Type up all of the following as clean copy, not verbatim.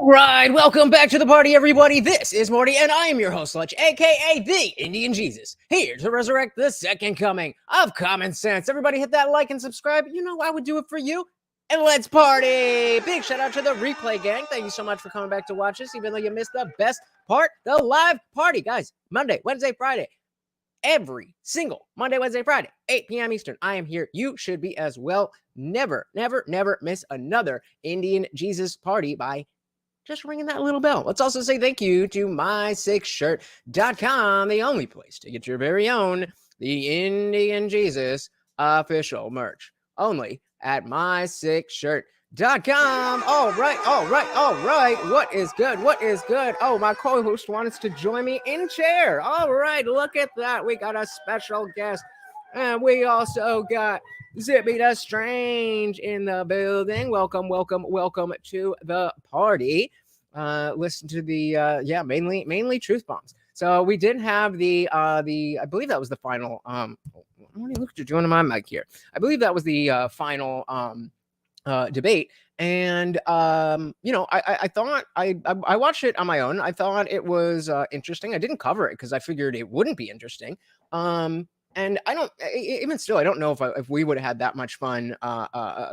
right, welcome back to the party, everybody. This is Morty, and I am your host, Lutch, aka the Indian Jesus, here to resurrect the second coming of common sense. Everybody hit that like and subscribe. You know I would do it for you. And let's party! Big shout out to the replay gang. Thank you so much for coming back to watch us, even though you missed the best part, the live party. Guys, Monday, Wednesday, Friday. Every single Monday, Wednesday, Friday, 8 p.m. Eastern. I am here. You should be as well. Never, never, never miss another Indian Jesus party by just ringing that little bell. Let's also say thank you to my6shirt.com, the only place to get your very own, the Indian Jesus official merch. Only at my6shirt.com. All right. What is good? Oh, my co-host wants to join me in chair. All right, look at that. We got a special guest. And we also got Zippy the Strange in the building. Welcome to the party. Listen to the mainly truth bombs. So we did have the I believe that was the final let me look at joining my mic here. I believe that was the final debate. And I thought I watched it on my own. I thought it was interesting. I didn't cover it because I figured it wouldn't be interesting. And I don't know if we would have had that much fun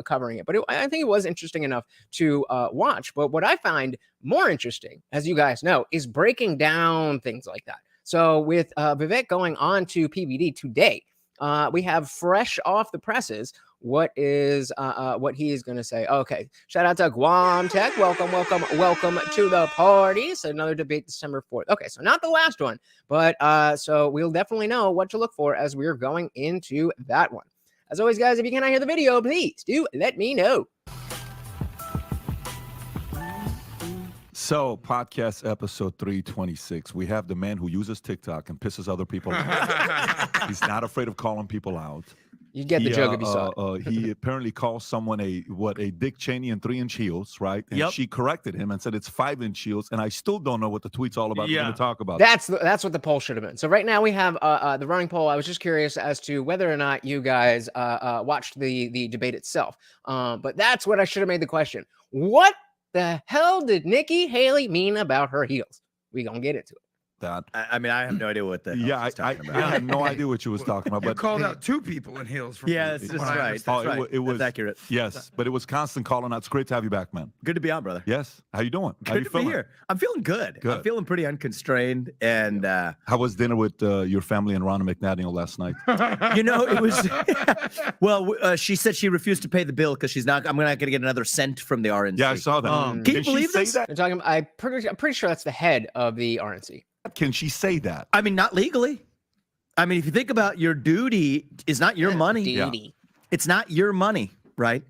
covering it, but I think it was interesting enough to watch. But what I find more interesting, as you guys know, is breaking down things like that. So with Vivek going on to PBD today, we have fresh off the presses what he is going to say. Okay, shout out to Guam Tech. Welcome to the party. So another debate December 4th. Okay, so not the last one, but so we'll definitely know what to look for as we're going into that one. As always, guys, if you cannot hear the video, please do let me know. So, podcast episode 326. We have the man who uses TikTok and pisses other people off. He's not afraid of calling people out. You get the joke if you saw it. He apparently called someone a Dick Cheney in 3-inch heels, right? And she corrected him and said it's 5-inch heels. And I still don't know what the tweet's all about. We're going to talk about. That's what the poll should have been. So right now we have the running poll. I was just curious as to whether or not you guys watched the debate itself. But that's what I should have made the question. What the hell did Nikki Haley mean about her heels? We gonna get into it. I mean, I have no idea what the hell he's talking about. I had no idea what you was talking about. You but called out two people in heels. That's right. It was that's accurate. Yes, but it was constant calling out. It's great to have you back, man. Good to be on, brother. Yes. How you doing? How Good you to be here. I'm feeling good. I'm feeling pretty unconstrained. And how was dinner with your family and Ron McNational last night? It was well. She said she refused to pay the bill because I'm not going to get another cent from the RNC. Yeah, I saw that. Can you believe this? They're talking. I'm pretty sure that's the head of the RNC. Can she say that? I mean, not legally. I mean, if you think about your duty, is not your money. Duty. It's not your money, right?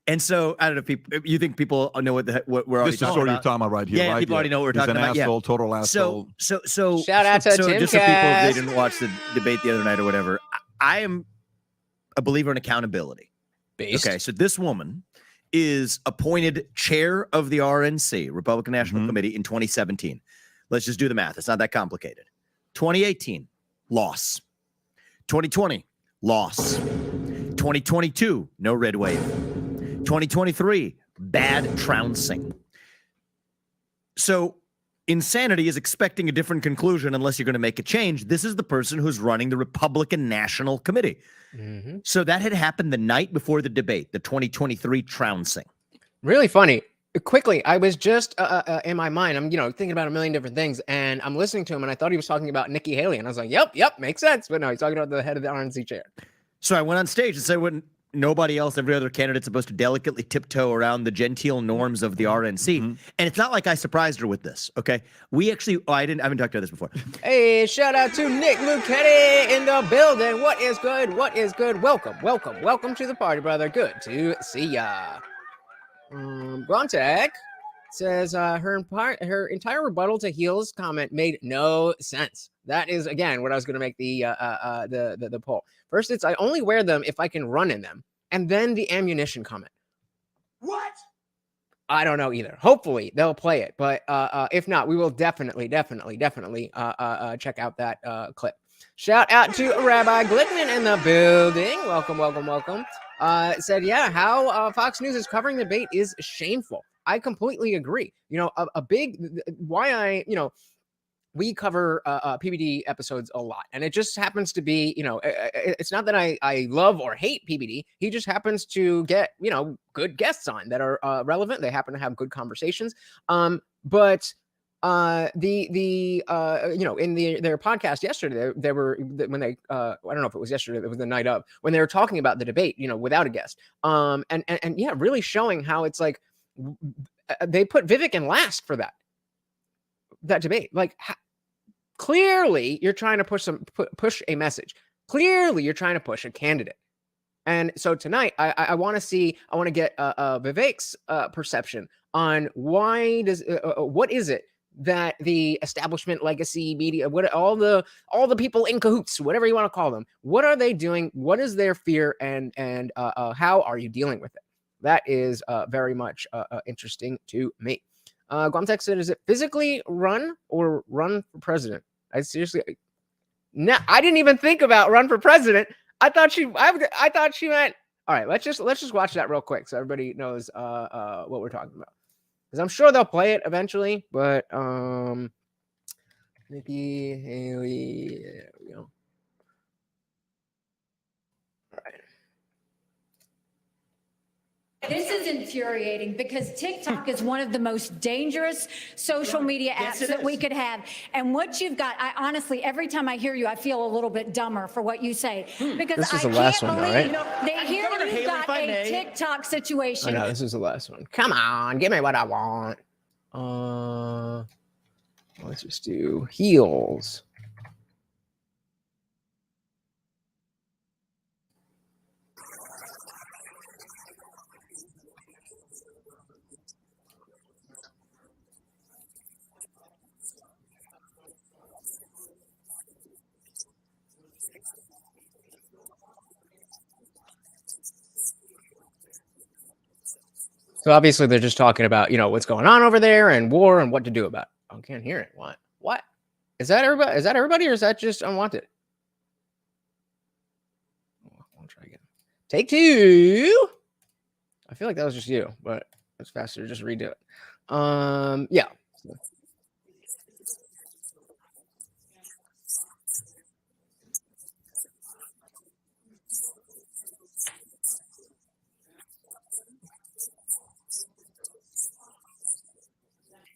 And so I don't know if you think people know what we're already talking about. This is what you're talking about right here, yeah, right? People already know what we're He's talking an about. Asshole, total asshole. So shout out to Tim just so people, if they didn't watch the debate the other night or whatever, I am a believer in accountability. Based. Okay, so this woman is appointed chair of the RNC, Republican National Committee, in 2017. Let's just do the math. It's not that complicated. 2018, loss. 2020, loss. 2022, no red wave. 2023, bad trouncing. So insanity is expecting a different conclusion unless you're going to make a change. This is the person who's running the Republican National Committee. Mm-hmm. So that had happened the night before the debate, the 2023 trouncing. Really funny. Quickly, I was just in my mind, I'm thinking about a million different things, and I'm listening to him, and I thought he was talking about Nikki Haley, and I was like, yep, makes sense. But no, he's talking about the head of the RNC chair. So I went on stage and said, when nobody else, every other candidate, supposed to delicately tiptoe around the genteel norms of the RNC. And it's not like I surprised her with this. Okay, we actually, I haven't talked about this before. Hey, shout out to Nick Luchetti in the building. What is good? Welcome to the party, brother. Good to see ya. Brontek says her entire rebuttal to Heels comment made no sense. That is, again, what I was going to make the poll. First, it's I only wear them if I can run in them. And then the ammunition comment. What? I don't know either. Hopefully, they'll play it. But if not, we will definitely check out that clip. Shout out to Rabbi Glickman in the building. Welcome. Said, yeah, how Fox News is covering the debate is shameful. I completely agree. You know, a big why I, you know, we cover PBD episodes a lot, and it just happens to be, you know, it's not that I love or hate PBD. He just happens to get, you know, good guests on that are relevant. They happen to have good conversations. But you know, in their podcast yesterday, they were when they I don't know if it was yesterday, it was the night of, when they were talking about the debate, you know, without a guest, and yeah, really showing how it's like they put Vivek in last for that debate. Like, clearly you're trying to push a message. Clearly you're trying to push a candidate. And so tonight I want to get Vivek's perception on why what is it that the establishment, legacy, media, what all the people in cahoots, whatever you want to call them, what are they doing? What is their fear, and how are you dealing with it? That is very much interesting to me. Guamtech said, is it physically run or run for president? I seriously, no, I didn't even think about run for president. I thought she meant, all right, let's just watch that real quick so everybody knows what we're talking about. Because I'm sure they'll play it eventually, but Nikki Haley, there we go. All right. This is infuriating because TikTok is one of the most dangerous social media apps that we could have. And what you've got, I honestly, every time I hear you, I feel a little bit dumber for what you say. Because this is I the last can't one, though, believe right? that here you've got a TikTok situation. Oh, no, this is the last one. Come on, give me what I want. Let's just do heels. So obviously they're just talking about, you know, what's going on over there and war and what to do about it. I can't hear it. What? Is that everybody? Is that everybody, or is that just unwanted? I'll try again. Take two. I feel like that was just you, but it's faster to just redo it. Yeah.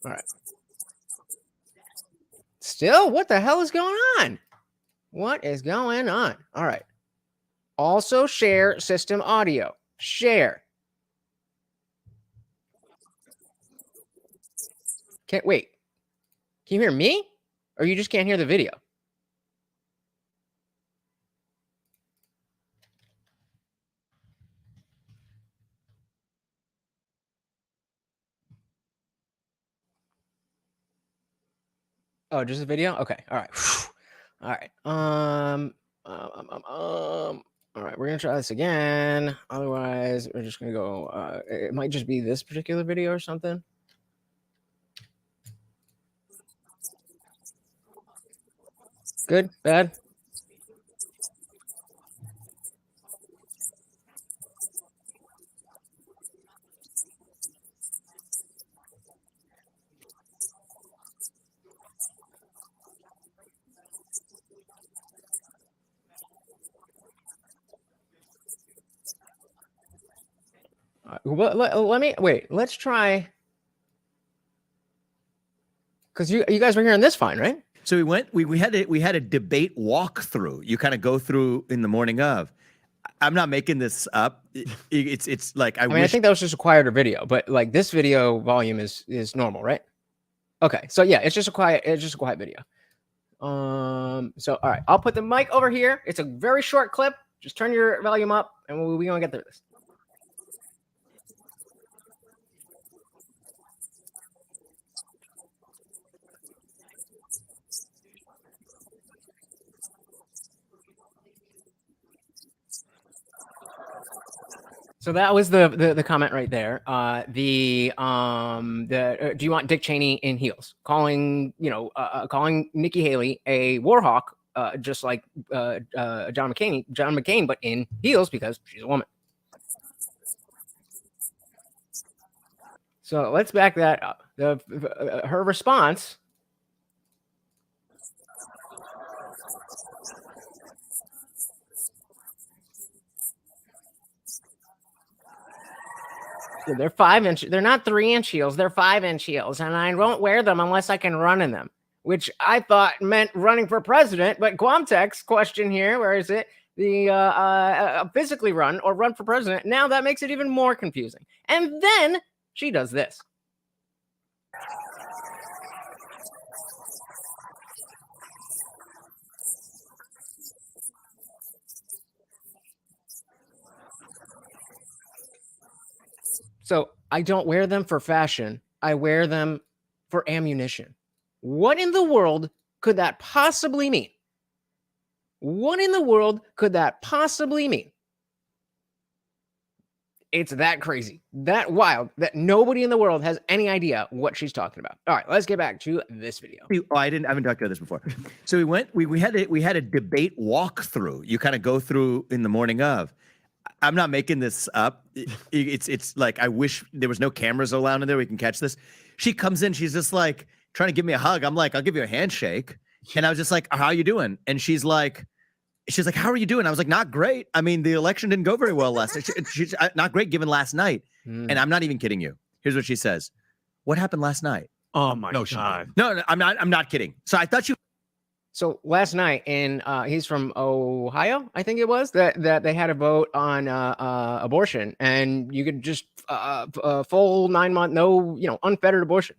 All right. Still, what the hell is going on? What is going on? All right. Also share system audio. Share. Can't wait. Can you hear me? Or you just can't hear the video? Oh, just a video? Okay. All right. All right. All right, we're gonna try this again. Otherwise, we're just gonna go. It might just be this particular video or something. Good, bad. Let me wait. Let's try, because you guys were hearing this fine, right? So we had a debate walkthrough. You kind of go through in the morning of. I'm not making this up. It's like I mean, I think that was just a quieter video, but like this video volume is normal, right? Okay, so yeah, it's just a quiet video. So all right, I'll put the mic over here. It's a very short clip. Just turn your volume up, and we're gonna get through this. So that was the comment right there. Do you want Dick Cheney in heels? Calling Nikki Haley a war hawk, just like John McCain, but in heels because she's a woman. So let's back that up. Her response. So they're 5-inch. They're not 3-inch heels. They're 5-inch heels, and I won't wear them unless I can run in them, which I thought meant running for president. But Quamtech's question here, where is it? The physically run or run for president. Now that makes it even more confusing. And then she does this. So I don't wear them for fashion. I wear them for ammunition. What in the world could that possibly mean? What in the world could that possibly mean? It's that crazy, that wild, that nobody in the world has any idea what she's talking about. All right, let's get back to this video. Oh, I haven't talked about this before. So we had a debate walkthrough. You kind of go through in the morning of. I'm not making this up. It's like, I wish there was no cameras allowed in there. We can catch this. She comes in. She's just like trying to give me a hug. I'm like, I'll give you a handshake. And I was just like, how are you doing? And she's like, how are you doing? I was like, not great. I mean, the election didn't go very well last night. She's not great given last night. And I'm not even kidding you. Here's what she says. What happened last night? Oh my God. No, I'm not kidding. So I thought you. So last night he's from Ohio, I think it was, that they had a vote on abortion, and you could just full 9-month, no, unfettered abortion.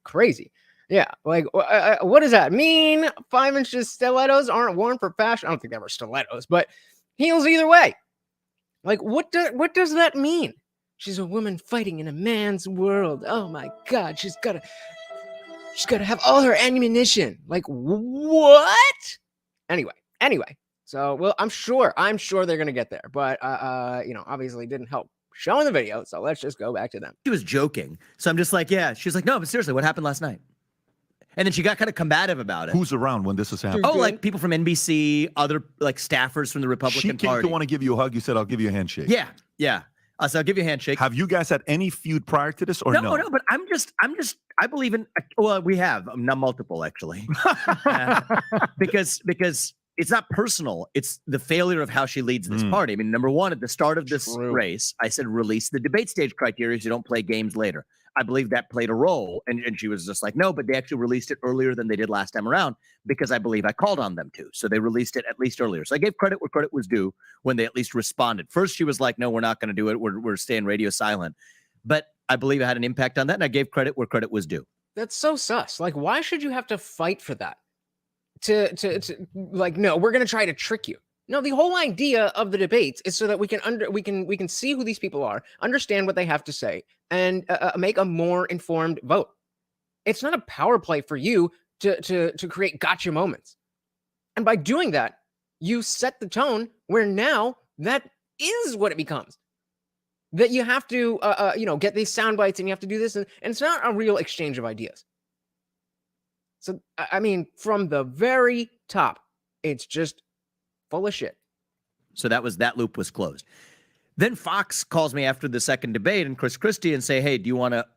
Crazy. Yeah. Like, what does that mean? 5-inch stilettos aren't worn for fashion. I don't think they were stilettos, but heels either way. Like, what does that mean? She's a woman fighting in a man's world. Oh my God. She's got to have all her ammunition. Like, what? Anyway. So, well, I'm sure they're going to get there, but, obviously didn't help showing the video. So let's just go back to them. She was joking. So I'm just like, yeah. She's like, no, but seriously, what happened last night? And then she got kind of combative about it. Who's around when this is happening? Oh, like people from NBC, other like staffers from the Republican Party. She came to want to give you a hug. You said, I'll give you a handshake. Yeah. So I'll give you a handshake. Have you guys had any feud prior to this or no? No, but I believe in, well, we have, not multiple actually. Because it's not personal. It's the failure of how she leads this party. I mean, number one, at the start of this race, I said, release the debate stage criteria so you don't play games later. I believe that played a role. And she was just like, no, but they actually released it earlier than they did last time around because I believe I called on them to. So they released it at least earlier. So I gave credit where credit was due when they at least responded. First, she was like, no, we're not going to do it. We're staying radio silent. But I believe it had an impact on that. And I gave credit where credit was due. That's so sus. Like, why should you have to fight for that? To like, no, we're going to try to trick you. No, the whole idea of the debates is so that we can see who these people are, understand what they have to say, and make a more informed vote. It's not a power play for you to create gotcha moments. And by doing that, you set the tone where now that is what it becomes. That you have to get these sound bites and you have to do this, and it's not a real exchange of ideas. So I mean, from the very top, it's just full of shit. So that loop was closed. Then Fox calls me after the second debate and Chris Christie and say, hey,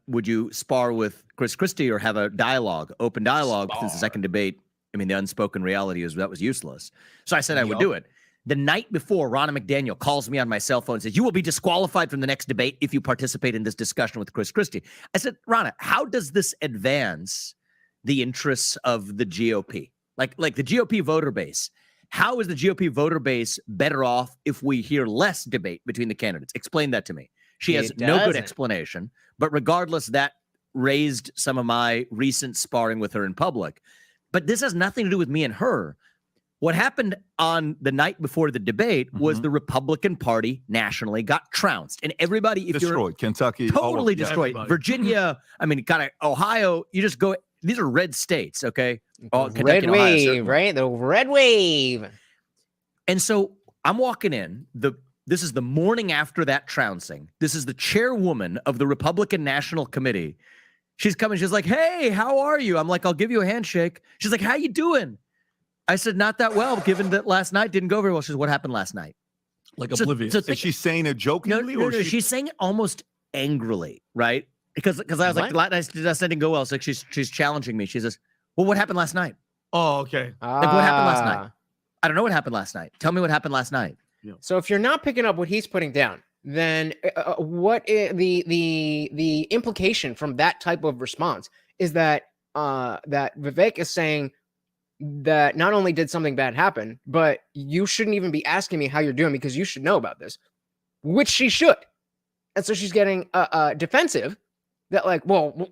would you spar with Chris Christie or have a dialogue, open dialogue since the second debate? I mean, the unspoken reality is that was useless. So I said I would do it. The night before, Ronna McDaniel calls me on my cell phone and says, you will be disqualified from the next debate if you participate in this discussion with Chris Christie. I said, Ronna, how does this advance the interests of the GOP? Like the GOP voter base. How is the GOP voter base better off if we hear less debate between the candidates? Explain that to me. She has no good explanation, but regardless, that raised some of my recent sparring with her in public. But this has nothing to do with me and her. What happened on the night before the debate was the Republican Party nationally got trounced. And everybody, if destroyed, Kentucky, totally destroyed. Virginia, I mean, kind of Ohio, you just go, these are red states, okay? Kentucky, red wave, right? The red wave. And so I'm walking in. This is the morning after that trouncing. This is the chairwoman of the Republican National Committee. She's coming. She's like, hey, how are you? I'm like, I'll give you a handshake. She's like, how you doing? I said, not that well, given that last night didn't go very well. She said, what happened last night? Like oblivious. Is she saying it jokingly? No, she's saying it almost angrily, right? Because I was like, that didn't go well. So like she's challenging me. She says, well, what happened last night? Oh, okay. Like, what happened last night? I don't know what happened last night. Tell me what happened last night. So if you're not picking up what he's putting down, then what is the implication from that type of response is that that Vivek is saying that not only did something bad happen, but you shouldn't even be asking me how you're doing because you should know about this, which she should. And so she's getting defensive that like, well,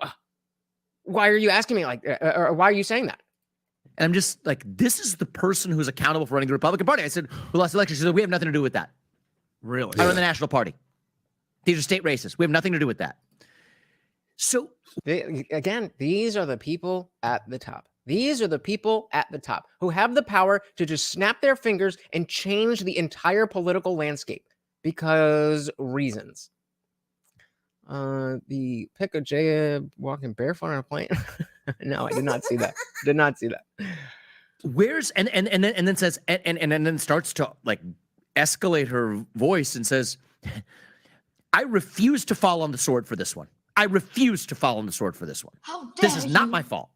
why are you asking me like, or why are you saying that? And I'm just like, this is the person who's accountable for running the Republican Party. I said, we lost the election. She said, we have nothing to do with that. Really? I run the National Party. These are state races. We have nothing to do with that. So again, these are the people at the top. These are the people at the top who have the power to just snap their fingers and change the entire political landscape because reasons. The pic of Jaya walking barefoot on a plane. No, I did not see that. Did not see that. Where's and then says and then starts to like escalate her voice and says, I refuse to fall on the sword for this one. I refuse to fall on the sword for this one. This is not my fault.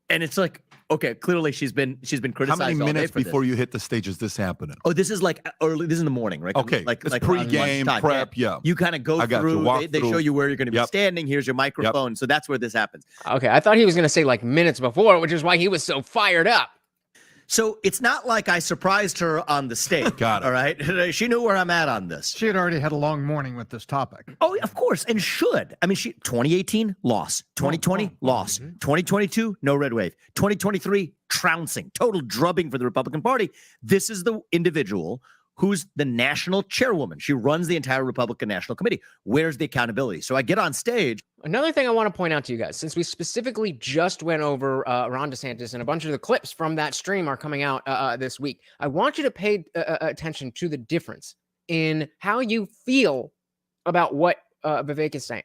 And it's like, okay, clearly she's been criticized. How many all day minutes for before this. you hit the stage is this happening? Oh, this is like early. This is in the morning, right? Okay, like it's like pre-game lunchtime. prep. Yeah, You kind of go I got you. through. Walk They show through. you where you're going to be Yep. standing. Here's your microphone. So that's where this happens. Okay, I thought he was going to say like minutes before, which is why he was so fired up. So it's not like I surprised her on the stage. Got it. All right. She knew where I'm at on this. She had already had a long morning with this topic. Oh, of course, and should. I mean, 2018 loss, 2020 loss, 2022 no red wave, 2023 trouncing, total drubbing for the Republican Party. This is the individual who's the national chairwoman. She runs the entire Republican National Committee. Where's the accountability? So I get on stage. Another thing I want to point out to you guys, since we specifically just went over Ron DeSantis and a bunch of the clips from that stream are coming out this week, I want you to pay attention to the difference in how you feel about what Vivek is saying.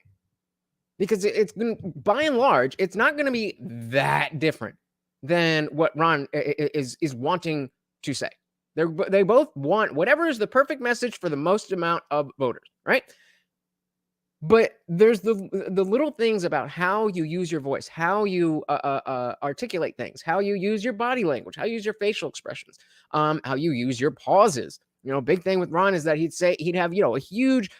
Because it's by and large, it's not going to be that different than what Ron is wanting to say. They both want whatever is the perfect message for the most amount of voters, right? But there's the little things about how you use your voice, how you articulate things, how you use your body language, how you use your facial expressions, how you use your pauses. You know, big thing with Ron is that he'd have, you know, a huge,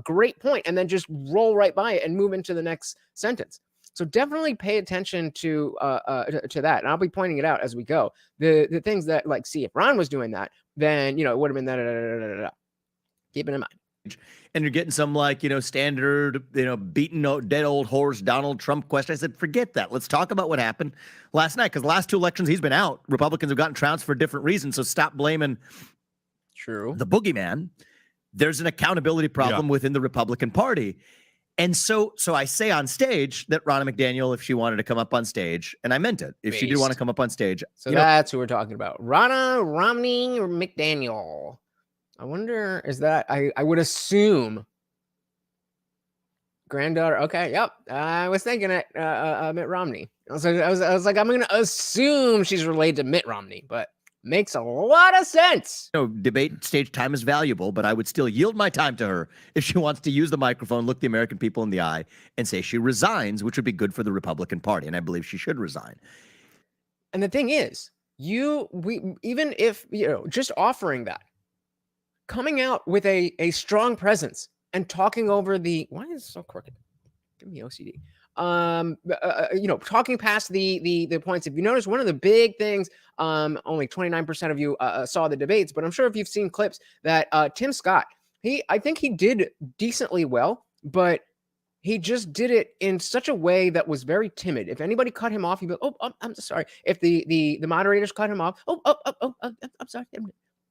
great point and then just roll right by it and move into the next sentence. So definitely pay attention to that. And I'll be pointing it out as we go. The things that, like, see, if Ron was doing that, then, you know, it would have been that. Keep it in mind. And you're getting some like, you know, standard, you know, beaten dead old horse Donald Trump question. I said, forget that. Let's talk about what happened last night. Because the last two elections he's been out, Republicans have gotten trounced for different reasons. So stop blaming the boogeyman. There's an accountability problem within the Republican Party. And so I say on stage that Ronna McDaniel, if she wanted to come up on stage, and I meant it, if she did want to come up on stage. So that's who we're talking about. Ronna Romney or McDaniel. I wonder, is that, I would assume granddaughter. Okay, yep. I was thinking it, Mitt Romney. I was like, I'm going to assume she's related to Mitt Romney, but makes a lot of sense. You know, debate stage time is valuable, but I would still yield my time to her if she wants to use the microphone, look the American people in the eye, and say she resigns, which would be good for the Republican Party. And I believe she should resign. And the thing is, even if, you know, just offering that, coming out with a strong presence and talking over why is it so crooked? Give me OCD. You know, talking past the points. If you notice, one of the big things, only 29% of you saw the debates, but I'm sure if you've seen clips that Tim Scott, I think he did decently well, but he just did it in such a way that was very timid. If anybody cut him off, he'd be like, oh, I'm sorry. If the moderators cut him off, I'm sorry.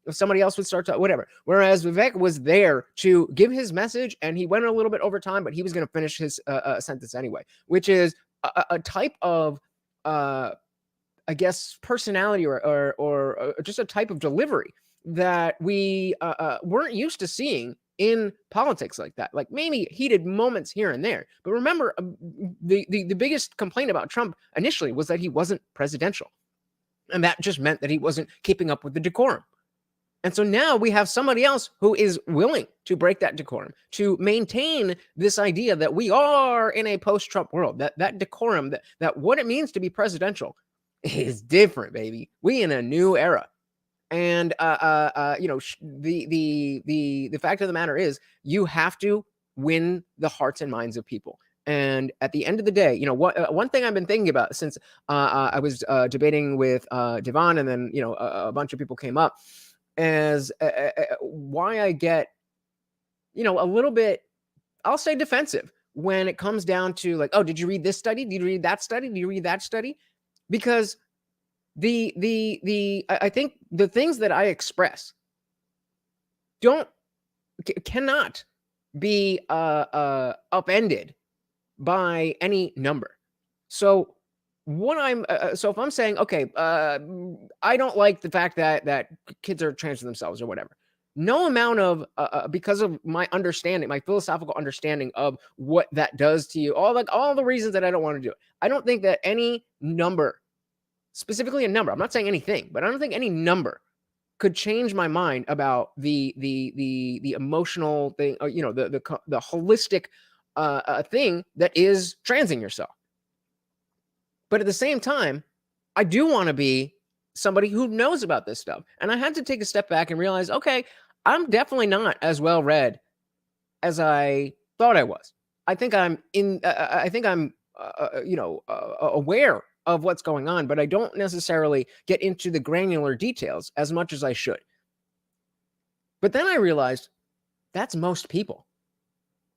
If somebody else would start to whatever. Whereas Vivek was there to give his message, and he went a little bit over time, but he was going to finish his sentence anyway, which is a type of, I guess, personality or just a type of delivery that we weren't used to seeing in politics like that. Like maybe heated moments here and there. But remember, the biggest complaint about Trump initially was that he wasn't presidential. And that just meant that he wasn't keeping up with the decorum. And so now we have somebody else who is willing to break that decorum, to maintain this idea that we are in a post-Trump world, that decorum, that what it means to be presidential is different, baby. We in a new era. And the fact of the matter is, you have to win the hearts and minds of people. And at the end of the day, one thing I've been thinking about since I was debating with Devon, and then a bunch of people came up, as why I get a little bit, I'll say, defensive when it comes down to like, oh, did you read this study? Did you read that study? Did you read that study? Because I think the things that I express cannot be upended by any number. So if I'm saying, okay, I don't like the fact that kids are trans to themselves or whatever. No amount of because of my understanding, my philosophical understanding of what that does to you, all the reasons that I don't want to do it. I don't think that any number, specifically a number, I'm not saying anything, but I don't think any number could change my mind about the emotional thing, the holistic thing that is transing yourself. But at the same time, I do want to be somebody who knows about this stuff. And I had to take a step back and realize, okay, I'm definitely not as well read as I thought I was. I think I'm aware of what's going on, but I don't necessarily get into the granular details as much as I should. But then I realized that's most people.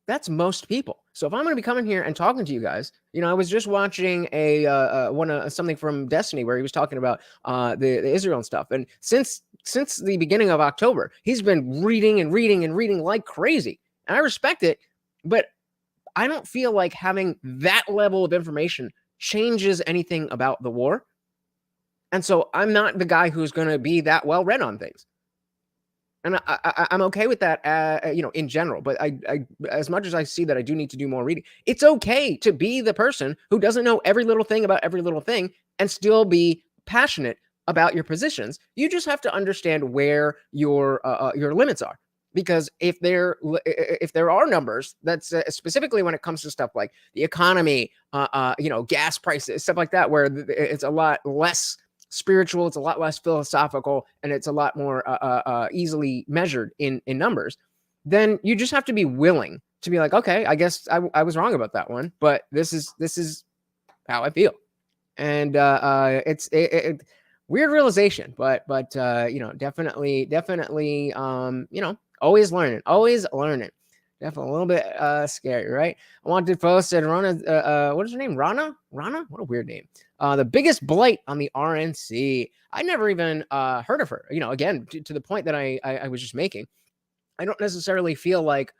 That's most people. So if I'm going to be coming here and talking to you guys, I was just watching something from Destiny where he was talking about the Israel and stuff. And since the beginning of October, he's been reading and reading and reading like crazy. And I respect it, but I don't feel like having that level of information changes anything about the war. And so I'm not the guy who's going to be that well read on things. And I'm okay with that, in general. But I, as much as I see that I do need to do more reading, it's okay to be the person who doesn't know every little thing about every little thing and still be passionate about your positions. You just have to understand where your limits are. Because if there are numbers that's specifically when it comes to stuff like the economy, gas prices, stuff like that, where it's a lot less spiritual, it's a lot less philosophical, and it's a lot more easily measured in numbers, then you just have to be willing to be like, okay, I guess I was wrong about that one, but this is how I feel. And it's weird realization, but definitely, always learning. Definitely a little bit scary, right? I wanted to post said Rana, what is her name? Rana? What a weird name. The biggest blight on the RNC. I never even heard of her. Again, to the point that I was just making, I don't necessarily feel like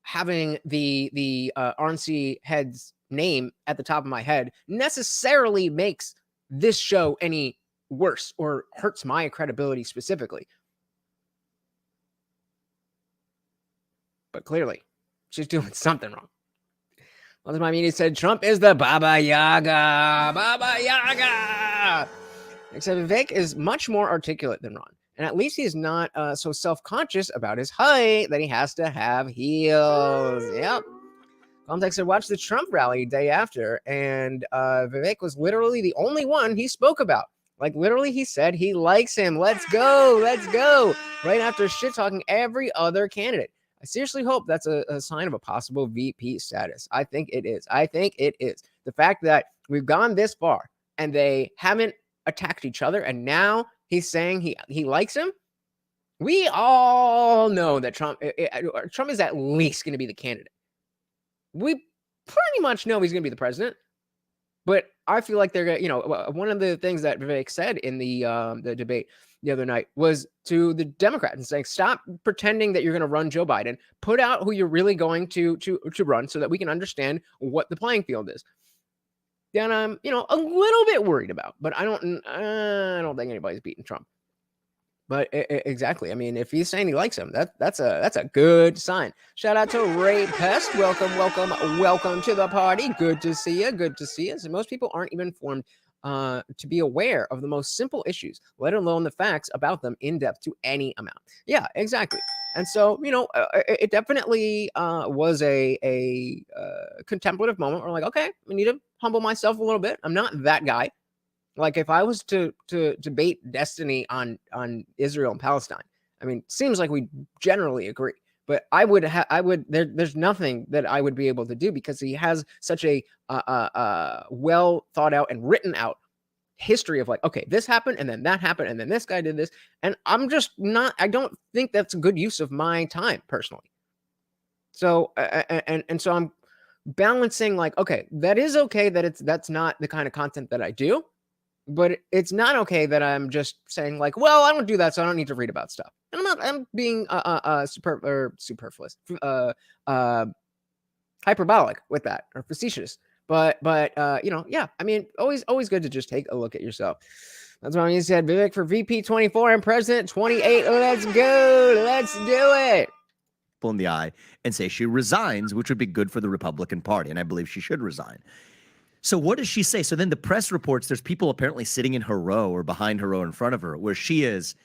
having the RNC head's name at the top of my head necessarily makes this show any worse or hurts my credibility specifically. But clearly, she's doing something wrong. Well, my media said Trump is the Baba Yaga. Baba Yaga. Except Vivek is much more articulate than Ron. And at least he's not so self-conscious about his height that he has to have heels. Yep. Context said, watch the Trump rally day after. And Vivek was literally the only one he spoke about. Like, literally, he said he likes him. Let's go. Let's go. Right after shit-talking every other candidate. I seriously hope that's a sign of a possible VP status. I think it is. The fact that we've gone this far and they haven't attacked each other, and now he's saying he likes him. We all know that Trump is at least going to be the candidate. We pretty much know he's going to be the president. But I feel like they're going to, one of the things that Vivek said in the debate the other night was to the Democrats and saying, stop pretending that you're going to run Joe Biden, put out who you're really going to run so that we can understand what the playing field is. Then I'm, a little bit worried about, but I don't think anybody's beating Trump. But exactly. I mean, if he's saying he likes him, that's a good sign. Shout out to Ray Pest. Welcome to the party. Good to see you. So most people aren't even informed to be aware of the most simple issues, let alone the facts about them in depth to any amount. Yeah, exactly. And so, it definitely was a contemplative moment where, like, okay, I need to humble myself a little bit. I'm not that guy. Like, if I was to debate destiny on Israel and Palestine, I mean, seems like we generally agree. But there's nothing that I would be able to do because he has such a well thought out and written out history of, like, okay, this happened and then that happened and then this guy did this. And I don't think that's a good use of my time personally. So, and so I'm balancing, like, okay, that is okay that's not the kind of content that I do, but it's not okay that I'm just saying, like, well, I don't do that, so I don't need to read about stuff. And I'm being superfluous, hyperbolic with that, or facetious. But yeah, I mean, always good to just take a look at yourself. That's why he said, Vivek for VP 24 and President 28. Let's go. Let's do it. In the eye and say she resigns, which would be good for the Republican Party. And I believe she should resign. So what does she say? So then the press reports there's people apparently sitting in her row or behind her row in front of her, where she is,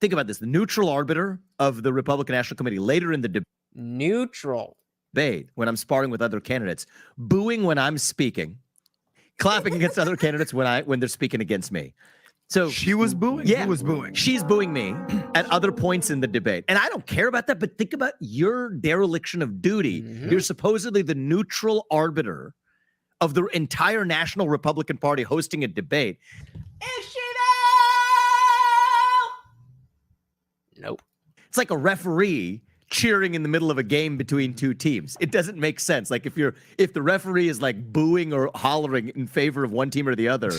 think about this, the neutral arbiter of the Republican National Committee. Later in the debate, when I'm sparring with other candidates, booing when I'm speaking, clapping against other candidates when they're speaking against me. So she was booing. Yeah, he was booing. She's booing me at other points in the debate. And I don't care about that, but think about your dereliction of duty. Mm-hmm. You're supposedly the neutral arbiter of the entire National Republican Party hosting a debate. Is she there? Nope. It's like a referee cheering in the middle of a game between two teams. It doesn't make sense. Like if the referee is like booing or hollering in favor of one team or the other,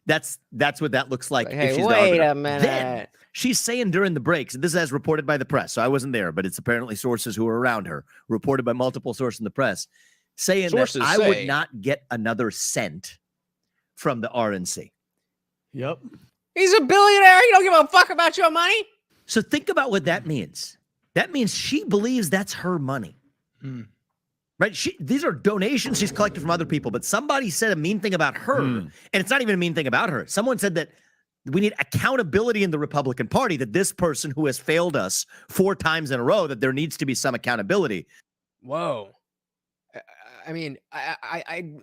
that's what that looks like. Hey, if she's wait a minute. Then she's saying during the breaks, and this is as reported by the press, so I wasn't there, but it's apparently sources who are around her, reported by multiple sources in the press, saying sources that I would not get another cent from the RNC. Yep. He's a billionaire. He don't give a fuck about your money. So think about what that means. That means she believes that's her money. Right? These are donations she's collected from other people, but somebody said a mean thing about her, and it's not even a mean thing about her. Someone said that we need accountability in the Republican Party, that this person who has failed us 4 times in a row, that there needs to be some accountability. Whoa. I mean, I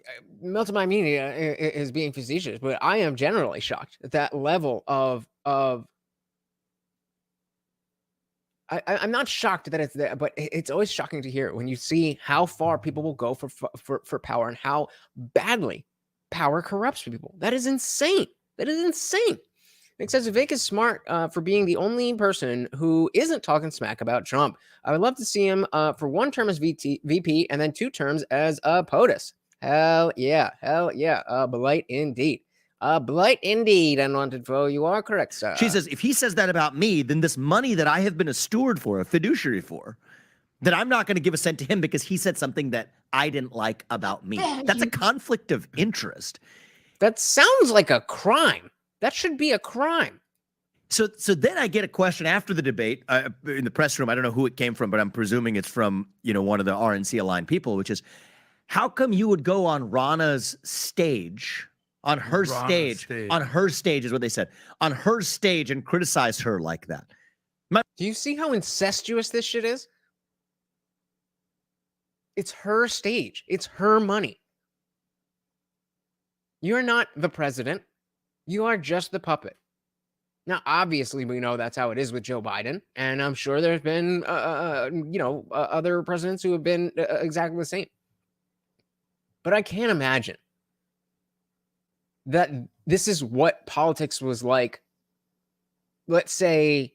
Milton my media is being facetious, but I am generally shocked at that level of I'm not shocked that it's there, but it's always shocking to hear when you see how far people will go for power and how badly power corrupts people. That is insane. That is insane. It says Vivek is smart for being the only person who isn't talking smack about Trump. I would love to see him for 1 term as VP and then 2 terms as POTUS. Hell yeah. Blight indeed. Blight indeed, unwanted foe. You are correct, sir. She says, if he says that about me, then this money that I have been a steward for, a fiduciary for, that I'm not going to give a cent to him because he said something that I didn't like about me. That's a conflict of interest. That sounds like a crime. That should be a crime. So then I get a question after the debate in the press room. I don't know who it came from, but I'm presuming it's from, one of the RNC aligned people, which is, how come you would go on Rana's stage, on her stage is what they said, on her stage and criticize her like that? Do you see how incestuous this shit is? It's her stage. It's her money. You're not the president. You are just the puppet. Now, obviously, we know that's how it is with Joe Biden, and I'm sure there's been, other presidents who have been exactly the same. But I can't imagine that this is what politics was like. Let's say,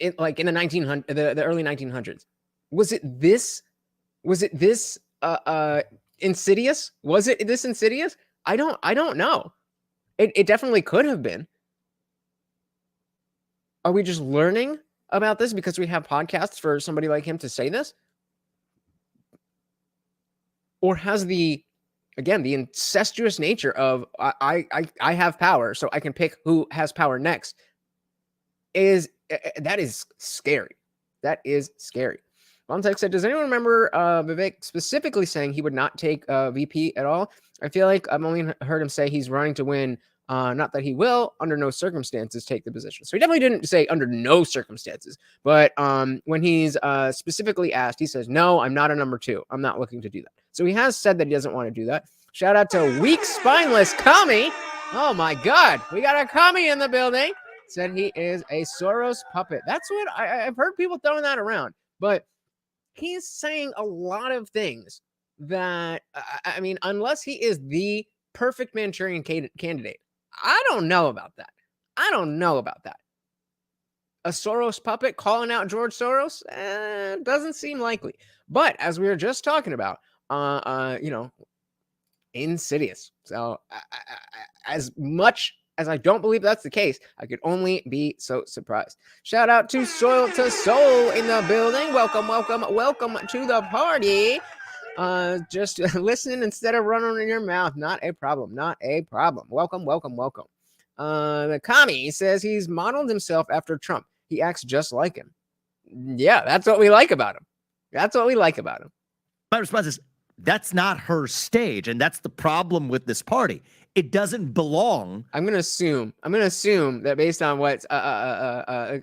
in the the early 1900s. Was it this insidious? Was it this insidious? I don't know. It definitely could have been. Are we just learning about this because we have podcasts for somebody like him to say this? Or has the incestuous nature of I have power, so I can pick who has power next, that is scary. That is scary. Context said, does anyone remember Vivek specifically saying he would not take VP at all? I feel like I've only heard him say he's running to win. Not that he will, under no circumstances, take the position. So he definitely didn't say under no circumstances. But when he's specifically asked, he says, no, I'm not a number 2. I'm not looking to do that. So he has said that he doesn't want to do that. Shout out to weak, spineless Kami. Oh, my God. We got a Kami in the building. Said he is a Soros puppet. That's what I've heard people throwing that around. But he's saying a lot of things that, I mean, unless he is the perfect Manchurian candidate, I don't know about that. I don't know about that. A Soros puppet calling out George Soros doesn't seem likely. But as we were just talking about, insidious. So as much as I don't believe that's the case, I could only be so surprised. Shout out to Soil to Soul in the building. Welcome, welcome, welcome to the party. Just listen instead of running in your mouth. Not a problem. Not a problem. Welcome, welcome, welcome. The Kami says he's modeled himself after Trump. He acts just like him. Yeah, that's what we like about him. That's what we like about him. My response is, that's not her stage, and that's the problem with this party. It doesn't belong. I'm gonna assume that based on what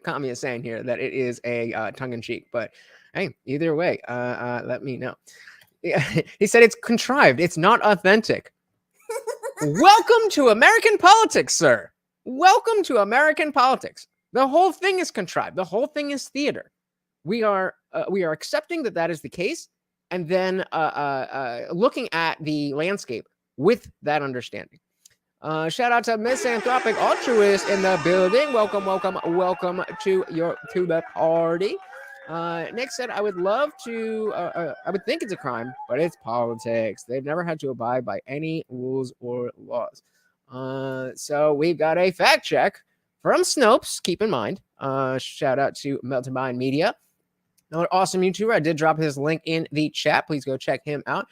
Kami is saying here, that it is a tongue-in-cheek. But hey, either way, let me know. He said it's contrived. It's not authentic. Welcome to American politics, sir. Welcome to American politics. The whole thing is contrived. The whole thing is theater. We are accepting that is the case, and then looking at the landscape with that understanding. Shout out to Misanthropic Altruist in the building. Welcome, welcome, welcome to the party. Nick said, I would love to, I would think it's a crime, but it's politics. They've never had to abide by any rules or laws. So we've got a fact check from Snopes, keep in mind. Shout out to Melted Mind Media. Another awesome YouTuber. I did drop his link in the chat. Please go check him out.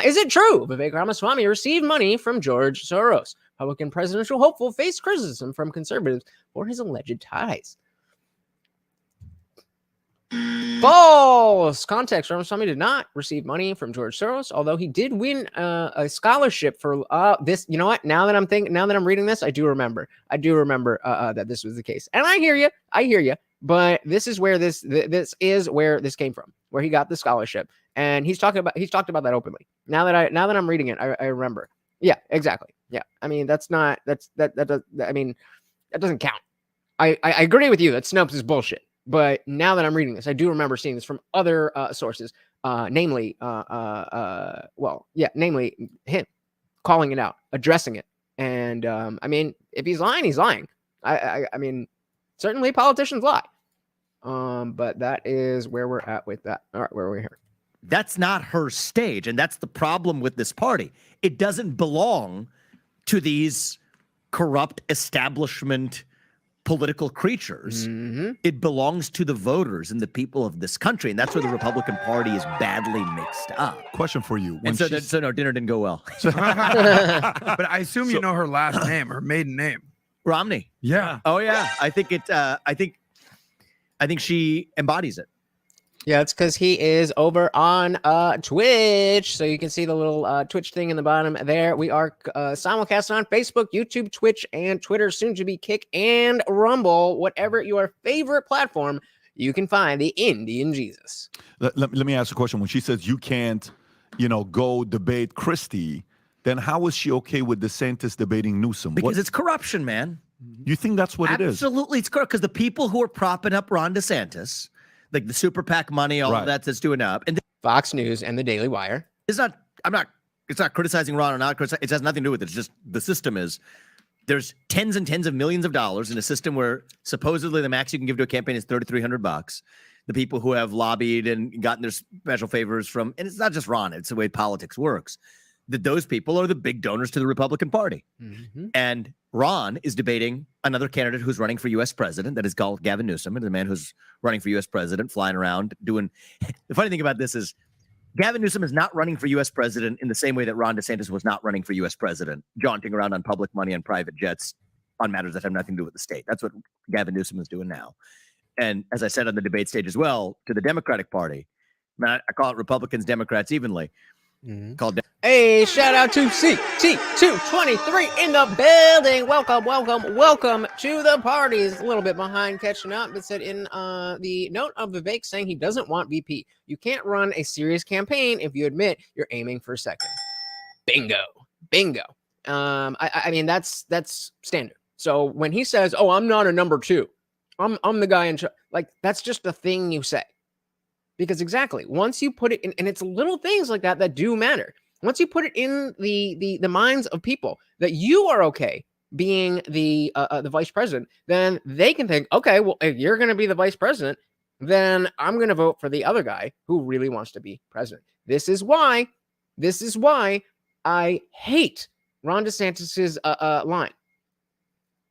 Is it true Vivek Ramaswamy received money from George Soros? Republican presidential hopeful faced criticism from conservatives for his alleged ties. False. Context. Ramaswamy did not receive money from George Soros, although he did win a scholarship for this. You know what? Now that I'm reading this, I do remember that this was the case. And I hear you. But this is where this is where this came from, where he got the scholarship, and he's talked about that openly. Now that I'm reading it, I remember. Yeah, exactly. Yeah, I mean that doesn't count. I agree with you that Snopes is bullshit. But now that I'm reading this, I do remember seeing this from other sources, namely him calling it out, addressing it, and I mean if he's lying, he's lying. I mean. Certainly politicians lie. But that is where we're at with that. All right, where are we here? That's not her stage, and that's the problem with this party. It doesn't belong to these corrupt establishment political creatures. Mm-hmm. It belongs to the voters and the people of this country, and that's where the Republican Party is badly mixed up. Question for you. And so no, dinner didn't go well. But I assume you know her last name, her maiden name. Romney. Yeah. Oh yeah. I think she embodies it. Yeah, it's because he is over on Twitch. So you can see the little Twitch thing in the bottom there. We are simulcast on Facebook, YouTube, Twitch, and Twitter, soon to be Kick and Rumble. Whatever your favorite platform, you can find the Indian Jesus. Let me ask a question. When she says you can't, go debate Christie, then how is she okay with DeSantis debating Newsom? Because it's corruption, man. You think that's what it is? Absolutely, it's corrupt. Because the people who are propping up Ron DeSantis, like the super PAC money, all of that's doing up, and Fox News and the Daily Wire. It's not criticizing Ron or not. It has nothing to do with it. It's just the system is. There's tens and tens of millions of dollars in a system where supposedly the max you can give to a campaign is $3,300. The people who have lobbied and gotten their special favors from, and it's not just Ron. It's the way politics works. That those people are the big donors to the Republican Party. Mm-hmm. And Ron is debating another candidate who's running for U.S. president. That is called Gavin Newsom, and the man who's running for U.S. president, flying around doing. The funny thing about this is Gavin Newsom is not running for U.S. president in the same way that Ron DeSantis was not running for U.S. president, jaunting around on public money and private jets on matters that have nothing to do with the state. That's what Gavin Newsom is doing now. And as I said on the debate stage as well, to the Democratic Party, I call it Republicans, Democrats evenly. Called Hey, shout out to CT223 in the building. Welcome to the party. He's a little bit behind catching up, but said in the note of Vivek saying he doesn't want VP. You can't run a serious campaign if you admit you're aiming for second. Bingo. I mean, that's standard. So when he says, "Oh, I'm not a number two, I'm the guy in charge," like that's just the thing you say. Because exactly, once you put it in, and it's little things like that do matter. Once you put it in the minds of people that you are okay being the vice president, then they can think, okay, well, if you're going to be the vice president, then I'm going to vote for the other guy who really wants to be president. This is why I hate Ron DeSantis's line.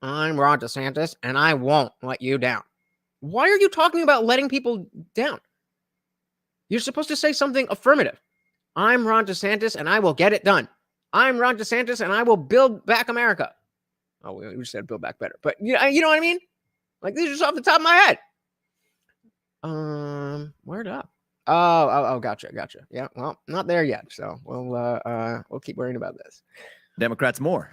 I'm Ron DeSantis, and I won't let you down. Why are you talking about letting people down? You're supposed to say something affirmative. I'm Ron DeSantis, and I will get it done. I'm Ron DeSantis, and I will build back America. Oh, we said build back better. But you know what I mean? Like, these are just off the top of my head. Where'd up? Oh, gotcha. Yeah, well, not there yet. So we'll keep worrying about this. Democrats more.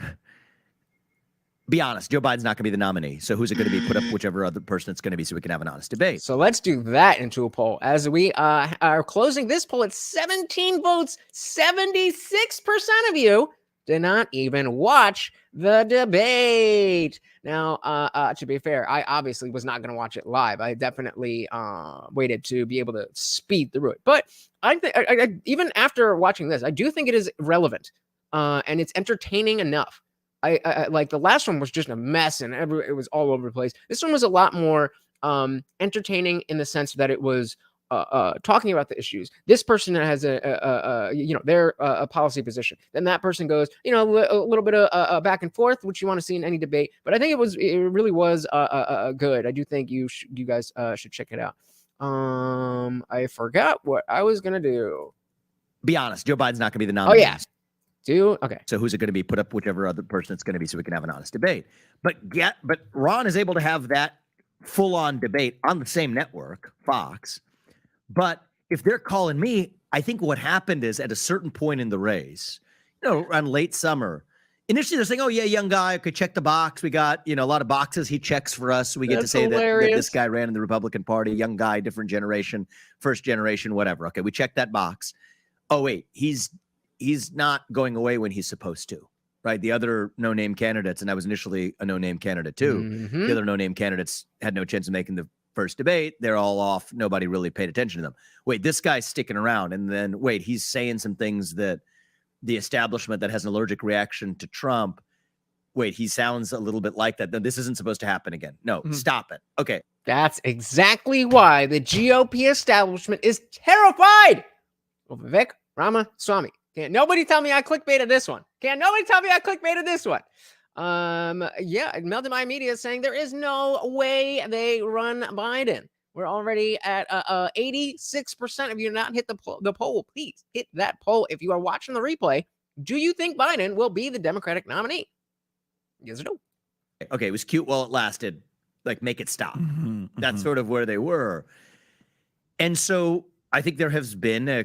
Be honest, Joe Biden's not going to be the nominee. So who's it going to be? Put up whichever other person it's going to be so we can have an honest debate. So let's do that into a poll. As we are closing this poll at 17 votes, 76% of you did not even watch the debate. Now, to be fair, I obviously was not going to watch it live. I definitely waited to be able to speed through it. But I think even after watching this, I do think it is relevant and it's entertaining enough. I like the last one was just a mess and it was all over the place. This one was a lot more entertaining in the sense that it was talking about the issues. This person has their policy position. Then that person goes, a little bit of back and forth, which you want to see in any debate. But I think it really was good. I do think you guys should check it out. I forgot what I was gonna do. Be honest, Joe Biden's not gonna be the nominee. Oh yeah. Okay. So who's it going to be? Put up whichever other person it's going to be so we can have an honest debate. But Ron is able to have that full-on debate on the same network, Fox. But if they're calling me, I think what happened is at a certain point in the race, around late summer, initially they're saying, "Oh yeah, young guy, okay, check the box. We got a lot of boxes he checks for us. We get to say that this guy ran in the Republican Party, young guy, different generation, first generation, whatever. Okay, we checked that box. Oh wait, he's not going away when he's supposed to, right? The other no-name candidates, and I was initially a no-name candidate too. The other no-name candidates had no chance of making the first debate. They're all off. Nobody really paid attention to them. Wait, this guy's sticking around. And then, wait, he's saying some things that the establishment that has an allergic reaction to Trump, wait, he sounds a little bit like that. This isn't supposed to happen again. No, stop it. Okay. That's exactly why the GOP establishment is terrified of Vivek Ramaswamy. Can't nobody tell me I clickbaited this one. Yeah, Melted My Media is saying there is no way they run Biden. We're already at 86% of you not hit the poll. Please hit that poll if you are watching the replay. Do you think Biden will be the Democratic nominee? Yes or no? Okay, it was cute while it lasted. Like, make it stop. That's sort of where they were. And so I think there has been a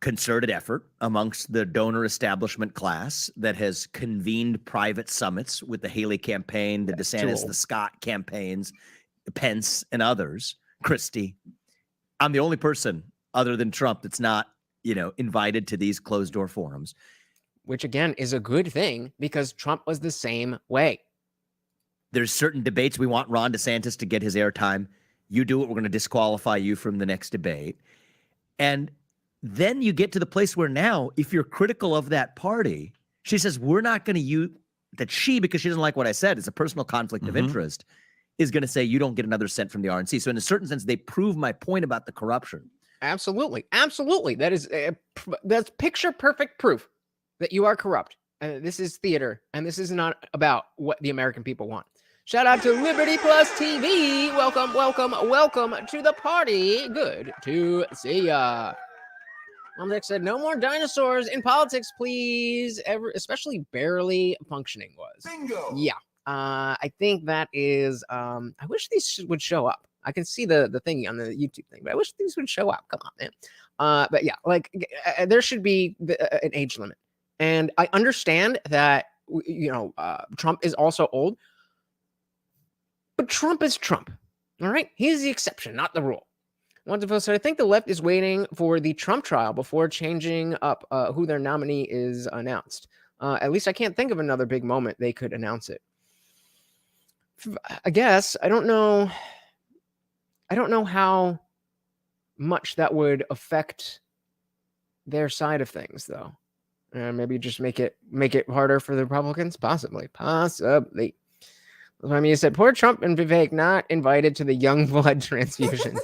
concerted effort amongst the donor establishment class that has convened private summits with the Haley campaign, the DeSantis, the Scott campaigns, Pence, and others. Christie. I'm the only person other than Trump that's not, invited to these closed door forums. Which again is a good thing because Trump was the same way. There's certain debates we want Ron DeSantis to get his airtime. You do it, we're going to disqualify you from the next debate. And then you get to the place where now, if you're critical of that party, she says, we're not going to use that because she doesn't like what I said. It's a personal conflict of interest, is going to say you don't get another cent from the RNC. So in a certain sense, they prove my point about the corruption. Absolutely. That's picture perfect proof that you are corrupt. This is theater, and this is not about what the American people want. Shout out to Liberty Plus TV. Welcome to the party. Good to see ya. Nick said, no more dinosaurs in politics, please. Especially barely functioning was. Bingo. Yeah. I think that is, I wish these would show up. I can see the thingy on the YouTube thing, but I wish these would show up. Come on, man. But yeah, like there should be an age limit. And I understand that, Trump is also old, but Trump is Trump. All right. He's the exception, not the rule. Wonderful. So I think the left is waiting for the Trump trial before changing up who their nominee is announced. At least I can't think of another big moment they could announce it. I guess I don't know how much that would affect their side of things, though. Maybe just make it harder for the Republicans. Possibly. I mean, you said poor Trump and Vivek not invited to the young blood transfusions.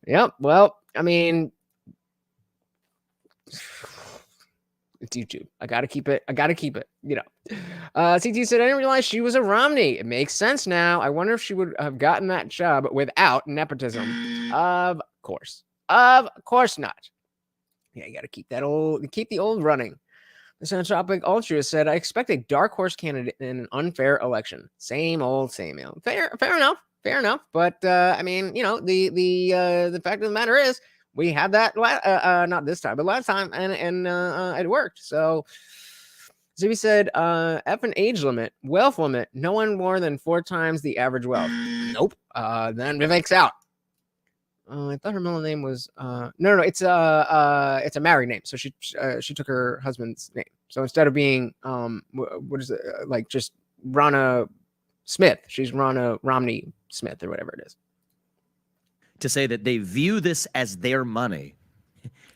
Yep. Well, I mean, it's YouTube. I gotta keep it. CT said, I didn't realize she was a Romney. It makes sense now. I wonder if she would have gotten that job without nepotism. Of course not. Yeah, you gotta keep the old running. The Centropic Ultra said, I expect a dark horse candidate in an unfair election. Same old. Fair enough. But I mean, the fact of the matter is, we had that not this time, but last time, and it worked. So Zuby said, F an age limit, wealth limit, no one more than 4 times the average wealth. Nope. Then Vivek's out. I thought her middle name was no, it's a married name. So she took her husband's name. So instead of being what is it, like just Ronna Smith, she's Ronna Romney Smith or whatever it is. To say that they view this as their money,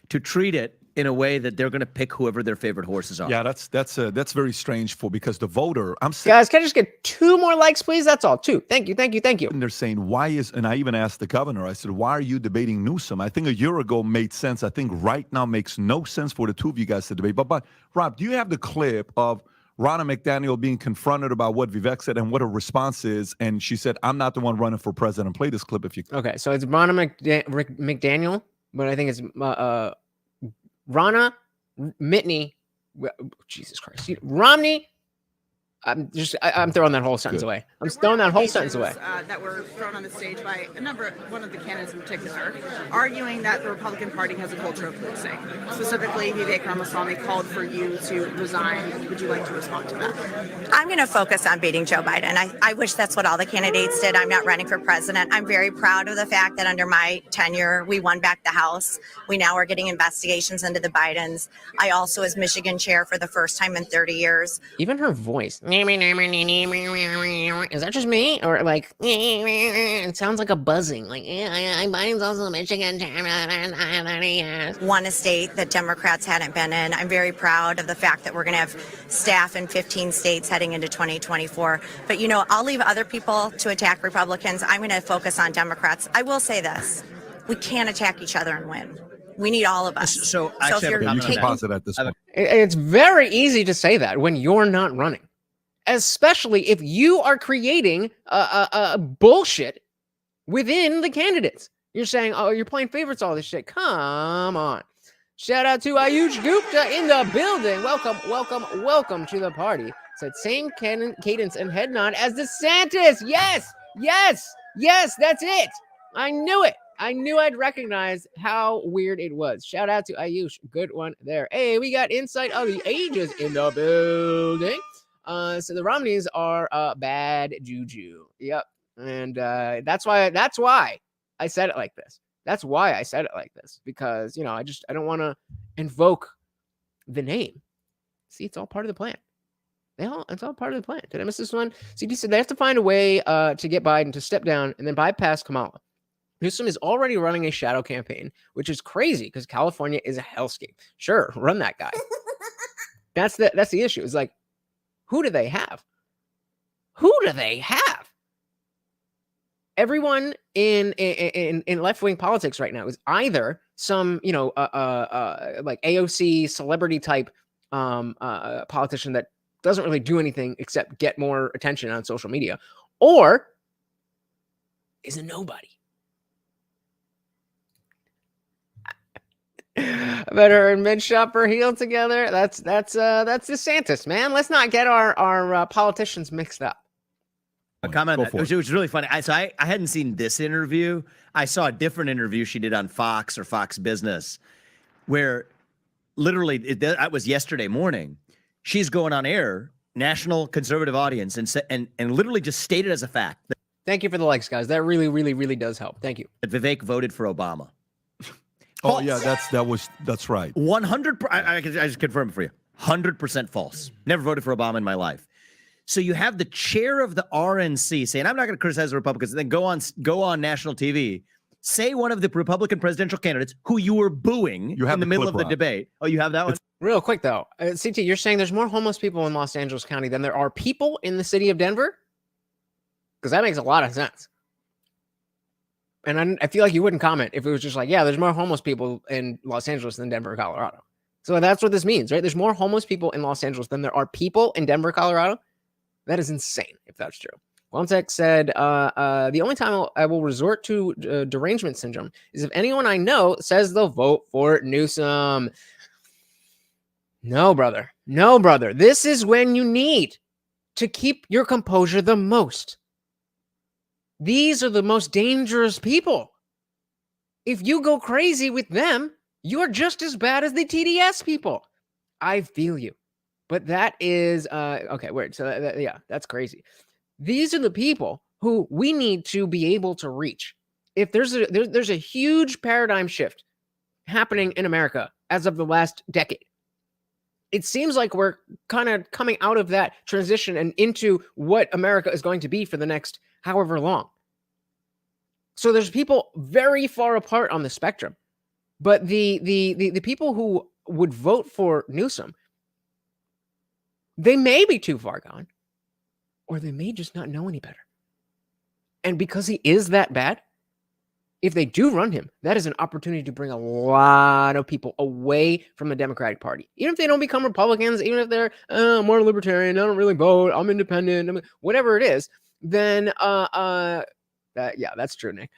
to treat it in a way that they're going to pick whoever their favorite horses are. Yeah, that's very strange because the voter. Guys, can I just get 2 more likes, please? That's all. 2. Thank you. And they're saying, and I even asked the governor, I said, why are you debating Newsom? I think a year ago made sense. I think right now makes no sense for the two of you guys to debate. But Rob, do you have the clip of Ronna McDaniel being confronted about what Vivek said and what her response is? And she said, I'm not the one running for president. Play this clip if you can. Okay, so it's Ronna McDaniel, but I think it's Ronna Mitney, Jesus Christ, Romney. I'm throwing that whole sentence away. I'm throwing that whole sentence away. That were thrown on the stage by one of the candidates in particular, arguing that the Republican Party has a culture of losing. Specifically, Vivek Ramaswamy called for you to resign. Would you like to respond to that? I'm going to focus on beating Joe Biden. I wish that's what all the candidates did. I'm not running for president. I'm very proud of the fact that under my tenure, we won back the House. We now are getting investigations into the Bidens. I also, as Michigan chair for the first time in 30 years. Even her voice. Is that just me? Or like, it sounds like a buzzing. Like, Biden's also the Michigan chair. Won a state that Democrats hadn't been in. I'm very proud of the fact that we're going to have staff in 15 states heading into 2024. But, I'll leave other people to attack Republicans. I'm going to focus on Democrats. I will say this. We can't attack each other and win. We need all of us. So actually, you can pause it at this point. It's very easy to say that when you're not running. Especially if you are creating bullshit within the candidates. You're saying, oh, you're playing favorites, all this shit. Come on. Shout out to Ayush Gupta in the building. Welcome to the party. Said same cadence and head nod as DeSantis. Yes, that's it. I knew it. I knew I'd recognize how weird it was. Shout out to Ayush. Good one there. Hey, we got insight of the ages in the building. So the Romneys are bad juju. Yep. And that's why I said it like this. Because, I don't want to invoke the name. See, it's all part of the plan. It's all part of the plan. Did I miss this one? CD said they have to find a way to get Biden to step down and then bypass Kamala. Newsom is already running a shadow campaign, which is crazy because California is a hellscape. Sure, run that guy. That's the issue. It's like, who do they have? Everyone in left-wing politics right now is either some, like AOC celebrity type politician that doesn't really do anything except get more attention on social media, or is a nobody. Better and mid shopper heel together. That's DeSantis, man. Let's not get our politicians mixed up. point. comment Go on that, for which it. was really funny. I hadn't seen this interview. I saw a different interview she did on Fox or Fox Business, where literally that was yesterday morning. She's going on air, national conservative audience, and literally just stated as a fact Thank you for the likes, guys. That really, really, really does help. Thank you. that Vivek voted for Obama. Oh yeah, that's right. 100. I just confirm it for you. 100% false. Never voted for Obama in my life. So you have the chair of the RNC saying, "I'm not going to criticize the Republicans," and then go on national TV, say one of the Republican presidential candidates who you were booing You have in the the middle clip, of the Rob. debate. Oh, you have that one? Real quick, though. CT, you're saying there's more homeless people in Los Angeles County than there are people in the city of Denver? Because that makes a lot of sense. And I feel like you wouldn't comment if it was just like, yeah, there's more homeless people in Los Angeles than Denver, Colorado. So that's what this means, right? There's more homeless people in Los Angeles than there are people in Denver, Colorado. That is insane, if that's true. Womtek said, the only time I will resort to derangement syndrome is if anyone I know says they'll vote for Newsom. No, brother. No, brother. This is when you need to keep your composure the most. These are the most dangerous people. If you go crazy with them, you're just as bad as the TDS people. I feel you. But that is, okay, wait. So, yeah, that's crazy. These are the people who we need to be able to reach. If there's a huge paradigm shift happening in America as of the last decade, it seems like we're kind of coming out of that transition and into what America is going to be for the next however long. So there's people very far apart on the spectrum, but the people who would vote for Newsom, they may be too far gone, or they may just not know any better. And because he is that bad, if they do run him, that is an opportunity to bring a lot of people away from the Democratic Party. Even if they don't become Republicans, even if they're more libertarian, I don't really vote, I'm independent, whatever it is, then yeah, that's true, Nick.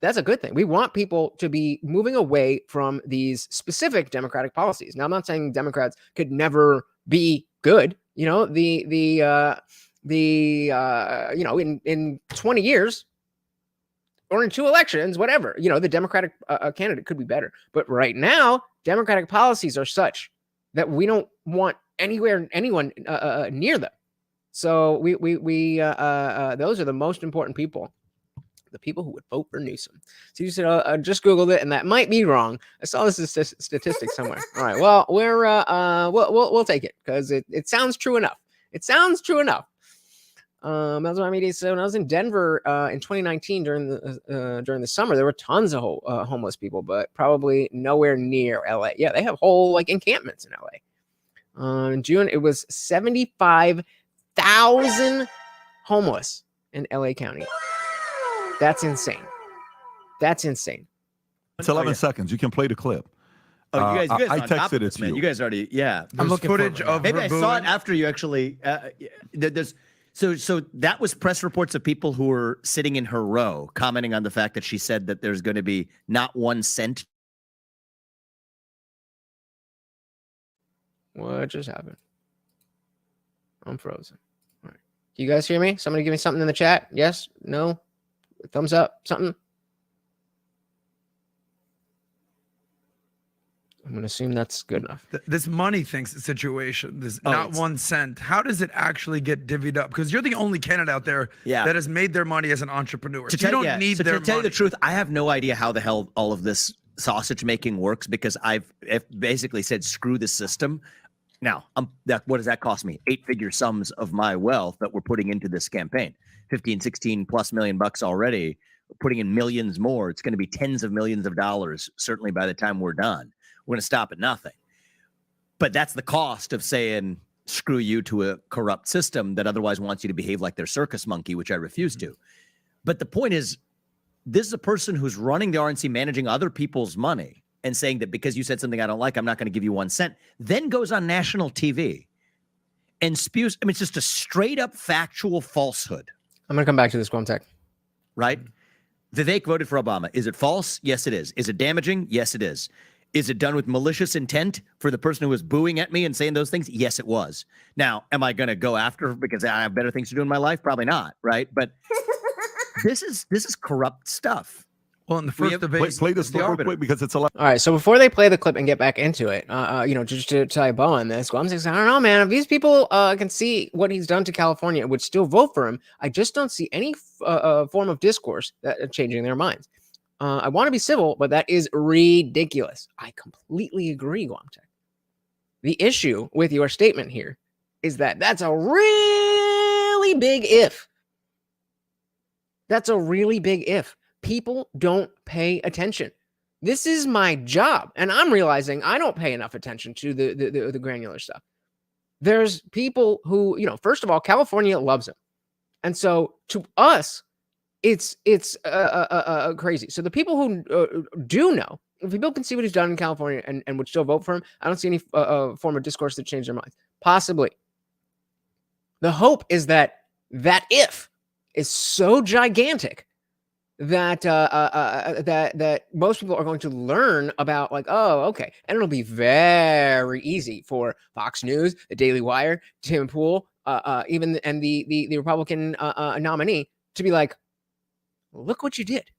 That's a good thing. We want people to be moving away from these specific Democratic policies. Now, I'm not saying Democrats could never be good. You know, you know, in 20 years or in 2 elections, whatever, you know, the Democratic candidate could be better. But right now, Democratic policies are such that we don't want anyone near them. So we those are the most important people, the people who would vote for Newsom. So you said, I just Googled it, and that might be wrong. I saw this statistic somewhere. All right, well, we'll take it because it sounds true enough. It sounds true enough. That's what I mean. So when I was in Denver in 2019 during the summer, there were tons of homeless people, but probably nowhere near LA. Yeah, they have whole like encampments in LA. In June, it was 75,000 homeless in LA County. That's insane. That's insane. It's 11 seconds. You can play the clip. Oh, you guys I on top texted of it this, to man. you. You guys already, yeah. I'm looking footage of Maybe her I saw it booing. after you actually. There's so that was press reports of people who were sitting in her row commenting on the fact that she said that there's going to be not 1 cent. What just happened? I'm frozen. All right. Do you guys hear me? Somebody give me something in the chat. Yes? No? Thumbs up? Something? I'm going to assume that's good enough. This money situation, this not 1 cent. How does it actually get divvied up? Because you're the only candidate out there that has made their money as an entrepreneur. You don't need their money. To tell you the truth, I have no idea how the hell all of this sausage making works because I've basically said screw the system. Now, what does that cost me? 8-figure sums of my wealth that we're putting into this campaign. 15, 16 plus million bucks already. We're putting in millions more. It's going to be tens of millions of dollars, certainly by the time we're done. We're going to stop at nothing. But that's the cost of saying screw you to a corrupt system that otherwise wants you to behave like their circus monkey, which I refuse to. But the point is, this is a person who's running the RNC, managing other people's money, and saying that because you said something I don't like, I'm not going to give you 1 cent, then goes on national TV and spews. I mean, it's just a straight up factual falsehood. I'm going to come back to this, Quomtech. Right? Vivek voted for Obama. Is it false? Yes, it is. Is it damaging? Yes, it is. Is it done with malicious intent for the person who was booing at me and saying those things? Yes, it was. Now, am I going to go after her because I have better things to do in my life? Probably not, right? But this is corrupt stuff. Well, in the first debate, play this real quick because it's a lot. All right, so before they play the clip and get back into it, just to tie a bow on this, well, I'm saying, I don't know, man. If these people can see what he's done to California and would still vote for him, I just don't see any form of discourse that changing their minds. I want to be civil, but that is ridiculous. I completely agree, Guamtech. The issue with your statement here is that that's a really big if. That's a really big if. People don't pay attention. This is my job, and I'm realizing I don't pay enough attention to the granular stuff. There's people who, first of all, California loves him, and so to us, it's crazy. So the people who do know, if people can see what he's done in California and would still vote for him, I don't see any form of discourse that change their minds. Possibly. The hope is that if is so gigantic that that most people are going to learn about, like, oh, okay, and it'll be very easy for Fox News, the Daily Wire, Tim Pool, even and the Republican nominee to be like, look what you did.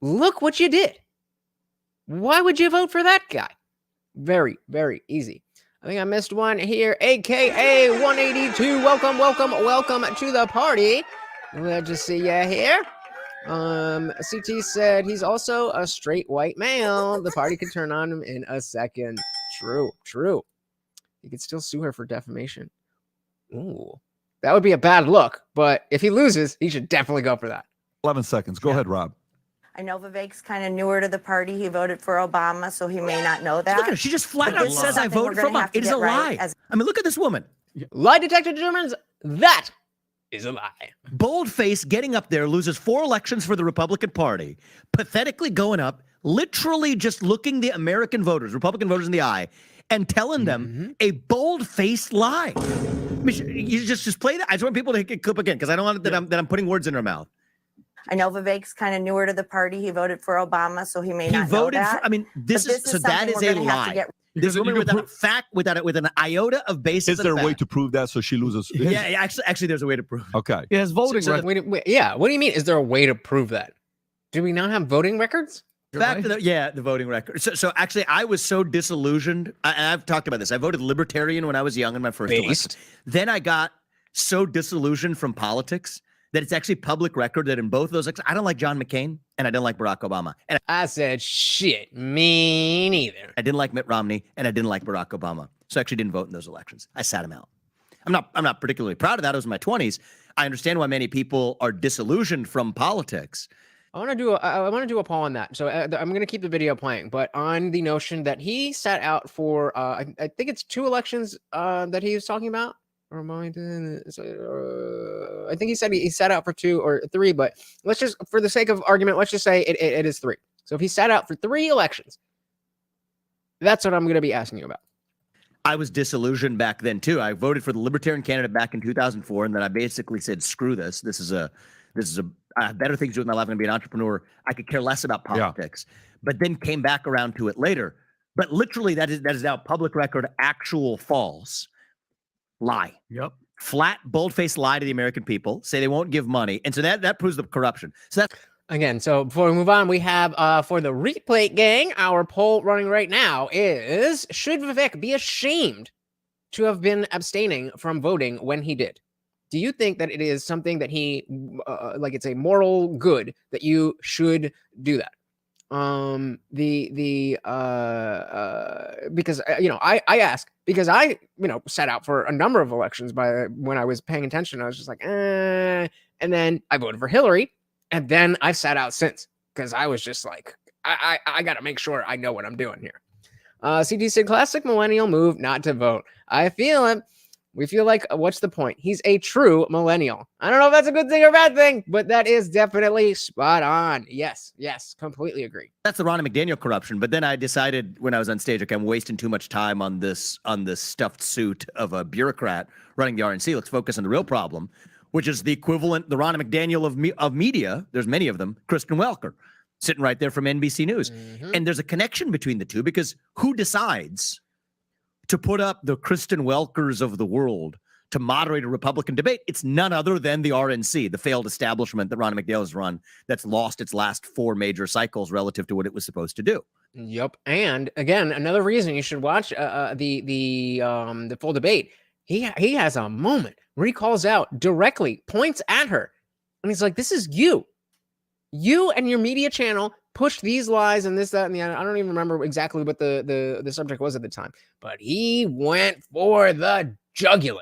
Look what you did. Why would you vote for that guy? Very, very easy. I think I missed one here. AKA 182. Welcome to the party. Glad to see you here. CT said he's also a straight white male. The party could turn on him in a second. True. He could still sue her for defamation. Ooh, that would be a bad look. But if he loses, he should definitely go for that. 11 seconds. Go ahead, Rob. I know Vivek's kind of newer to the party. He voted for Obama, so he may not know that. Look at her. She just flat out says I voted for Obama. It is a lie. I mean, look at this woman. Lie detector determines that is a lie. Boldface getting up there, loses 4 elections for the Republican Party, pathetically going up, literally just looking the American voters, Republican voters in the eye, and telling them a bold-faced lie. I mean, you just play that. I just want people to hit clip again because I don't want that I'm putting words in her mouth. I know Vivek's kind of newer to the party. He voted for Obama, so he may not know that. I mean, this is that is a lie. This woman without a fact, with an iota of basis. Is there a way to prove that so she loses? Yeah, actually, there's a way to prove it. Okay. He has voting records. Wait, yeah. What do you mean? Is there a way to prove that? Do we not have voting records? The voting record. So actually, I was so disillusioned. I've talked about this. I voted Libertarian when I was young in my first election. Then I got so disillusioned from politics that it's actually public record that in both of those, I don't like John McCain and I don't like Barack Obama. And I said, shit, me neither. I didn't like Mitt Romney and I didn't like Barack Obama. So I actually didn't vote in those elections. I sat him out. I'm not particularly proud of that. I was in my 20s. I understand why many people are disillusioned from politics. I want to do a poll on that. So I'm going to keep the video playing, but on the notion that he sat out for, I think it's 2 elections that he was talking about. I think he said he sat out for 2 or 3, but let's just, for the sake of argument, let's just say it is 3. So if he sat out for 3 elections, that's what I'm going to be asking you about. I was disillusioned back then too. I voted for the Libertarian candidate back in 2004, and then I basically said, "Screw this. I have better things to do with my life. I'm going to be an entrepreneur. I could care less about politics." Yeah. But then came back around to it later. But literally, that is now public record, actual false. Lie. Yep. Flat, bold-faced lie to the American people. Say they won't give money. And so that proves the corruption. So that's again. So before we move on, we have for the replay gang, our poll running right now is: should Vivek be ashamed to have been abstaining from voting when he did? Do you think that it is something that he like it's a moral good that you should do that? Because I ask because I sat out for a number of elections when I was paying attention. I was just like, and then I voted for Hillary, and then I sat out since because I was just like, I got to make sure I know what I'm doing here. CT said classic millennial move not to vote. I feel it. We feel like, what's the point? He's a true millennial. I don't know if that's a good thing or bad thing, but that is definitely spot on. Yes, completely agree. That's the Ron McDaniel corruption. But then I decided when I was on stage, okay, I'm wasting too much time on this stuffed suit of a bureaucrat running the RNC. Let's focus on the real problem, which is the equivalent, the Ron McDaniel of media. There's many of them. Kristen Welker. sitting right there from NBC News. And there's a connection between the two because who decides to put up the Kristen Welkers of the world to moderate a Republican debate? It's none other than the RNC, the failed establishment that Ron McDale has run that's lost its last 4 major cycles relative to what it was supposed to do. Yep. And again, another reason you should watch the full debate. He has a moment where he calls out directly, points at her, and he's like, "This is you. You and your media channel pushed these lies and this, that, and the other." I don't even remember exactly what the subject was at the time, but he went for the jugular.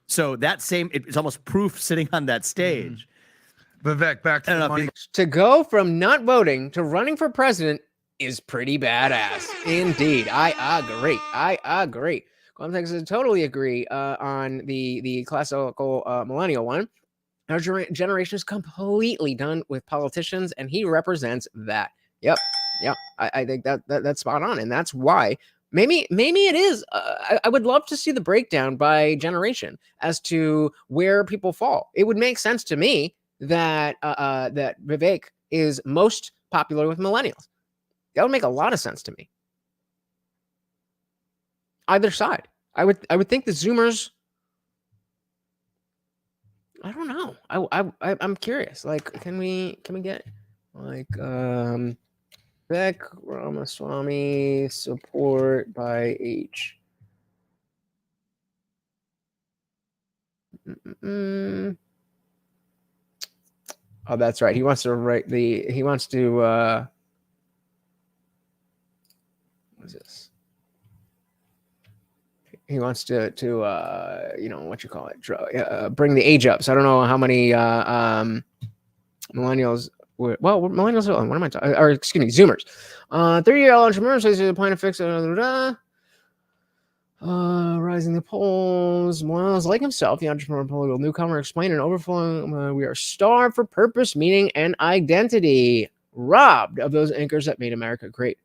So that it's almost proof sitting on that stage. Vivek, back to the money. To go from not voting to running for president is pretty badass. Indeed. I agree. Context is totally agree on the classical millennial one. Our generation is completely done with politicians, and he represents that. Yep. I think that's spot on, and that's why maybe it is. I would love to see the breakdown by generation as to where people fall. It would make sense to me that that Vivek is most popular with millennials. That would make a lot of sense to me. Either side, I would think the Zoomers. I don't know. I'm curious. Like, can we get like Vivek Ramaswamy support by age? Oh, that's right. He wants to write the. He wants to. What is this? He wants to you know, what you call it, bring the age up. So I don't know how many millennials. Millennials. What am I talking? Or excuse me, Zoomers. 30-year-old entrepreneurs says the point of fix. Rising the polls. Millennials like himself, the entrepreneur, political newcomer, explain and overflowing. We are starved for purpose, meaning, and identity. Robbed of those anchors that made America great.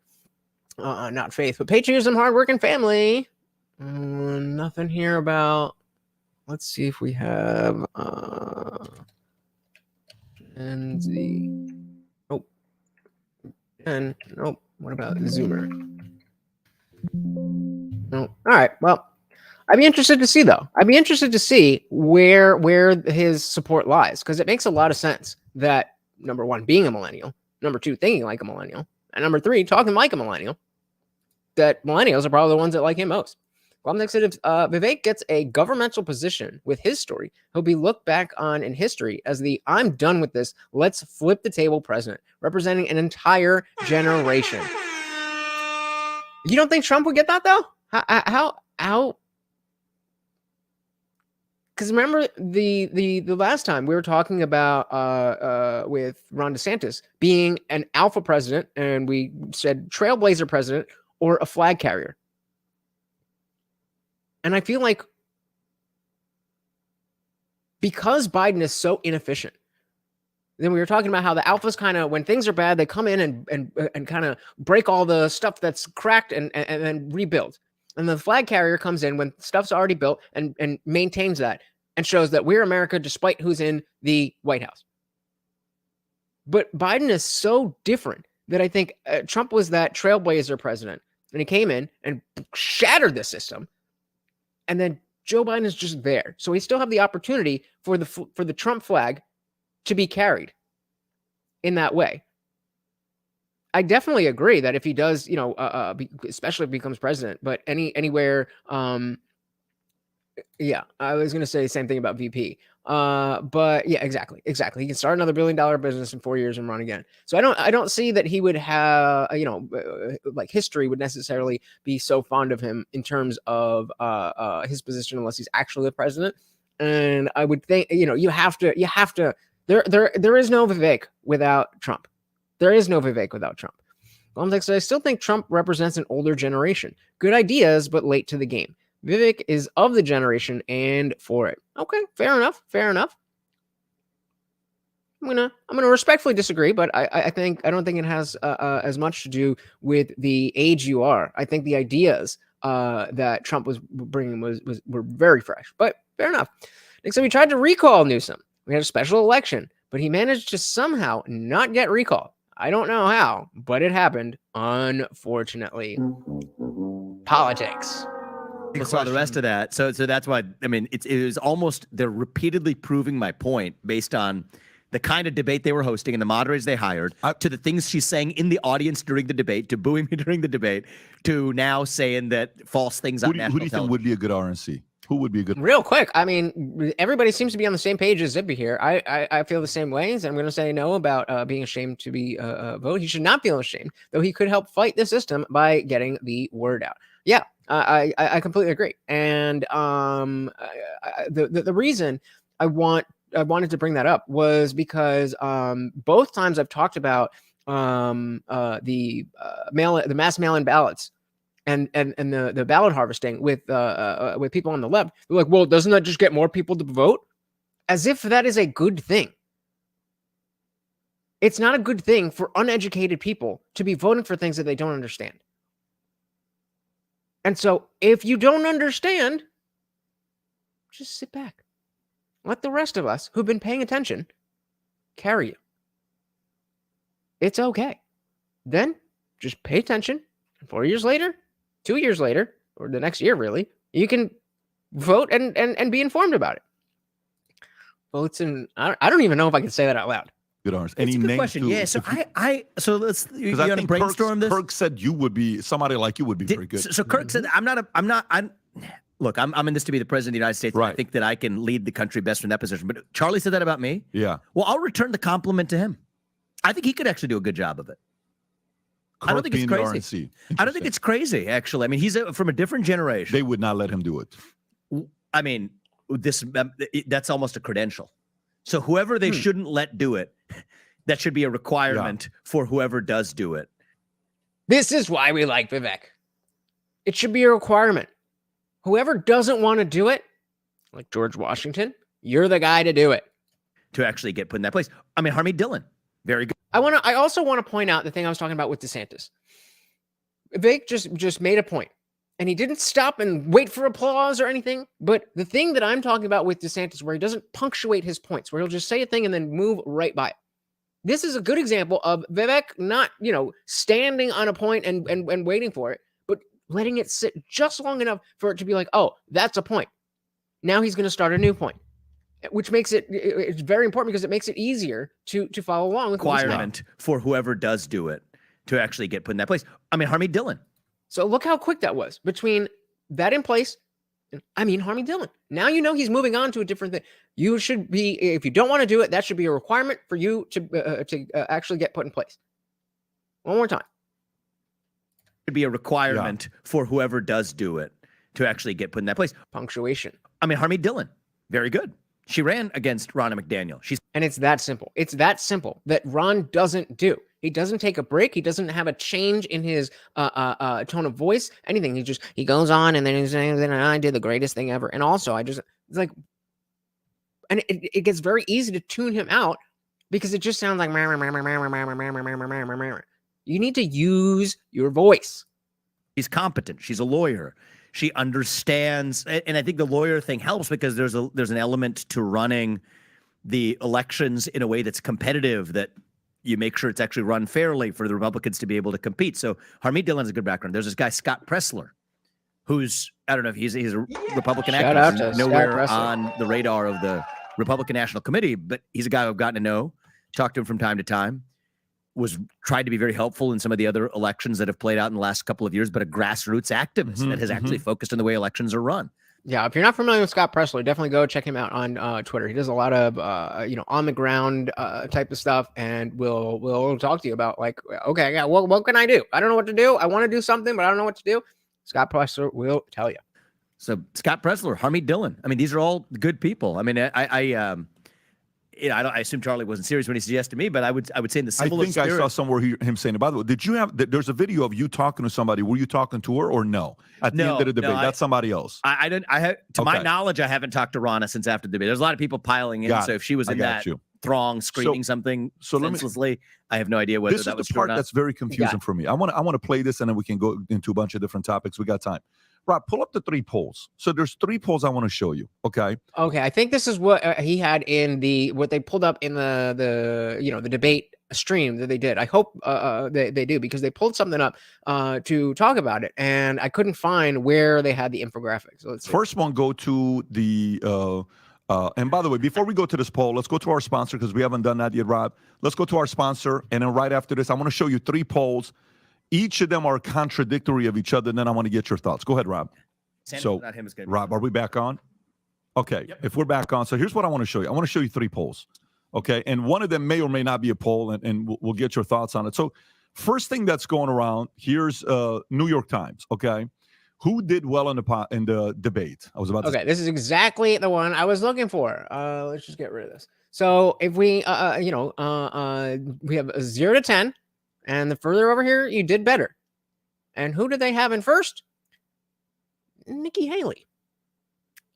Not faith, but patriotism, hard work, and family. Nothing here about. Let's see if we have Gen Z. Nope. And nope. What about Zoomer? Nope. All right. Well, I'd be interested to see though. I'd be interested to see where his support lies, because it makes a lot of sense that number one, being a millennial, number two, thinking like a millennial, and number three, talking like a millennial. That millennials are probably the ones that like him most. Well, next, if Vivek gets a governmental position with his story, he'll be looked back on in history as the "I'm done with this, let's flip the table" president, representing an entire generation. You don't think Trump would get that though? How? Because remember the last time we were talking about with Ron DeSantis being an alpha president, and we said trailblazer president or a flag carrier. And I feel like because Biden is so inefficient, then we were talking about how the alphas kind of, when things are bad, they come in and kind of break all the stuff that's cracked and then rebuild. And the flag carrier comes in when stuff's already built and maintains that and shows that we're America despite who's in the White House. But Biden is so different that I think Trump was that trailblazer president, and he came in and shattered the system. And then Joe Biden is just there. So we still have the opportunity for the Trump flag to be carried in that way. I definitely agree that if he does, you know, especially if he becomes president, but anywhere, yeah, I was going to say the same thing about VP. But yeah, exactly. He can start another $1 billion business in 4 years and run again. So I don't see that he would have, you know, like history would necessarily be so fond of him in terms of his position unless he's actually the president. And I would think, you know, you have to. There is no Vivek without Trump. There is no Vivek without Trump. Context, I still think Trump represents an older generation. Good ideas, but late to the game. Vivek is of the generation and for it. Okay, fair enough. I'm gonna respectfully disagree, but I don't think it has as much to do with the age you are. I think the ideas that Trump was bringing were very fresh. But fair enough. Next time, we tried to recall Newsom. We had a special election, but he managed to somehow not get recalled. I don't know how, but it happened, unfortunately. Politics. I saw the rest of that. So that's why, I mean, it was almost, they're repeatedly proving my point based on the kind of debate they were hosting and the moderators they hired, to the things she's saying in the audience during the debate, to booing me during the debate, to now saying that false things on national television. Who do you think would be a good RNC? Who would be a good? Real quick, I mean, everybody seems to be on the same page as Zippy here. I feel the same way, and I'm going to say no about being ashamed to be vote. He should not feel ashamed, though he could help fight the system by getting the word out. Yeah, I completely agree. And the reason I wanted to bring that up was because both times I've talked about the mass mail-in ballots. And the ballot harvesting with people on the left. They're like, well, doesn't that just get more people to vote? As if that is a good thing. It's not a good thing for uneducated people to be voting for things that they don't understand. And so if you don't understand, just sit back. Let the rest of us who've been paying attention carry you. It's okay. Then just pay attention. 4 years later, 2 years later, or the next year, really, you can vote and be informed about it. Votes in, I don't even know if I can say that out loud. Good honors. Any good question. Yeah. So so let's, you I think brainstorm this. Kirk said you would be, somebody like you would be very good. So Kirk said, look, I'm in this to be the president of the United States. Right. I think that I can lead the country best in that position. But Charlie said that about me. Yeah. Well, I'll return the compliment to him. I think he could actually do a good job of it. I don't think it's crazy. I don't think it's crazy, actually. I mean, he's from a different generation. They would not let him do it. I mean, that's almost a credential. So whoever they shouldn't let do it, that should be a requirement for whoever does do it. This is why we like Vivek. It should be a requirement. Whoever doesn't want to do it, like George Washington, you're the guy to do it. To actually get put in that place. I mean, Harmeet Dillon, very good. I also want to point out the thing I was talking about with DeSantis. Vivek just made a point, and he didn't stop and wait for applause or anything. But the thing that I'm talking about with DeSantis, where he doesn't punctuate his points, where he'll just say a thing and then move right by it. This is a good example of Vivek not, standing on a point and waiting for it, but letting it sit just long enough for it to be like, oh, that's a point. Now he's going to start a new point. Which makes it's very important because it makes it easier to follow along with requirement for whoever does do it to actually get put in that place. I mean, Harmeet Dillon. So look how quick that was between that in place. Harmeet Dillon. Now he's moving on to a different thing. You should be, if you don't want to do it, that should be a requirement for you to actually get put in place. One more time. It should be a requirement for whoever does do it to actually get put in that place. Punctuation. I mean, Harmeet Dillon. Very good. She ran against Ronna McDaniel. And it's that simple. It's that simple that Ron doesn't do. He doesn't take a break. He doesn't have a change in his tone of voice, anything. He goes on and then he's saying, then I did the greatest thing ever. And also it's like, and it gets very easy to tune him out because it just sounds like, you need to use your voice. She's competent. She's a lawyer. She understands, and I think the lawyer thing helps because there's an element to running the elections in a way that's competitive, that you make sure it's actually run fairly for the Republicans to be able to compete. So Harmeet Dillon has a good background. There's this guy, Scott Pressler, who's, I don't know if he's a Republican activist, nowhere on the radar of the Republican National Committee, but he's a guy I've gotten to know, talked to him from time to time. Was tried to be very helpful in some of the other elections that have played out in the last couple of years, but a grassroots activist that has actually focused on the way elections are run. Yeah, if you're not familiar with Scott Pressler, definitely go check him out on Twitter. He does a lot of on the ground type of stuff, and we'll talk to you about like, okay, yeah, what can I do? I don't know what to do. I want to do something, but I don't know what to do. Scott Pressler will tell you. So Scott Pressler, Harmeet Dillon. I mean, these are all good people. I mean, I assume Charlie wasn't serious when he suggested me, but I would say in the similar spirit. I think I saw somewhere him saying, by the way, did you have, there's a video of you talking to somebody. Were you talking to her or no? At the end of the debate, that's somebody else. My knowledge, I haven't talked to Ronna since after the debate. There's a lot of people piling in. So if she was in that throng screaming something senselessly, I have no idea whether that was true or not. That's very confusing for me. I want to play this and then we can go into a bunch of different topics. We got time. Rob, pull up the 3 polls. So there's 3 polls I want to show you. Okay. Okay. I think this is what he had in what they pulled up in the debate stream that they did. I hope they do, because they pulled something up to talk about it, and I couldn't find where they had the infographic. So let's see. First one, go to the and by the way, before we go to this poll, let's go to our sponsor, because we haven't done that yet, Rob. Let's go to our sponsor, and then right after this, I want to show you 3 polls. Each of them are contradictory of each other, and then I want to get your thoughts. Go ahead, Rob. So, not him is good. Rob, are we back on? Okay, yep. If we're back on, so here's what I want to show you. I want to show you 3 polls, okay? And one of them may or may not be a poll, and we'll get your thoughts on it. So first thing that's going around, here's New York Times, okay? Who did well in the debate? I was about to say. This is exactly the one I was looking for. Let's just get rid of this. So if we, we have a 0 to 10, and the further over here, you did better. And who did they have in first? Nikki Haley.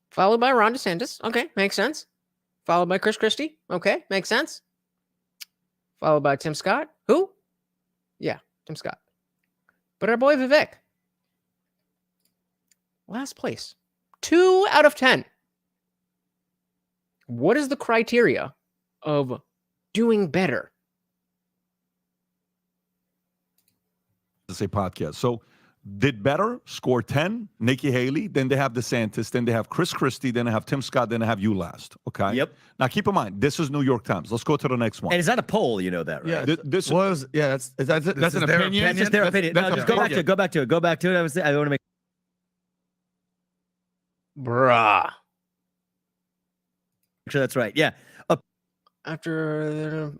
Followed by Ron DeSantis. Okay, makes sense. Followed by Christie. Okay, makes sense. Followed by Tim Scott. Who? Yeah, Tim Scott. But our boy Vivek. Last place. 2 out of 10. What is the criteria of doing better? To say podcast. So did better, score 10, Nikki Haley, then they have DeSantis, then they have Christie, then they have Tim Scott, then they have you last. Okay. Yep. Now keep in mind, this is New York Times. Let's go to the next one. And it's not a poll, you know that, right? Yeah. That's an opinion. That's just their opinion. No, just go back to it. I want to make. Bruh. Sure, that's right. Yeah. After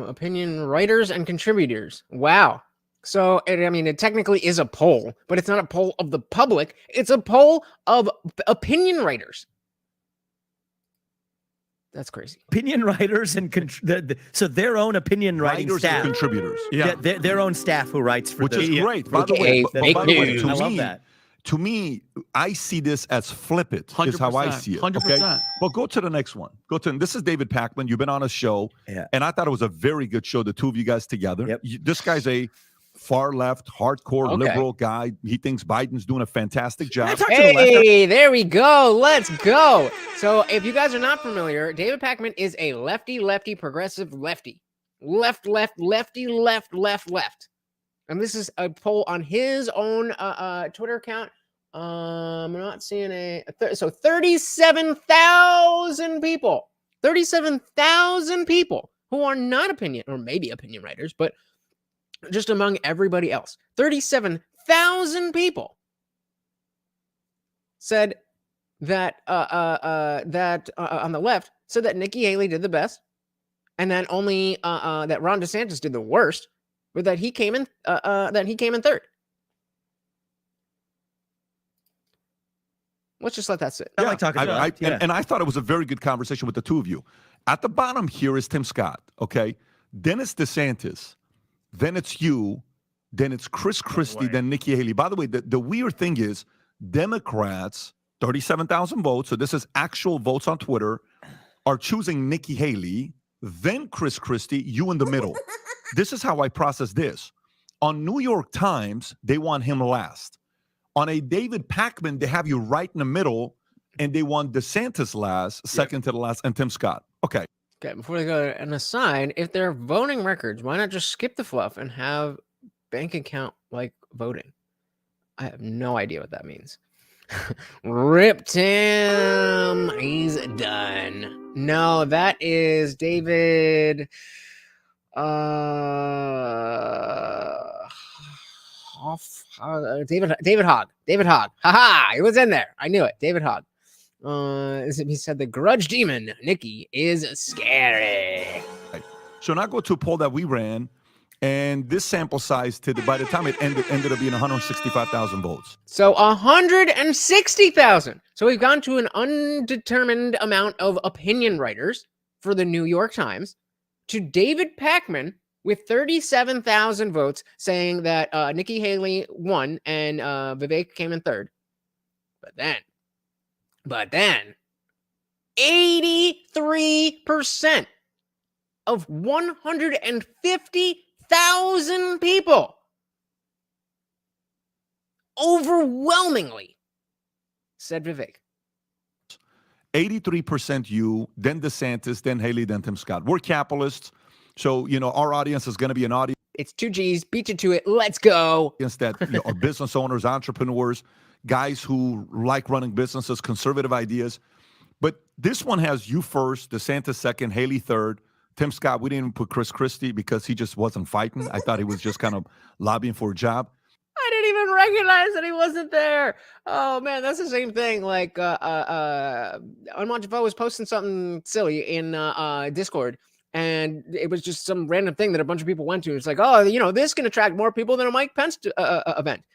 opinion writers and contributors. Wow. So, it technically is a poll, but it's not a poll of the public. It's a poll of opinion writers. That's crazy. Opinion writers and so their own opinion writing staff. Contributors. Yeah. Their own staff who writes for which is great. By the way, I love that. To me, I see this as flip it, 100%, is how I see it. 100%. Okay? Well, go to the next one. This is David Pakman. You've been on a show, and I thought it was a very good show, the two of you guys together. Yep. This guy's a far left, hardcore liberal guy. He thinks Biden's doing a fantastic job. Hey, there we go. Let's go. So if you guys are not familiar, David Pakman is a lefty, progressive lefty. Left. And this is a poll on his own Twitter account. I'm not seeing so 37,000 people. 37,000 people who are not opinion, or maybe opinion writers, but just among everybody else. 37,000 people said that on the left said that Nikki Haley did the best, and then only that Ron DeSantis did the worst, but that he came in third. Let's just let that sit. I like talking about it. And I thought it was a very good conversation with the two of you. At the bottom here is Tim Scott, okay? Then it's DeSantis. Then it's you. Then it's Christie. Then Nikki Haley. By the way, the weird thing is Democrats, 37,000 votes, so this is actual votes on Twitter, are choosing Nikki Haley, then Christie, you in the middle. This is how I process this. On New York Times, they want him last. On a David Pakman, they have you right in the middle, and they want DeSantis last, second to the last, and Tim Scott. Okay. Okay, before they go an aside, if they're voting records, why not just skip the fluff and have bank account like voting? I have no idea what that means. Rip Tim, he's done. No, that is David. David Hogg. Haha, he was in there. I knew it. David Hogg. He said the grudge demon, Nikki, is scary. So now go to a poll that we ran, and this sample size by the time it ended up being 165,000 votes. So 160,000. So we've gone to an undetermined amount of opinion writers for the New York Times to David Pakman with 37,000 votes saying that Nikki Haley won and Vivek came in third. But then 83% of 150,000 people overwhelmingly said Vivek. 83% you, then DeSantis, then Haley, then Tim Scott. We're capitalists. So, our audience is going to be an audience. It's 2 G's, beat you to it. Let's go. That are business owners, entrepreneurs, guys who like running businesses, conservative ideas. But this one has you first, DeSantis second, Haley third, Tim Scott. We didn't even put Christie because he just wasn't fighting. I thought he was just kind of lobbying for a job. I didn't even recognize that he wasn't there. Oh man, that's the same thing. Like Unwanted Foe was posting something silly in Discord, and it was just some random thing that a bunch of people went to. It's like, oh, this can attract more people than a Mike Pence event.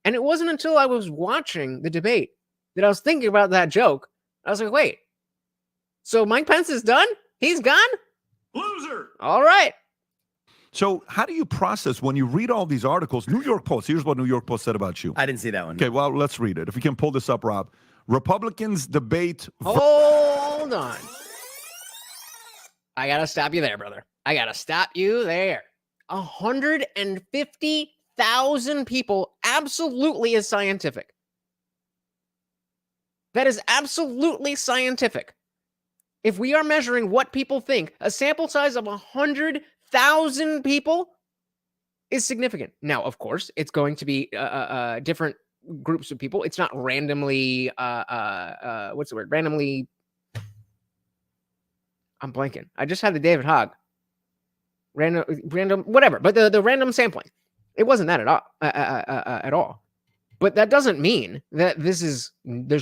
And it wasn't until I was watching the debate that I was thinking about that joke. I was like, wait, so Mike Pence is done? He's gone? Loser. All right. So how do you process when you read all these articles? New York Post. Here's what New York Post said about you. I didn't see that one. Okay, well, let's read it. If we can pull this up, Rob. Republicans debate. Hold on. I got to stop you there, brother. I got to stop you there. 150,000 people absolutely is scientific. That is absolutely scientific. If we are measuring what people think, a sample size of 100,000 people is significant. Now, of course, it's going to be different groups of people. It's not randomly, what's the word? Randomly, I'm blanking. I just had the David Hogg. Random, whatever. But the random sampling, it wasn't that at all. But that doesn't mean that there's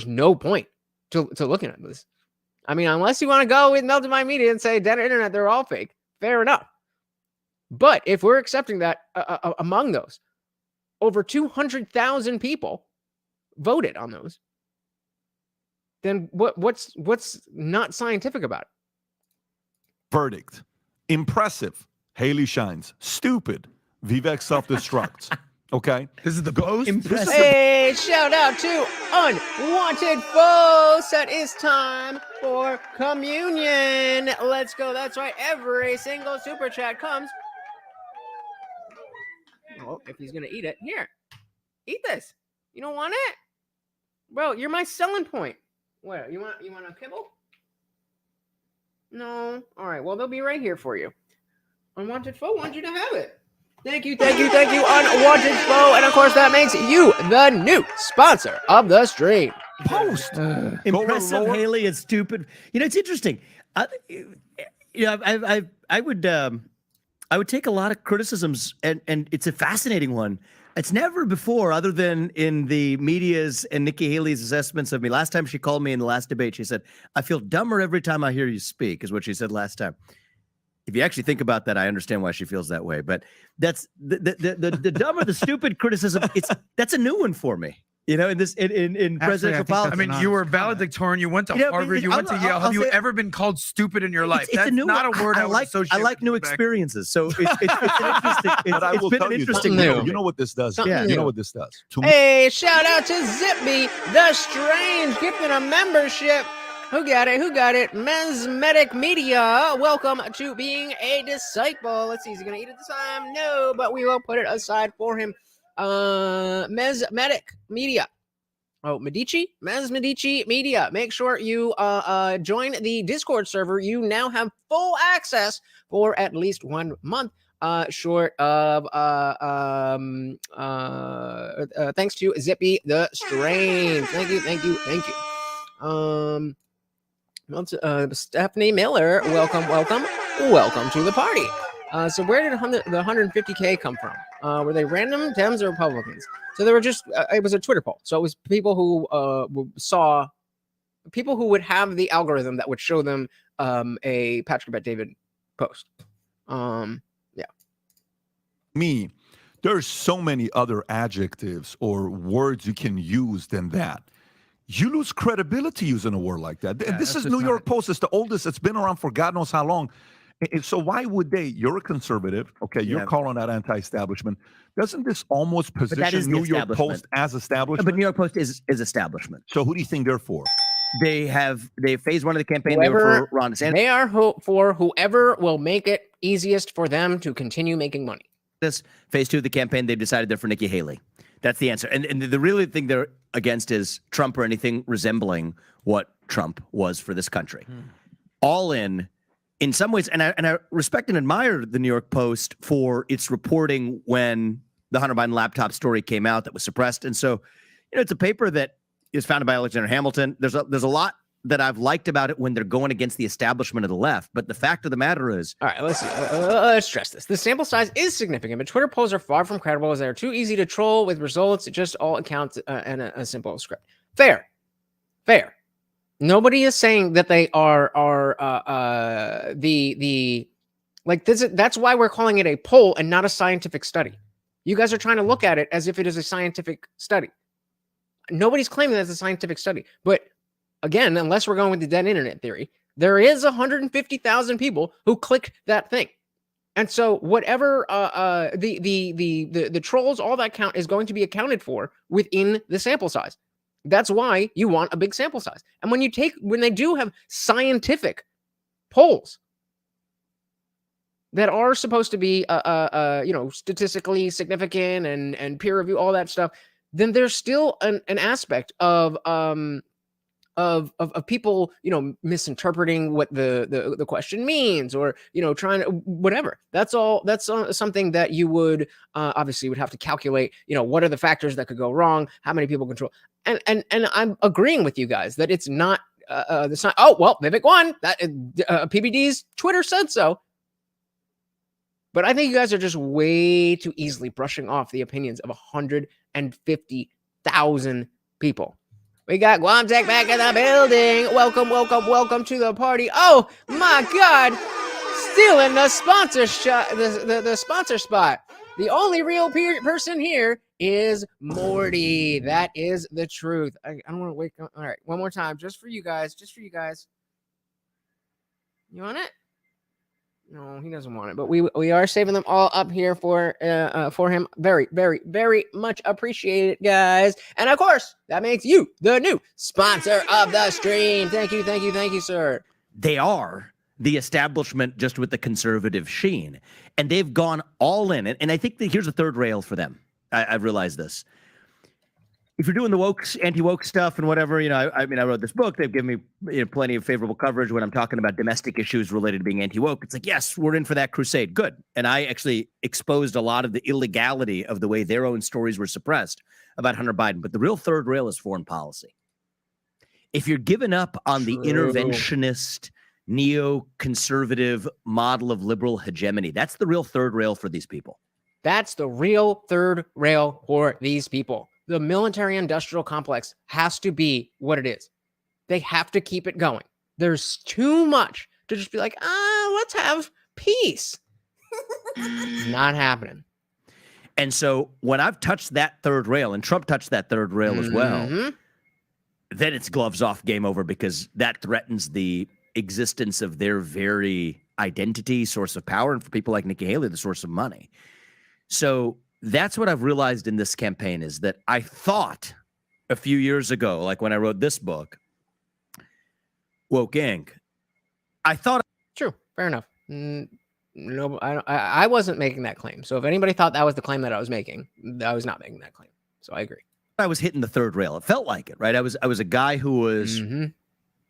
no point to looking at this. I mean, unless you want to go with Melted Mind Media and say, dead internet, they're all fake. Fair enough. But if we're accepting that among those, over 200,000 people voted on those, then what's not scientific about it? Verdict. Impressive. Haley shines. Stupid. Vivek self-destructs. Okay? This is the Post? Impressive. Hey, shout out to Unwanted Foes. That is time for communion. Let's go. That's right. Every single super chat comes. Oh, if he's going to eat it. Here. Eat this. You don't want it? Bro, you're my selling point. What? You want a kibble? No. All right. Well, they'll be right here for you. Unwanted Foe wants you to have it. Thank you, Unwanted Foe. And of course, that makes you the new sponsor of the stream. Post. Impressive, Haley, and stupid. It's interesting. I would take a lot of criticisms, and it's a fascinating one. It's never before, other than in the media's and Nikki Haley's assessments of me. Last time she called me in the last debate, she said, "I feel dumber every time I hear you speak," is what she said last time. If you actually think about that, I understand why she feels that way. But that's the dumber, the stupid criticism. That's a new one for me. In presidential politics. I mean, you were valedictorian. You went to Harvard. You went to Yale. Have you ever been called stupid in your life? That's not a word I like. I like new experiences. So it's interesting. But I will tell you, you know what this does? Yeah. You know what this does? Hey, shout out to Zippy, the Strange, gifting a membership. Who got it? Mesmetic Media. Welcome to being a disciple. Let's see, is he going to eat it this time? No, but we will put it aside for him. Mesmetic Media. Oh, Medici Media. Make sure you join the Discord server. You now have full access for at least 1 month. Short of thanks to Zippy the Strange. Thank you. Stephanie Miller, welcome to the party. So where did the 150K come from? Were they random Dems or Republicans? So they were just, it was a Twitter poll. So it was people who people who would have the algorithm that would show them a Patrick Bet David post. There's so many other adjectives or words you can use than that. You lose credibility using a word like that. Yeah, this is New York Post. It's the oldest. It's been around for God knows how long. And so why would they? You're a conservative. Okay, you're calling that anti-establishment. Doesn't this almost position New York Post as establishment? But New York Post is establishment. So who do you think they're for? They phase one of the campaign. They were for Ron DeSantis. They are for whoever will make it easiest for them to continue making money. This phase two of the campaign, they decided they're for Nikki Haley. That's the answer. And the really thing they're against is Trump or anything resembling what Trump was for this country. All in some ways, and I respect and admire the New York Post for its reporting when the Hunter Biden laptop story came out that was suppressed. And so, it's a paper that is founded by Alexander Hamilton. There's a lot that I've liked about it when they're going against the establishment of the left. But the fact of the matter is... All right, let's stress this. The sample size is significant, but Twitter polls are far from credible as they are too easy to troll with results. It just all accounts and a simple script. Fair. Nobody is saying that they are that's why we're calling it a poll and not a scientific study. You guys are trying to look at it as if it is a scientific study. Nobody's claiming that it's a scientific study, but again, unless we're going with the dead internet theory, there is 150,000 people who clicked that thing. And so whatever the trolls, all that count is going to be accounted for within the sample size. That's why you want a big sample size. And when they do have scientific polls that are supposed to be statistically significant and peer review, all that stuff, then there's still an aspect of people, misinterpreting what the question means, or, trying to whatever. That's something that you would obviously would have to calculate, what are the factors that could go wrong? How many people control? And I'm agreeing with you guys that it's not, Vivek won. That PBD's Twitter said so. But I think you guys are just way too easily brushing off the opinions of 150,000 people. We got Guam Tech back in the building. Welcome to the party. Oh my God, stealing the sponsor shot, the sponsor spot. The only real person here is Morty. That is the truth. I don't want to wake up. All right, one more time, just for you guys. You want it? No, he doesn't want it, but we are saving them all up here for him. Very, very, very much appreciated, guys. And of course, that makes you the new sponsor of the stream. Thank you, sir. They are the establishment, just with the conservative sheen, and they've gone all in. And I think that here's a third rail for them. I've realized this. If you're doing the woke, anti-woke stuff and whatever, I wrote this book. They've given me plenty of favorable coverage when I'm talking about domestic issues related to being anti-woke. It's like, yes, we're in for that crusade. Good. And I actually exposed a lot of the illegality of the way their own stories were suppressed about Hunter Biden. But the real third rail is foreign policy. If you're giving up on the interventionist, neoconservative model of liberal hegemony, that's the real third rail for these people. That's the real third rail for these people. The military-industrial complex has to be what it is. They have to keep it going. There's too much to just be like, let's have peace. Not happening. And so when I've touched that third rail, and Trump touched that third rail as well, then it's gloves off, game over, because that threatens the existence of their very identity, source of power, and for people like Nikki Haley, the source of money. So that's what I've realized in this campaign, is that I thought a few years ago, like when I wrote this book, Woke Inc., I thought... True. Fair enough. No, I wasn't making that claim. So if anybody thought that was the claim that I was making, I was not making that claim. So I agree. I was hitting the third rail. It felt like it, right? I was a guy who was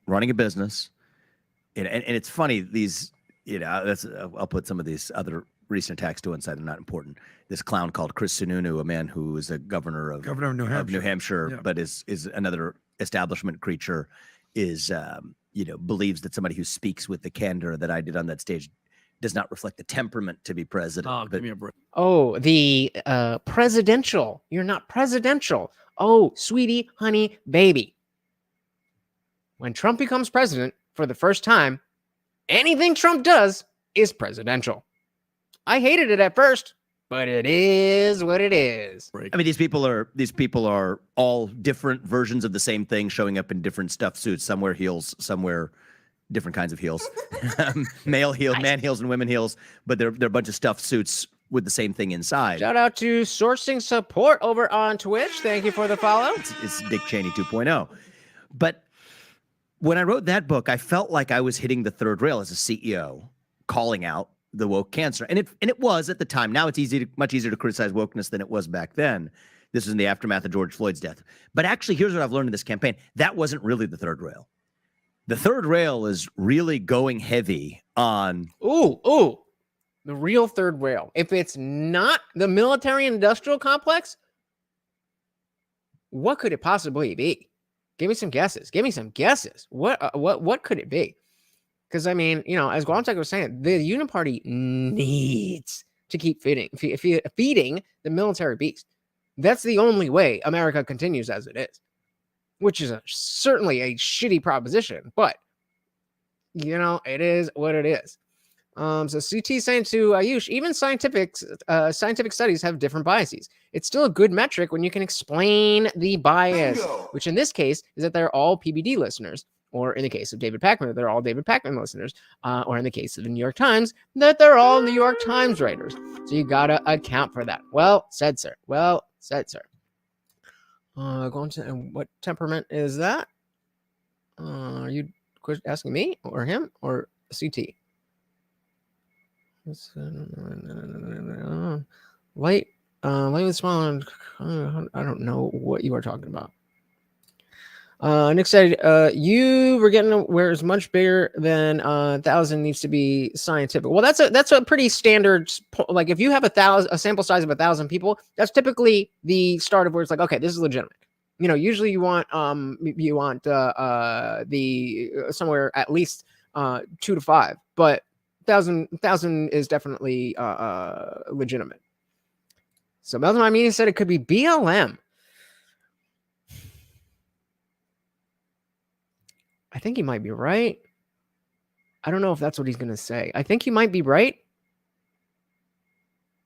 running a business. And it's funny, these, I'll put some of these other recent attacks to one side. They're not important. This clown called Chris Sununu, a man who is a governor of New Hampshire, but is another establishment creature, is believes that somebody who speaks with the candor that I did on that stage does not reflect the temperament to be president. Oh, give me a break. Oh, the presidential. You're not presidential. Oh, sweetie, honey, baby. When Trump becomes president for the first time, anything Trump does is presidential. I hated it at first, but it is what it is. I mean, these people are all different versions of the same thing, showing up in different stuffed suits. Some wear heels, some wear different kinds of heels, male heels, man heels, and women heels. But they're a bunch of stuffed suits with the same thing inside. Shout out to Sourcing Support over on Twitch. Thank you for the follow. It's Dick Cheney 2.0. But when I wrote that book, I felt like I was hitting the third rail as a CEO, calling out the woke cancer. And it was at the time. Now it's much easier to criticize wokeness than it was back then. This is in the aftermath of George Floyd's death. But actually, here's what I've learned in this campaign. That wasn't really the third rail. The third rail is really going heavy on... the real third rail. If it's not the military-industrial complex, what could it possibly be? Give me some guesses. What could it be? Because, I mean, you know, as Guantek was saying, the Union Party needs to keep feeding the military beast. That's the only way America continues as it is, which is certainly a shitty proposition, but, you know, it is what it is. So CT saying to Ayush, even scientific studies have different biases. It's still a good metric when you can explain the bias, which in this case is that they're all PBD listeners, or in the case of David Pakman, they're all David Pakman listeners, or in the case of the New York Times, that they're all New York Times writers. So you gotta account for that. Well said, sir. Going to, and what temperament is that? Are you asking me or him or CT? Light with small. I don't know what you are talking about. Nick said, you were getting where it's much bigger than 1,000 needs to be scientific. Well, that's a pretty standard. Like if you have a sample size of 1,000 people, that's typically the start of where it's like, okay, this is legitimate. You know, usually you want the somewhere at least 2 to 5, but 1,000 is definitely legitimate. So Melvin Meeting said it could be BLM. I think he might be right. I don't know if that's what he's going to say. I think he might be right.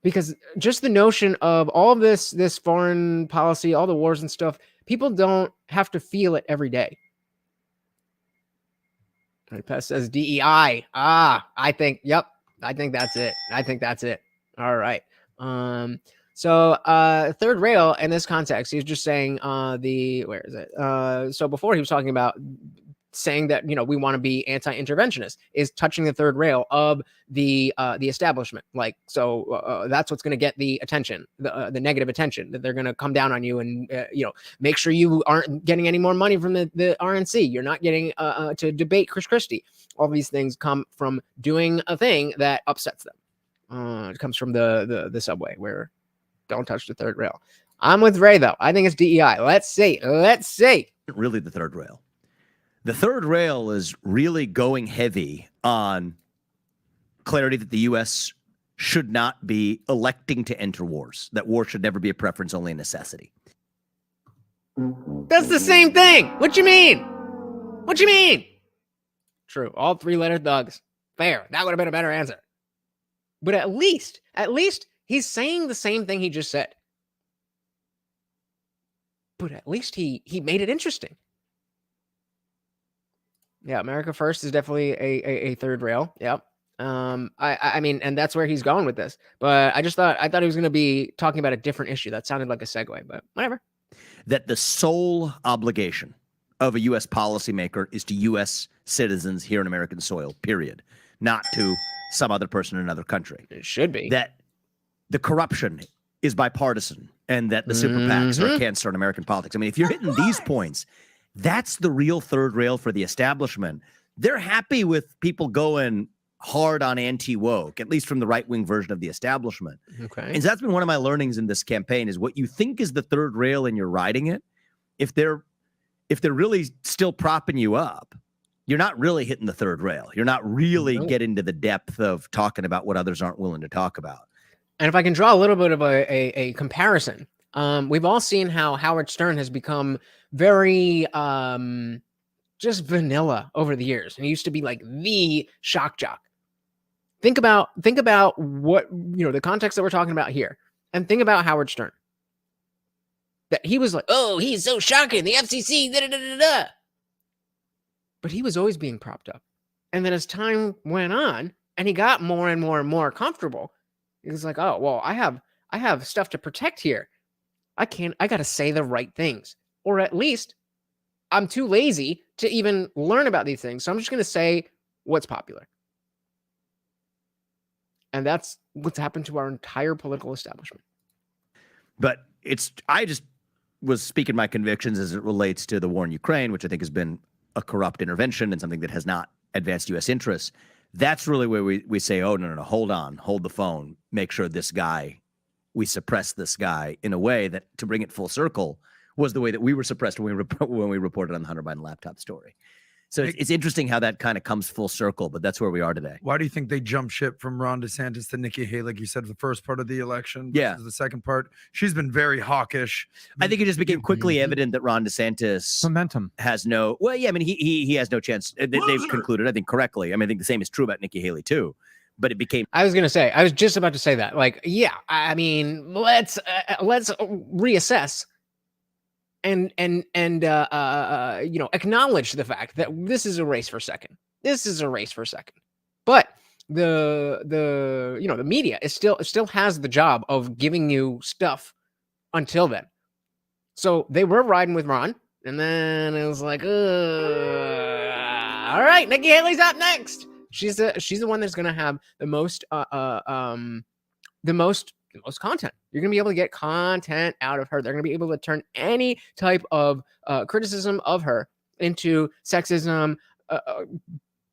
Because just the notion of all of this foreign policy, all the wars and stuff, people don't have to feel it every day. Pest says DEI. I think that's it. All right. So third rail in this context, he's just saying where is it? So before he was talking about saying that, you know, we want to be anti-interventionist, is touching the third rail of the establishment. Like, so that's what's going to get the attention, the negative attention, that they're going to come down on you and, you know, make sure you aren't getting any more money from the RNC. You're not getting to debate Chris Christie. All these things come from doing a thing that upsets them. It comes from the subway, where don't touch the third rail. I'm with Ray, though. I think it's DEI. Let's see. Really the third rail. The third rail is really going heavy on clarity that the U.S. should not be electing to enter wars, that war should never be a preference, only a necessity. That's the same thing. What you mean? True. All three-letter thugs. Fair. That would have been a better answer. But at least he's saying the same thing he just said. But at least he made it interesting. Yeah, America First is definitely a third rail. Yep. I mean, and that's where he's going with this. But I thought he was going to be talking about a different issue. That sounded like a segue, but whatever. That the sole obligation of a U.S. policymaker is to U.S. citizens here on American soil, period. Not to some other person in another country. It should be. That the corruption is bipartisan and that the super PACs are a cancer in American politics. I mean, if you're hitting these points, that's the real third rail for the establishment. They're happy with people going hard on anti-woke, at least from the right-wing version of the establishment. Okay. And so that's been one of my learnings in this campaign, is what you think is the third rail and you're riding it, if they're really still propping you up, you're not really hitting the third rail. You're not really getting to the depth of talking about what others aren't willing to talk about. And if I can draw a little bit of a comparison, we've all seen how Howard Stern has become very just vanilla over the years. And he used to be like the shock jock. Think about what, you know, the context that we're talking about here, and think about Howard Stern. That he was like, oh, he's so shocking, the FCC, da-da-da-da-da. But he was always being propped up. And then as time went on and he got more and more and more comfortable, he was like, oh, well, I have stuff to protect here. I got to say the right things. Or at least I'm too lazy to even learn about these things. So I'm just going to say what's popular. And that's what's happened to our entire political establishment. But I just was speaking my convictions as it relates to the war in Ukraine, which I think has been a corrupt intervention and something that has not advanced U.S. interests. That's really where we say, oh, no, hold on, hold the phone, make sure we suppress this guy in a way that, to bring it full circle, was the way that we were suppressed when we reported on the Hunter Biden laptop story. So it's interesting how that kind of comes full circle, but that's where we are today. Why do you think they jumped ship from Ron DeSantis to Nikki Haley, like you said, the first part of the election? Yeah. The second part, she's been very hawkish. I think it just became quickly evident that Ron DeSantis momentum has no, well, yeah, I mean, he has no chance. They've concluded, I think, correctly. I mean, I think the same is true about Nikki Haley too, but it became. I was just about to say that. Like, yeah, I mean, let's reassess. And acknowledge the fact that this is a race for second. But the media is still has the job of giving you stuff until then. So they were riding with Ron, and then it was like, all right, Nikki Haley's up next. She's the one that's gonna have the most content. You're going to be able to get content out of her. They're going to be able to turn any type of criticism of her into sexism,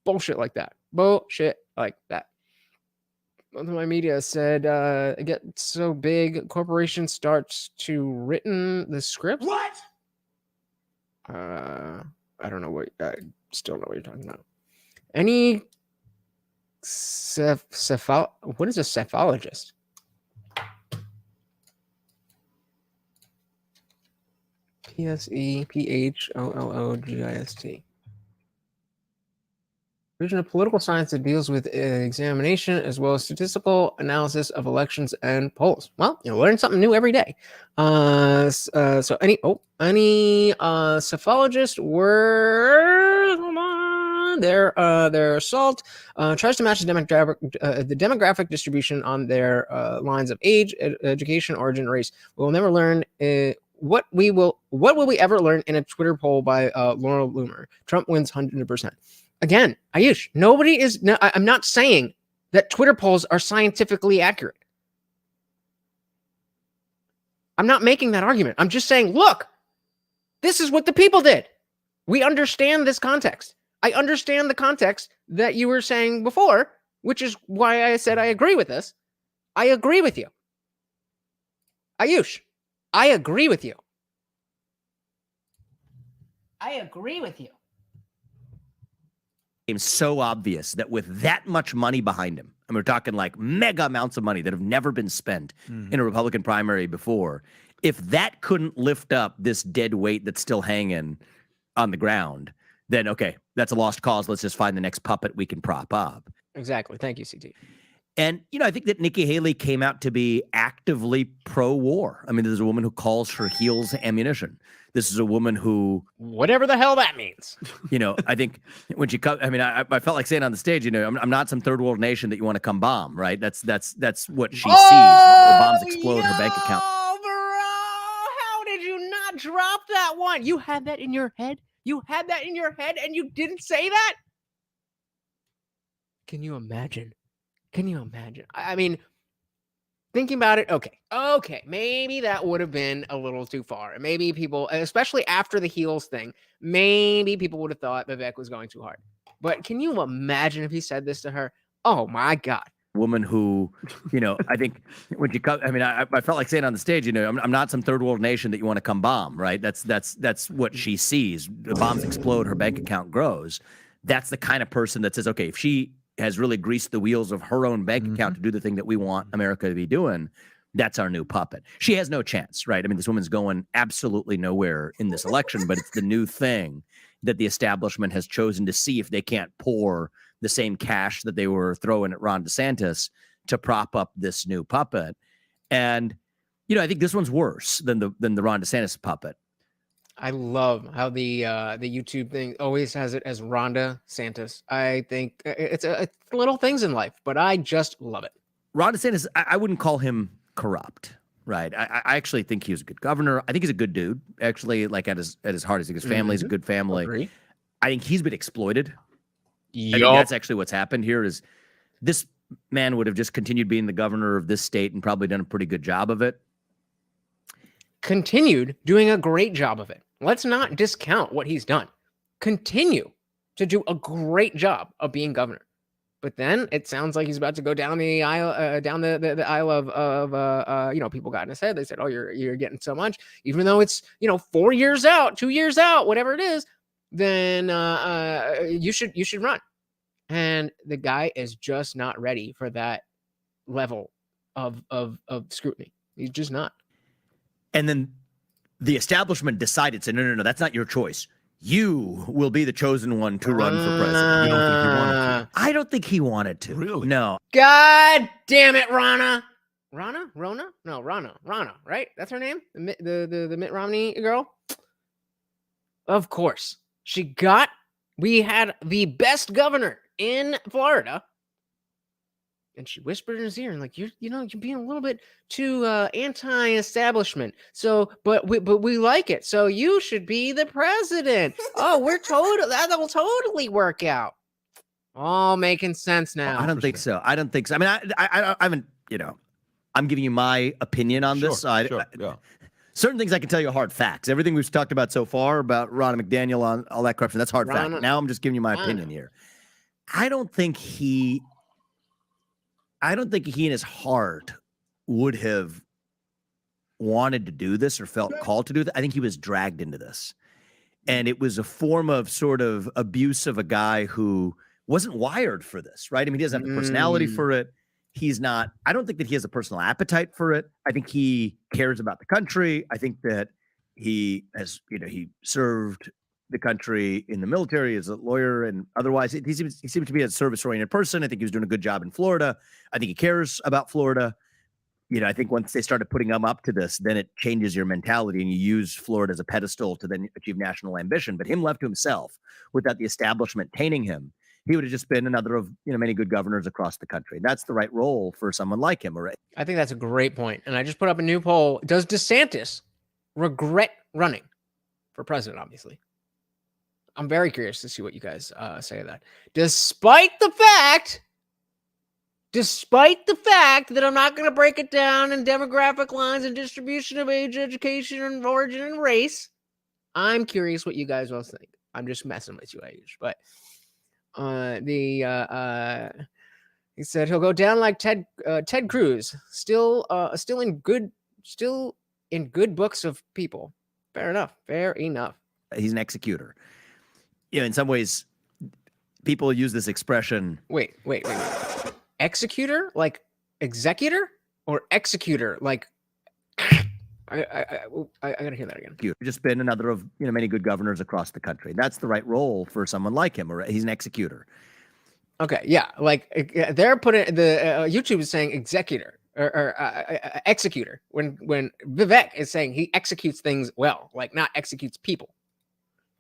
bullshit like that. Most of my media said it gets so big, corporation starts to written the script. What? I don't know what. I still know what you're talking about. Any what is a cephalologist? PSEPHOOLOGIST. Division of Political Science that deals with examination as well as statistical analysis of elections and polls. Well, learn something new every day. So any cephologists were their assault tries to match the demographic distribution on their lines of age, education, origin, race. We'll never learn. What will we ever learn in a Twitter poll by Laura Loomer? Trump wins 100%. Again, Ayush, I'm not saying that Twitter polls are scientifically accurate. I'm not making that argument. I'm just saying, look, this is what the people did. We understand this context. I understand the context that you were saying before, which is why I said I agree with this. I agree with you. Ayush, I agree with you. It's so obvious that with that much money behind him, and we're talking like mega amounts of money that have never been spent in a Republican primary before, if that couldn't lift up this dead weight that's still hanging on the ground, then okay, that's a lost cause. Let's just find the next puppet we can prop up. Exactly. Thank you, CT. And, I think that Nikki Haley came out to be actively pro-war. I mean, there's a woman who calls her heels ammunition. This is a woman who... Whatever the hell that means. I think when she comes... I mean, I felt like saying on the stage, I'm not some third world nation that you want to come bomb, right? That's what she sees. The bombs explode her bank account. Bro, how did you not drop that one? You had that in your head? And you didn't say that? Can you imagine? I mean, thinking about it, okay, maybe that would have been a little too far. Maybe people, especially after the heels thing, maybe people would have thought Vivek was going too hard. But can you imagine if he said this to her? Oh my God. Woman who, I think when she comes, I mean, I felt like saying on the stage, I'm not some third world nation that you want to come bomb, right? That's what she sees. The bombs explode, her bank account grows. That's the kind of person that says, okay, if she has really greased the wheels of her own bank account to do the thing that we want America to be doing, that's our new puppet. She has no chance, right? I mean, this woman's going absolutely nowhere in this election, but it's the new thing that the establishment has chosen to see if they can't pour the same cash that they were throwing at Ron DeSantis to prop up this new puppet. And, I think this one's worse than the Ron DeSantis puppet. I love how the YouTube thing always has it as Rhonda Santis. I think it's little things in life, but I just love it. Ron DeSantis, I wouldn't call him corrupt, right? I actually think he was a good governor. I think he's a good dude, actually, like at his heart. I think his family's a good family. Agree. I think he's been exploited. Yep. I think that's actually what's happened here is this man would have just continued being the governor of this state and probably done a pretty good job of it. continued doing a great job of it. Let's not discount what he's done. Continue to do a great job of being governor. But then it sounds like he's about to go down the aisle, down the aisle of people got in his head. They said, "Oh, you're getting so much," even though it's 4 years out, 2 years out, whatever it is. Then you should run. And the guy is just not ready for that level of scrutiny. He's just not. And then the establishment decided, said, no, that's not your choice. You will be the chosen one to run for president. You don't think he wanted to? I don't think he wanted to. Really? No. God damn it, Ronna. Ronna, right? That's her name? The Mitt Romney girl? Of course. We had the best governor in Florida. And she whispered in his ear, and like, you're being a little bit too anti-establishment. So, but we like it. So you should be the president. Oh, that'll totally work out. All making sense now. I don't think so. I mean, I haven't. I'm giving you my opinion on this. Sure. Certain things I can tell you are hard facts. Everything we've talked about so far about Ron McDaniel on all that corruption, that's hard fact. Now I'm just giving you my opinion here. I don't think he in his heart would have wanted to do this or felt called to do that. I think he was dragged into this. And it was a form of sort of abuse of a guy who wasn't wired for this, right? I mean, he doesn't have the personality for it. I don't think that he has a personal appetite for it. I think he cares about the country. I think that he has, he served the country in the military as a lawyer and otherwise. He seems to be a service-oriented person. I think he was doing a good job in Florida. I think he cares about Florida. I think once they started putting him up to this, then it changes your mentality and you use Florida as a pedestal to then achieve national ambition. But him left to himself without the establishment tainting him, he would have just been another of many good governors across the country. That's the right role for someone like him. Right? I think that's a great point. And I just put up a new poll. Does DeSantis regret running for president? Obviously. I'm very curious to see what you guys say of that. Despite the fact that I'm not going to break it down in demographic lines and distribution of age, education, and origin and race, I'm curious what you guys will think. I'm just messing with you, age. But he said he'll go down like Ted Cruz, still in good books of people. Fair enough. He's an executor. In some ways, people use this expression. Wait. Executor, like executor, or executor, like I gotta hear that again. You've just been another of many good governors across the country. That's the right role for someone like him. Or he's an executor. Okay, yeah, like they're putting the YouTube is saying executor or executor when Vivek is saying he executes things well, like not executes people.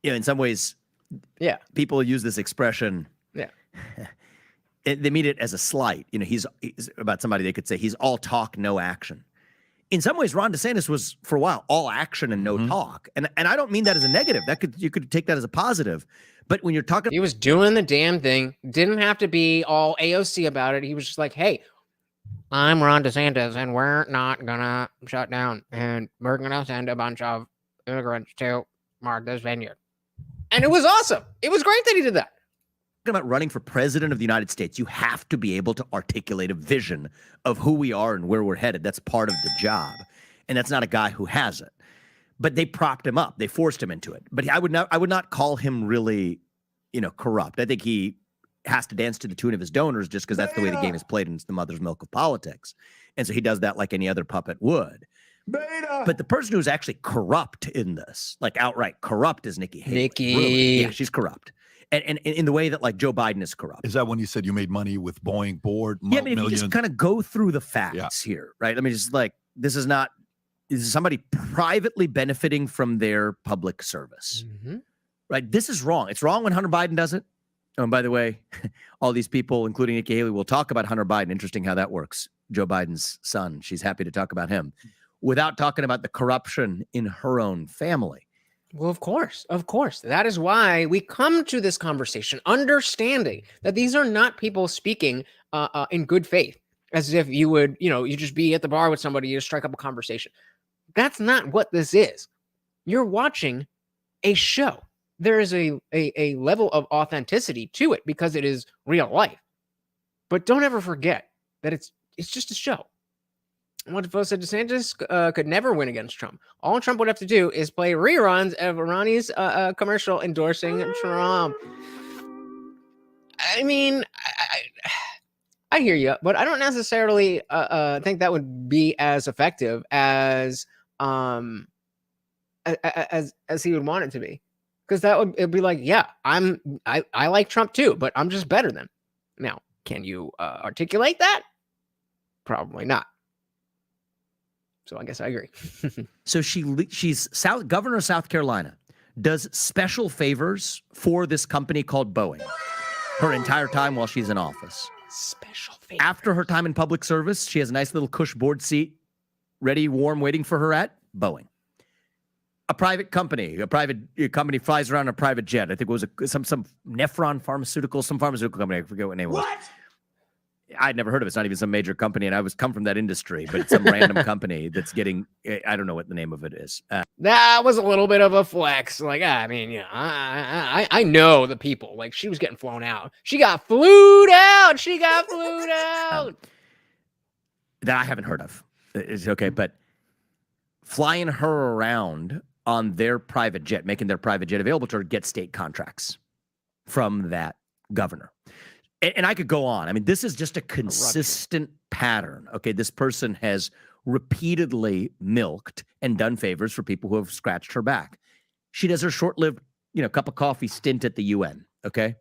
In some ways, yeah, people use this expression. Yeah. They mean it as a slight. He's about somebody they could say he's all talk, no action. In some ways, Ron DeSantis was for a while all action and no talk. And I don't mean that as a negative. You could take that as a positive. But when you're talking, he was doing the damn thing. Didn't have to be all AOC about it. He was just like, "Hey, I'm Ron DeSantis, and we're not gonna shut down, and we're gonna send a bunch of immigrants to Martha's Vineyard." And it was awesome. It was great that he did that. About running for president of the United States, you have to be able to articulate a vision of who we are and where we're headed. That's part of the job. And that's not a guy who has it. But they propped him up. They forced him into it. But I would not call him really, corrupt. I think he has to dance to the tune of his donors just because that's the way the game is played and it's the mother's milk of politics. And so he does that like any other puppet would. But the person who's actually corrupt in this, like outright corrupt, is Nikki Haley. Really. Yeah, she's corrupt. And in the way that like Joe Biden is corrupt. Is that when you said you made money with Boeing board? Yeah, I mean, if you just kind of go through the facts here, right? I mean, just like this is somebody privately benefiting from their public service, right? This is wrong. It's wrong when Hunter Biden does it. Oh, and by the way, all these people, including Nikki Haley, will talk about Hunter Biden. Interesting how that works. Joe Biden's son. She's happy to talk about him without talking about the corruption in her own family. Well, of course. That is why we come to this conversation, understanding that these are not people speaking in good faith, as if you would, you just be at the bar with somebody, you just strike up a conversation. That's not what this is. You're watching a show. There is a level of authenticity to it because it is real life. But don't ever forget that it's just a show. What if said DeSantis could never win against Trump? All Trump would have to do is play reruns of Ronnie's commercial endorsing Trump. I mean, I hear you, but I don't necessarily think that would be as effective as he would want it to be, because it'd be like, yeah, I like Trump too, but I'm just better than. Now, can you articulate that? Probably not. So I guess I agree. So she's governor of South Carolina, does special favors for this company called Boeing her entire time while she's in office. Special favors. After her time in public service, she has a nice little cush board seat, ready, warm, waiting for her at Boeing. A private company flies around in a private jet. I think it was some Nephron Pharmaceutical, some pharmaceutical company. I forget what name it was. What? I'd never heard of it. It's not even some major company, and I come from that industry, but it's some random company that's getting, I don't know what the name of it is. That was a little bit of a flex. Like, I mean, yeah, I know the people. Like, she was getting flown out. She got flued out. That I haven't heard of. It's okay, but flying her around on their private jet, making their private jet available to her, get state contracts from that governor. And I could go on. I mean, this is just a consistent pattern. Okay, this person has repeatedly milked and done favors for people who have scratched her back. She does her short-lived, cup of coffee stint at the UN. Okay,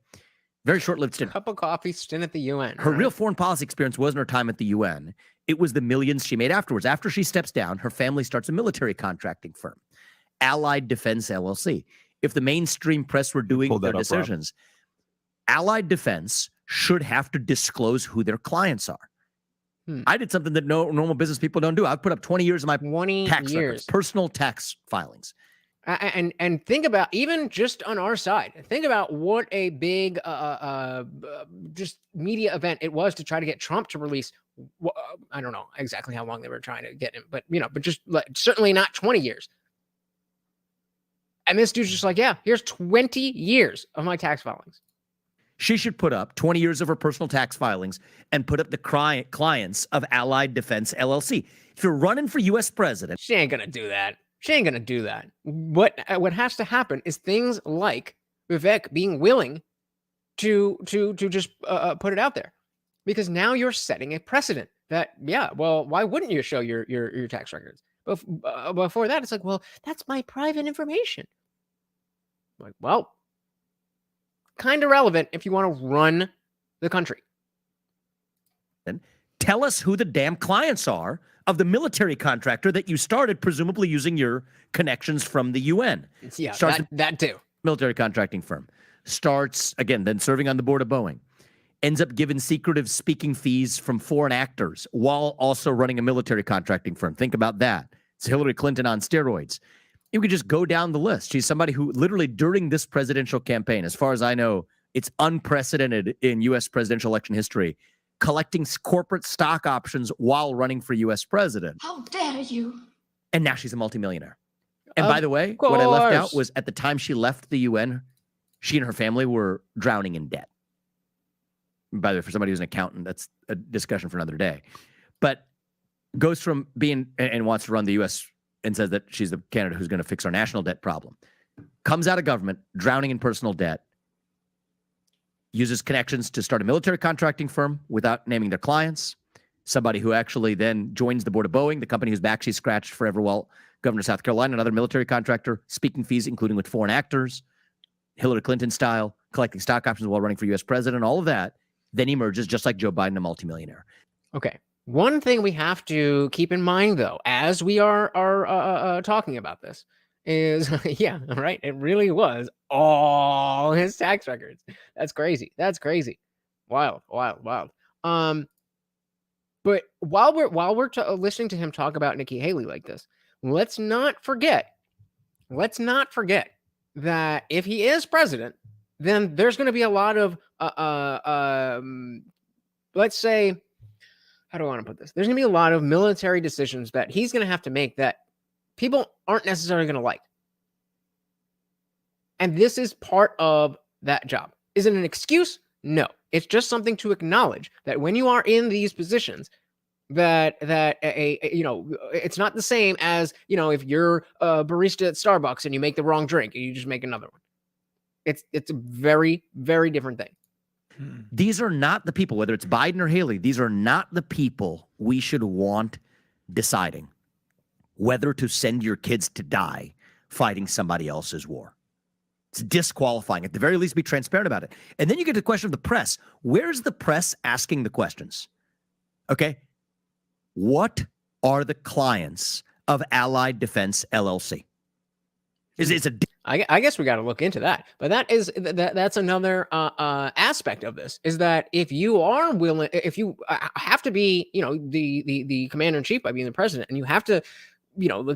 very short-lived stint. Cup of coffee stint at the UN. Her real foreign policy experience wasn't her time at the UN. It was the millions she made afterwards. After she steps down, her family starts a military contracting firm, Allied Defense LLC. If the mainstream press were doing their decisions, Allied Defense should have to disclose who their clients are. I did something that normal business people don't do. I've put up 20 years of my tax records, personal tax filings. And think about, even just on our side, think about what a big just media event it was to try to get Trump to release. I don't know exactly how long they were trying to get him, but just certainly not 20 years. And this dude's just like, yeah, here's 20 years of my tax filings. She should put up 20 years of her personal tax filings and put up the clients of Allied Defense LLC. If you're running for U.S. president, she ain't gonna do that. What has to happen is things like Vivek being willing to just put it out there, because now you're setting a precedent that, yeah, well, why wouldn't you show your tax records? Before that, it's like, well, that's my private information. Like, well, kind of relevant if you want to run the country. Then tell us who the damn clients are of the military contractor that you started, presumably using your connections from the UN. Yeah, that too. Military contracting firm. Starts, again, then serving on the board of Boeing. Ends up giving secretive speaking fees from foreign actors while also running a military contracting firm. Think about that. It's Hillary Clinton on steroids. You could just go down the list. She's somebody who literally during this presidential campaign, as far as I know, it's unprecedented in U.S. presidential election history, collecting corporate stock options while running for U.S. president. How dare you? And now she's a multimillionaire. And by the way, what I left out was at the time she left the UN, she and her family were drowning in debt. By the way, for somebody who's an accountant, that's a discussion for another day. But goes from being and wants to run the U.S. and says that she's the candidate who's going to fix our national debt problem. Comes out of government, drowning in personal debt, uses connections to start a military contracting firm without naming their clients, somebody who actually then joins the board of Boeing, the company whose back she scratched forever while governor of South Carolina, another military contractor, speaking fees, including with foreign actors, Hillary Clinton style, collecting stock options while running for U.S. president, all of that, then emerges, just like Joe Biden, a multimillionaire. Okay. One thing we have to keep in mind, though, as we are talking about this, is, yeah, right, it really was all his tax records. That's crazy. Wild. But while we're listening to him talk about Nikki Haley like this, let's not forget that if he is president, then there's going to be a lot of let's say, how do I want to put this? There's going to be a lot of military decisions that he's going to have to make that people aren't necessarily going to like. And this is part of that job. Is it an excuse? No. It's just something to acknowledge that when you are in these positions, that it's not the same as, if you're a barista at Starbucks and you make the wrong drink and you just make another one. It's a very, very different thing. These are not the people, whether it's Biden or Haley, these are not the people we should want deciding whether to send your kids to die fighting somebody else's war. It's disqualifying. At the very least, be transparent about it. And then you get to the question of the press. Where's the press asking the questions? Okay. What are the clients of Allied Defense LLC? I guess we got to look into that. But that's another aspect of this, is that if you are willing, if you have to be, the commander in chief by being the president, and you have to,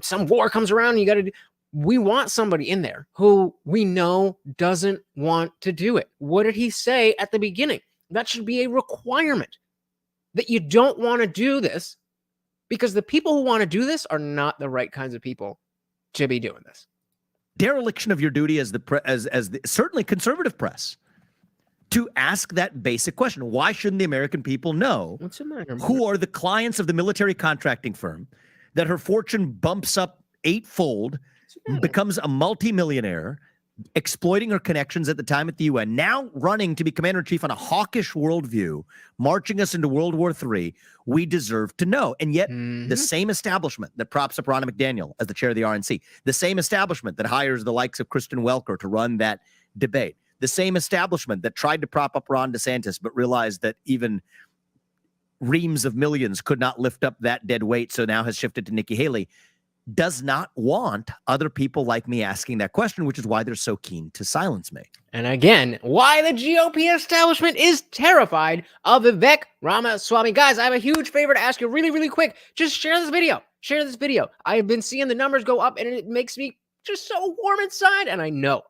some war comes around, and you got to. We want somebody in there who we know doesn't want to do it. What did he say at the beginning? That should be a requirement, that you don't want to do this, because the people who want to do this are not the right kinds of people to be doing this. Dereliction of your duty as the certainly conservative press to ask that basic question. Why shouldn't the American people know who are the clients of the military contracting firm that her fortune bumps up eightfold, becomes a multimillionaire, exploiting her connections at the time at the UN, now running to be commander-in-chief on a hawkish worldview, marching us into World War III? We deserve to know. And yet the same establishment that props up Ronna McDaniel as the chair of the RNC, the same establishment that hires the likes of Kristen Welker to run that debate, the same establishment that tried to prop up Ron DeSantis but realized that even reams of millions could not lift up that dead weight, so now has shifted to Nikki Haley, does not want other people like me asking that question, which is why they're so keen to silence me. And again, why the GOP establishment is terrified of Vivek Ramaswamy. Guys, I have a huge favor to ask you really, really quick. Just share this video. Share this video. I have been seeing the numbers go up, and it makes me just so warm inside. And I know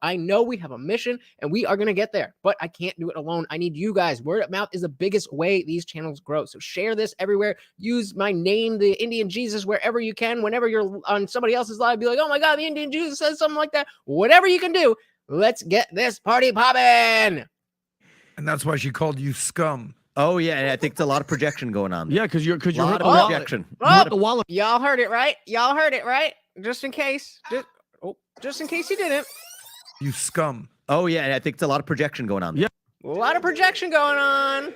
we have a mission, and we are going to get there, but I can't do it alone. I need you guys. Word of mouth is the biggest way these channels grow. So share this everywhere. Use my name, the Indian Jesus, wherever you can. Whenever you're on somebody else's live, be like, oh my God, the Indian Jesus says something like that. Whatever you can do. Let's get this party popping. And that's why she called you scum. Oh yeah, and I think there's a lot of projection going on. Yeah, because you're hurt the projection. Y'all heard it right. Y'all heard it right. Just in case. Just in case you didn't. You scum. Oh, yeah, and I think there's a lot of projection going on. Yeah. A lot of projection going on.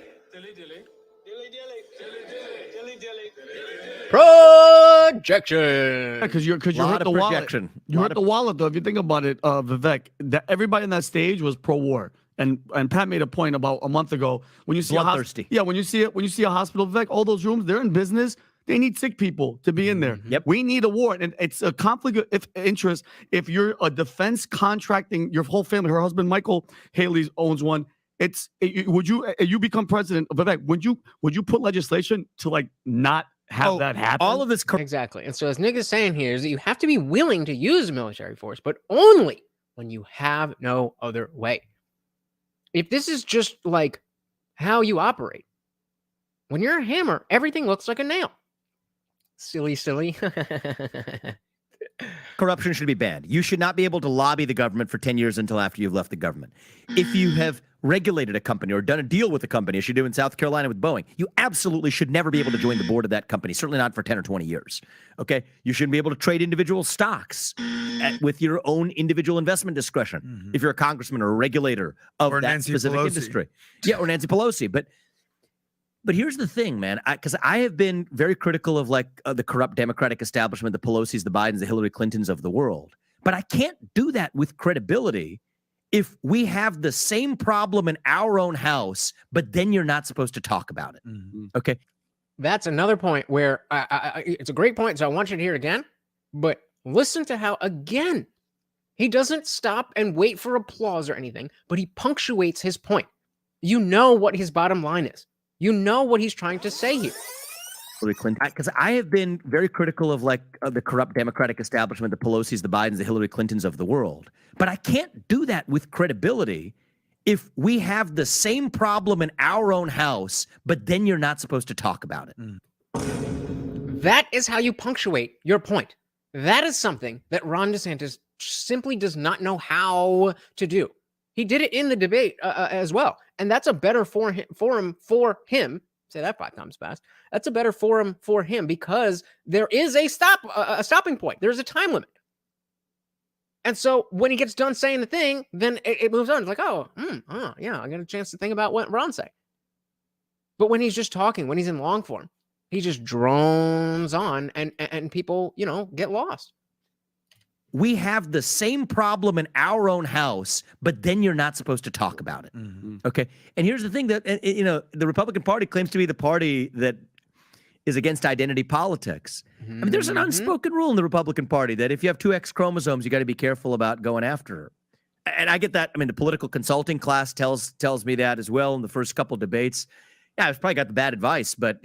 Projection. Because you hurt the wallet. You hurt the wallet, though. If you think about it, Vivek, that everybody on that stage was pro-war. And Pat made a point about a month ago when you see bloodthirsty. When you see a hospital, Vivek, all those rooms, they're in business. They need sick people to be in there. Yep. We need a war. And it's a conflict of interest. If you're a defense contracting, your whole family, her husband, Michael Haley, owns one. Would you become president of Vivek? Would you put legislation to not have that happen? All of this. Exactly. And so as Nick is saying here is that you have to be willing to use military force, but only when you have no other way. If this is just like how you operate, when you're a hammer, everything looks like a nail. Silly. Corruption should be banned. You should not be able to lobby the government for 10 years until after you've left the government. If you have regulated a company or done a deal with a company, as you do in South Carolina with Boeing, you absolutely should never be able to join the board of that company, certainly not for 10 or 20 years. Okay? You shouldn't be able to trade individual stocks with your own individual investment discretion if you're a congressman or a regulator of that Nancy specific Pelosi. industry. Yeah, or Nancy Pelosi. But here's the thing, man, because I have been very critical of the corrupt Democratic establishment, the Pelosi's, the Bidens, the Hillary Clintons of the world. But I can't do that with credibility if we have the same problem in our own house, but then you're not supposed to talk about it. Okay? That's another point where it's a great point, so I want you to hear it again. But listen to how, again, he doesn't stop and wait for applause or anything, but he punctuates his point. You know what his bottom line is. You know what he's trying to say here. Hillary Clinton, because I have been very critical of the corrupt Democratic establishment, the Pelosi's, the Bidens, the Hillary Clintons of the world. But I can't do that with credibility if we have the same problem in our own house, but then you're not supposed to talk about it. That is how you punctuate your point. That is something that Ron DeSantis simply does not know how to do. He did it in the debate as well. And that's a better forum for him. Say that 5 times fast. That's a better forum for him because there is a stopping point. There's a time limit. And so when he gets done saying the thing, then it moves on. It's like, yeah, I got a chance to think about what Ron said. But when he's just talking, when he's in long form, he just drones on and people, get lost. We have the same problem in our own house, but then you're not supposed to talk about it. Mm-hmm. Okay. And here's the thing that, the Republican Party claims to be the party that is against identity politics. Mm-hmm. I mean, there's an unspoken rule in the Republican Party that if you have 2 X chromosomes, you got to be careful about going after her. And I get that. I mean, the political consulting class tells me that as well in the first couple debates. Yeah, I've probably got the bad advice, but,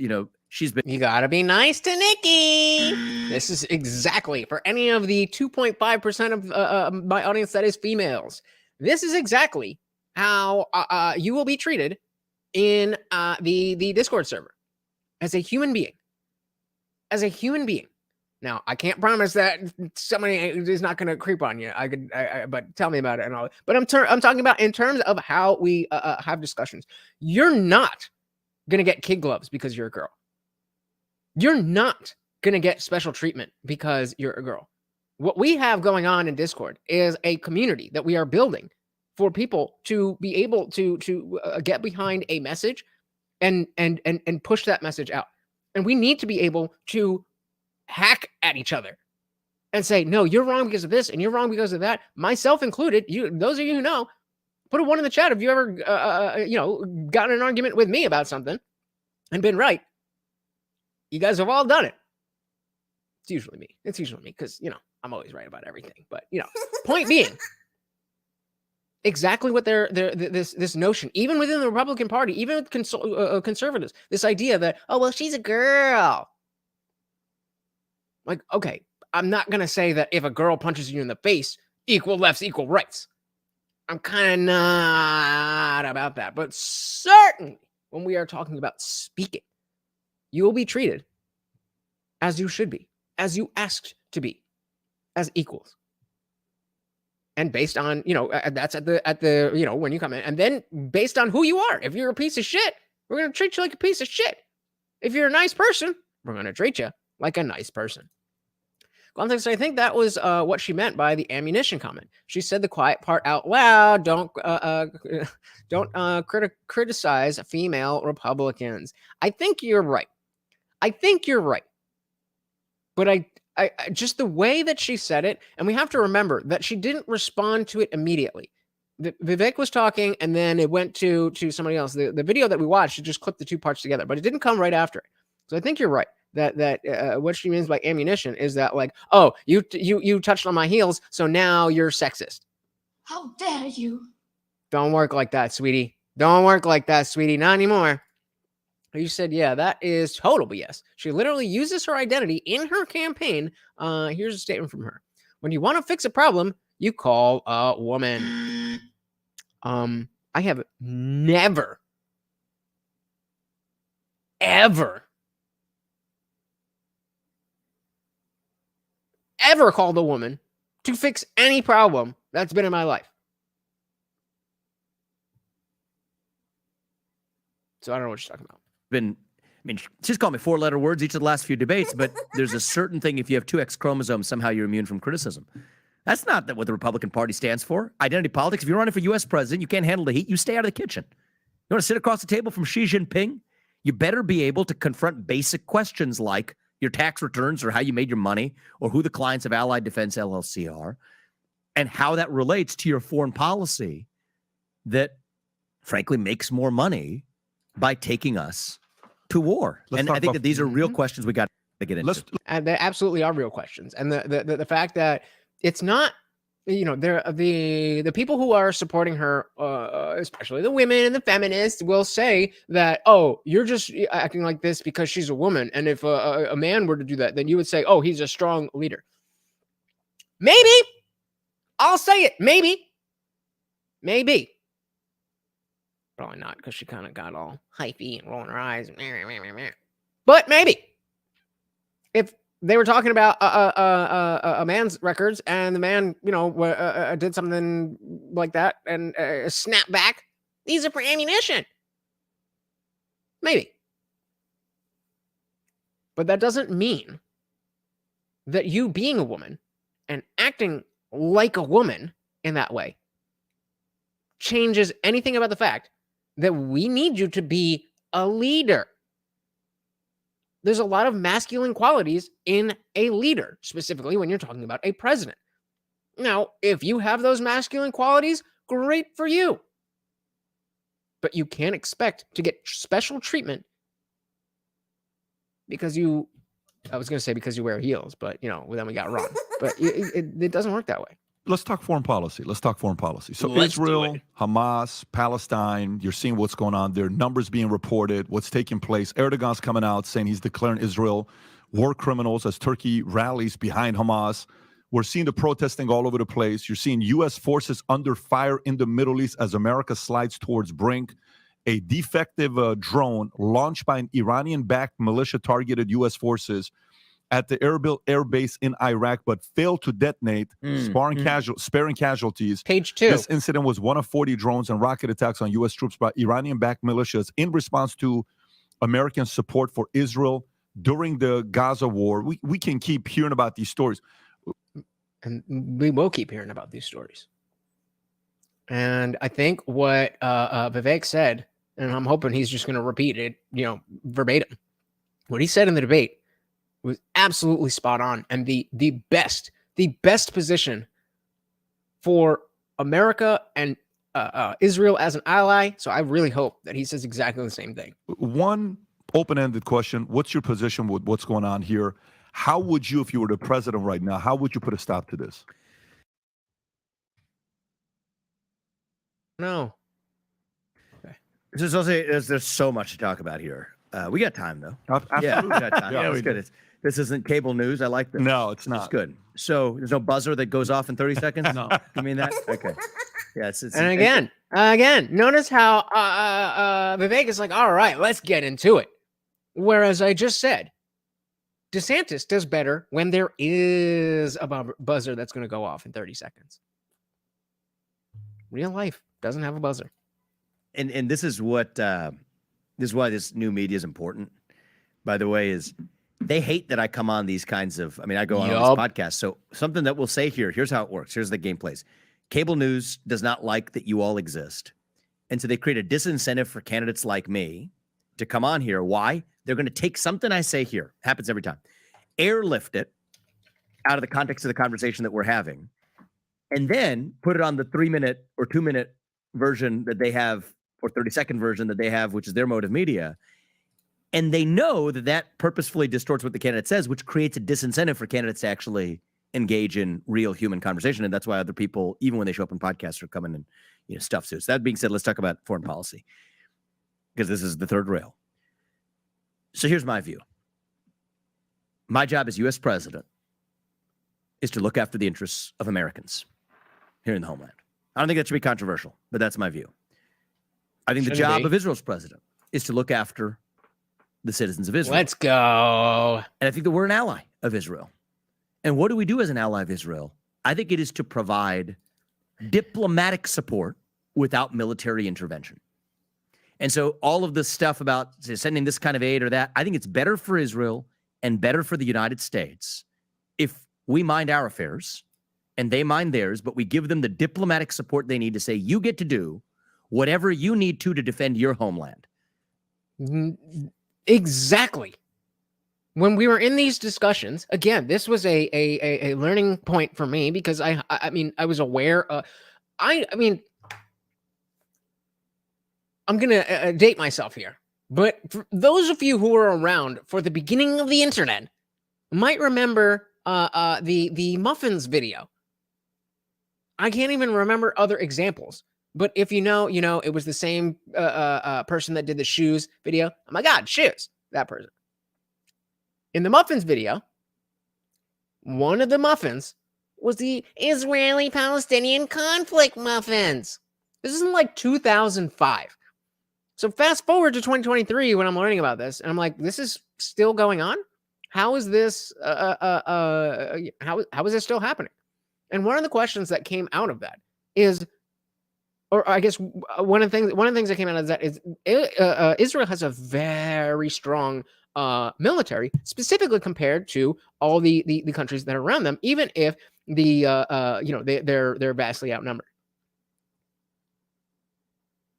she's been. You got to be nice to Nikki. This is exactly for any of the 2.5% of my audience that is females. This is exactly how you will be treated in the Discord server as a human being. As a human being. Now, I can't promise that somebody is not going to creep on you. But tell me about it and all. But I'm talking about in terms of how we have discussions. You're not going to get kid gloves because you're a girl. You're not going to get special treatment because you're a girl. What we have going on in Discord is a community that we are building for people to be able to get behind a message and push that message out. And we need to be able to hack at each other and say, no, you're wrong because of this and you're wrong because of that. Myself included. Those of you who know, put a 1 in the chat if you ever, got in an argument with me about something and been right. You guys have all done it. It's usually me because, I'm always right about everything. But, point being, exactly what this notion, even within the Republican Party, even with conservatives, this idea that, oh, well, she's a girl. Like, okay, I'm not going to say that if a girl punches you in the face, equal lefts, equal rights. I'm kind of not about that. But certainly when we are talking about speaking, you will be treated as you should be, as you asked to be, as equals. And based on, that's at the when you come in. And then based on who you are. If you're a piece of shit, we're going to treat you like a piece of shit. If you're a nice person, we're going to treat you like a nice person. Context, I think that was what she meant by the ammunition comment. She said the quiet part out loud. Don't criticize female Republicans. I think you're right. But I just the way that she said it, and we have to remember that she didn't respond to it immediately. Vivek was talking, and then it went to somebody else. The video that we watched, it just clipped the 2 parts together, but it didn't come right after it. So I think you're right. That what she means by ammunition is that, like, oh, you touched on my heels, so now you're sexist. How dare you? Don't work like that, sweetie. Don't work like that, sweetie. Not anymore. You said, yeah, that is total BS. She literally uses her identity in her campaign. Here's a statement from her. When you want to fix a problem, you call a woman. I have never, ever called a woman to fix any problem that's been in my life. So I don't know what you're talking about. She's called me 4-letter words each of the last few debates, but there's a certain thing. If you have 2 X chromosomes, somehow you're immune from criticism. That's not what the Republican Party stands for. Identity politics. If you're running for U.S. president, you can't handle the heat, you stay out of the kitchen. You want to sit across the table from Xi Jinping? You better be able to confront basic questions like your tax returns or how you made your money or who the clients of Allied Defense LLC are and how that relates to your foreign policy that, frankly, makes more money by taking us to war. And I think that these are real questions we got to get into. And they absolutely are real questions. And the fact that it's not, the people who are supporting her, especially the women and the feminists, will say that, oh, you're just acting like this because she's a woman. And if a man were to do that, then you would say, oh, he's a strong leader. Maybe. I'll say it. Maybe. Probably not, because she kind of got all hypey and rolling her eyes. But maybe. If they were talking about a man's records, and the man, did something like that and snapped back. These are for ammunition. Maybe. But that doesn't mean that you being a woman and acting like a woman in that way changes anything about the fact that we need you to be a leader. There's a lot of masculine qualities in a leader, specifically when you're talking about a president. Now, if you have those masculine qualities, great for you. But you can't expect to get special treatment because you wear heels, but, then we got Ron. But it doesn't work that way. Let's talk foreign policy. So Israel, Hamas, Palestine, you're seeing what's going on there. Numbers being reported, what's taking place. Erdogan's coming out saying he's declaring Israel war criminals as Turkey rallies behind Hamas. We're seeing the protesting all over the place. You're seeing U.S. forces under fire in the Middle East as America slides towards brink. A defective drone launched by an Iranian-backed militia targeted U.S. forces at the Erbil air base in Iraq, but failed to detonate, sparing casualties. Page 2. This incident was one of 40 drones and rocket attacks on U.S. troops by Iranian-backed militias in response to American support for Israel during the Gaza war. We can keep hearing about these stories. And we will keep hearing about these stories. And I think what Vivek said, and I'm hoping he's just going to repeat it, verbatim. What he said in the debate was absolutely spot on, and the best position for America and Israel as an ally. So I really hope that he says exactly the same thing. One open-ended question: what's your position with what's going on here? How would you, if you were the president right now, how would you put a stop to this? No. Okay. There's so much to talk about here. We got time though. Yeah, we got time. Yeah, it's good. This isn't cable news. I like this. No, it's not. It's good. So there's no buzzer that goes off in 30 seconds? No. You mean that? Okay. Yeah. And again, notice how Vivek is like, all right, let's get into it. Whereas I just said, DeSantis does better when there is a buzzer that's going to go off in 30 seconds. Real life doesn't have a buzzer. And this is what this is why this new media is important, by the way, is they hate that I come on these kinds of, I go on all these podcasts. So something that we'll say here's how it works. Here's the game plays. Cable news does not like that you all exist. And so they create a disincentive for candidates like me to come on here. Why? They're going to take something I say here. Happens every time. Airlift it out of the context of the conversation that we're having, and then put it on the 3-minute or 2-minute version that they have, or 30-second version that they have, which is their mode of media. And they know that purposefully distorts what the candidate says, which creates a disincentive for candidates to actually engage in real human conversation. And that's why other people, even when they show up in podcasts, are coming and stuff suits. That being said, let's talk about foreign policy, because this is the third rail. So here's my view. My job as U.S. president is to look after the interests of Americans here in the homeland. I don't think that should be controversial, but that's my view. I think the job of Israel's president is to look after the citizens of Israel. Let's go. And I think that we're an ally of Israel. And what do we do as an ally of Israel? I think it is to provide diplomatic support without military intervention. And so all of this stuff about sending this kind of aid or that, I think it's better for Israel and better for the United States if we mind our affairs and they mind theirs, but we give them the diplomatic support they need to say, you get to do whatever you need to defend your homeland. Exactly. When we were in these discussions, again, this was a learning point for me, because I was aware. I'm going to date myself here, but for those of you who were around for the beginning of the internet might remember the muffins video. I can't even remember other examples, but if you know, it was the same person that did the shoes video. Oh my God, shoes, that person. In the muffins video, one of the muffins was the Israeli-Palestinian conflict muffins. This is in like 2005. So fast forward to 2023 when I'm learning about this, and I'm like, this is still going on? how is this? How is this still happening? And one of the questions that came out of that is, or I guess one of the things that came out of that is Israel has a very strong military, specifically compared to all the countries that are around them, even if they're vastly outnumbered.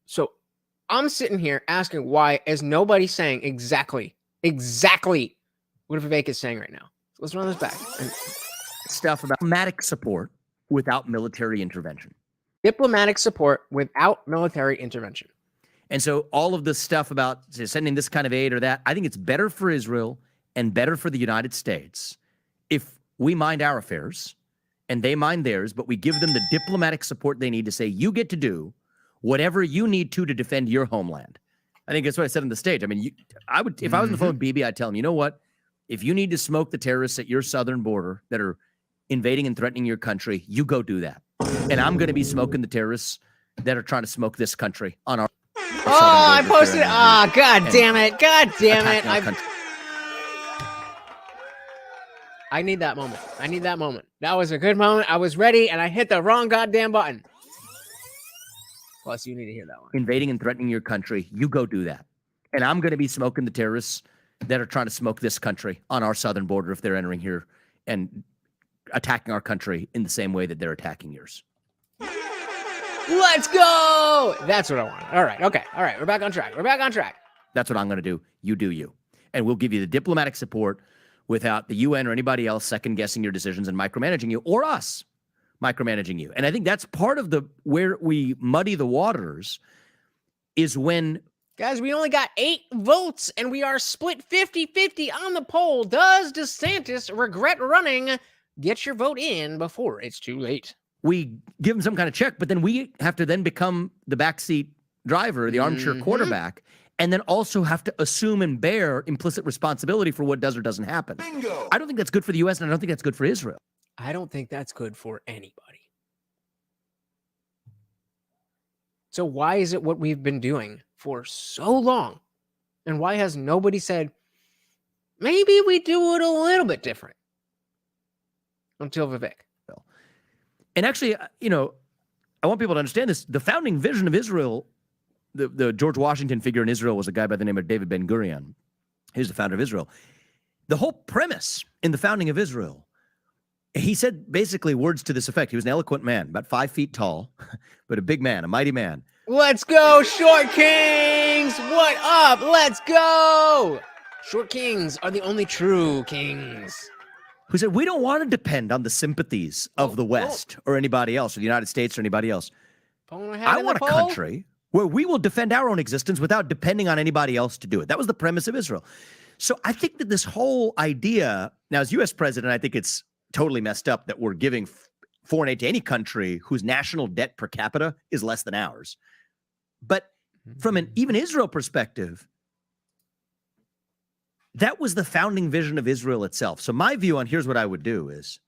So I'm sitting here asking, why is nobody saying exactly what Vivek is saying right now? So let's run this back. Stuff about diplomatic support without military intervention. Diplomatic support without military intervention. And so all of this stuff about sending this kind of aid or that, I think it's better for Israel and better for the United States if we mind our affairs and they mind theirs, but we give them the diplomatic support they need to say, you get to do whatever you need to defend your homeland. I think that's what I said on the stage. I mean, I would, if I was on the phone with Bibi, I'd tell him, you know what? If you need to smoke the terrorists at your southern border that are invading and threatening your country, you go do that. And I'm going to be smoking the terrorists that are trying to smoke this country on our. I posted. God damn it. God damn it. I need that moment. I need that moment. That was a good moment. I was ready and I hit the wrong goddamn button. Plus, you need to hear that one. Invading and threatening your country, you go do that. And I'm going to be smoking the terrorists that are trying to smoke this country on our southern border if they're entering here and attacking our country in the same way that they're attacking yours. Let's go. That's what I want. All right. Okay. All right. We're back on track. That's what I'm going to do. You do you. And we'll give you the diplomatic support without the UN or anybody else second guessing your decisions and micromanaging you, or us micromanaging you. And I think that's part of where we muddy the waters is when. Guys, we only got 8 votes and we are split 50-50 on the poll. Does DeSantis regret running? Get your vote in before it's too late. We give him some kind of check, but then we have to then become the backseat driver, the armchair quarterback, and then also have to assume and bear implicit responsibility for what does or doesn't happen. Bingo. I don't think that's good for the U.S., and I don't think that's good for Israel. I don't think that's good for anybody. So why is it what we've been doing for so long? And why has nobody said, maybe we do it a little bit different? Until Vivek. And actually, I want people to understand this. The founding vision of Israel, the George Washington figure in Israel was a guy by the name of David Ben-Gurion. He's the founder of Israel. The whole premise in the founding of Israel, he said basically words to this effect. He was an eloquent man, about 5 feet tall, but a big man, a mighty man. Let's go, Short Kings! What up? Let's go! Short Kings are the only true kings. Who said, we don't want to depend on the sympathies of the West or anybody else, or the United States or anybody else. I want a country where we will defend our own existence without depending on anybody else to do it. That was the premise of Israel. So I think that this whole idea, now as U.S. president, I think it's totally messed up that we're giving foreign aid to any country whose national debt per capita is less than ours. But from an even Israel perspective, that was the founding vision of Israel itself. So my view on here's what I would do is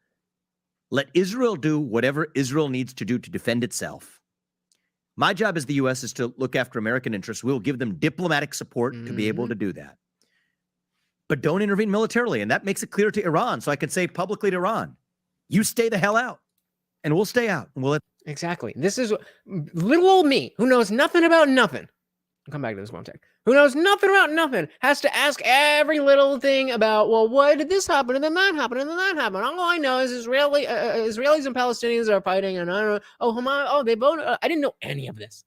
let Israel do whatever Israel needs to do to defend itself. My job as the U.S. is to look after American interests. We'll give them diplomatic support to be able to do that. But don't intervene militarily. And that makes it clear to Iran. So I can say publicly to Iran, you stay the hell out and we'll stay out. And we'll Exactly. This is little old me who knows nothing about nothing. I'll come back to this one take. Who knows nothing about nothing, has to ask every little thing about, well, why did this happen, and then that happened, and then that happened. All I know is Israelis and Palestinians are fighting, and I don't know, Hamas, they both, I didn't know any of this.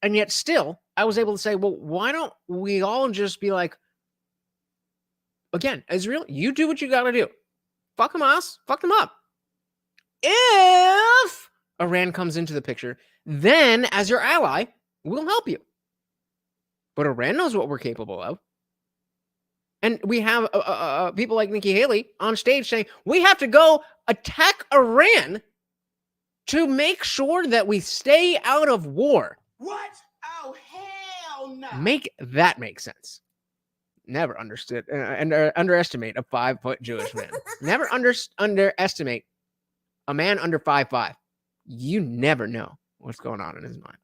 And yet still, I was able to say, well, why don't we all just be like, again, Israel, you do what you got to do. Fuck Hamas, fuck them up. If Iran comes into the picture, then as your ally, we'll help you. But Iran knows what we're capable of. And we have people like Nikki Haley on stage saying, we have to go attack Iran to make sure that we stay out of war. What? Oh, hell no. Make that make sense. Never understood and underestimate a 5-foot Jewish man. Never underestimate a man under 5'5". You never know what's going on in his mind.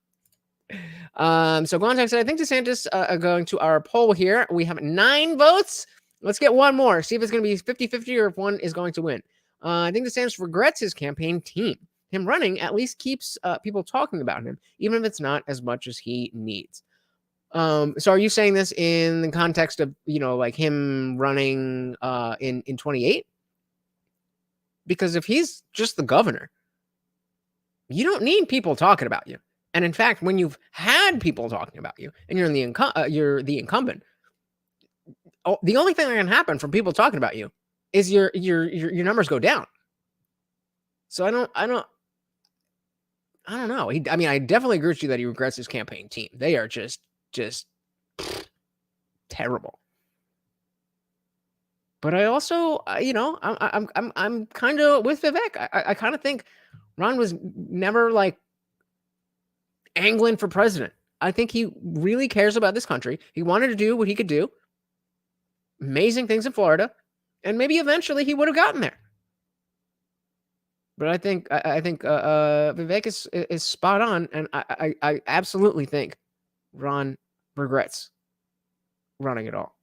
So Gonzaga said, I think DeSantis going to our poll here. We have 9 votes. Let's get one more. See if it's going to be 50-50 or if one is going to win. I think DeSantis regrets his campaign team. Him running at least keeps people talking about him, even if it's not as much as he needs. So are you saying this in the context of, like him running in 28? Because if he's just the governor, you don't need people talking about you. And in fact, when you've had people talking about you and you're the incumbent, the only thing that can happen from people talking about you is your numbers go down. So I don't know. I definitely agree with you that he regrets his campaign team. They are just terrible. But I also, I'm kind of with Vivek. I kind of think Ron was never like angling for president. I think he really cares about this country. He wanted to do what he could do. Amazing things in Florida, and maybe eventually he would have gotten there. But I think Vivek is spot on, and I absolutely think Ron regrets running it all.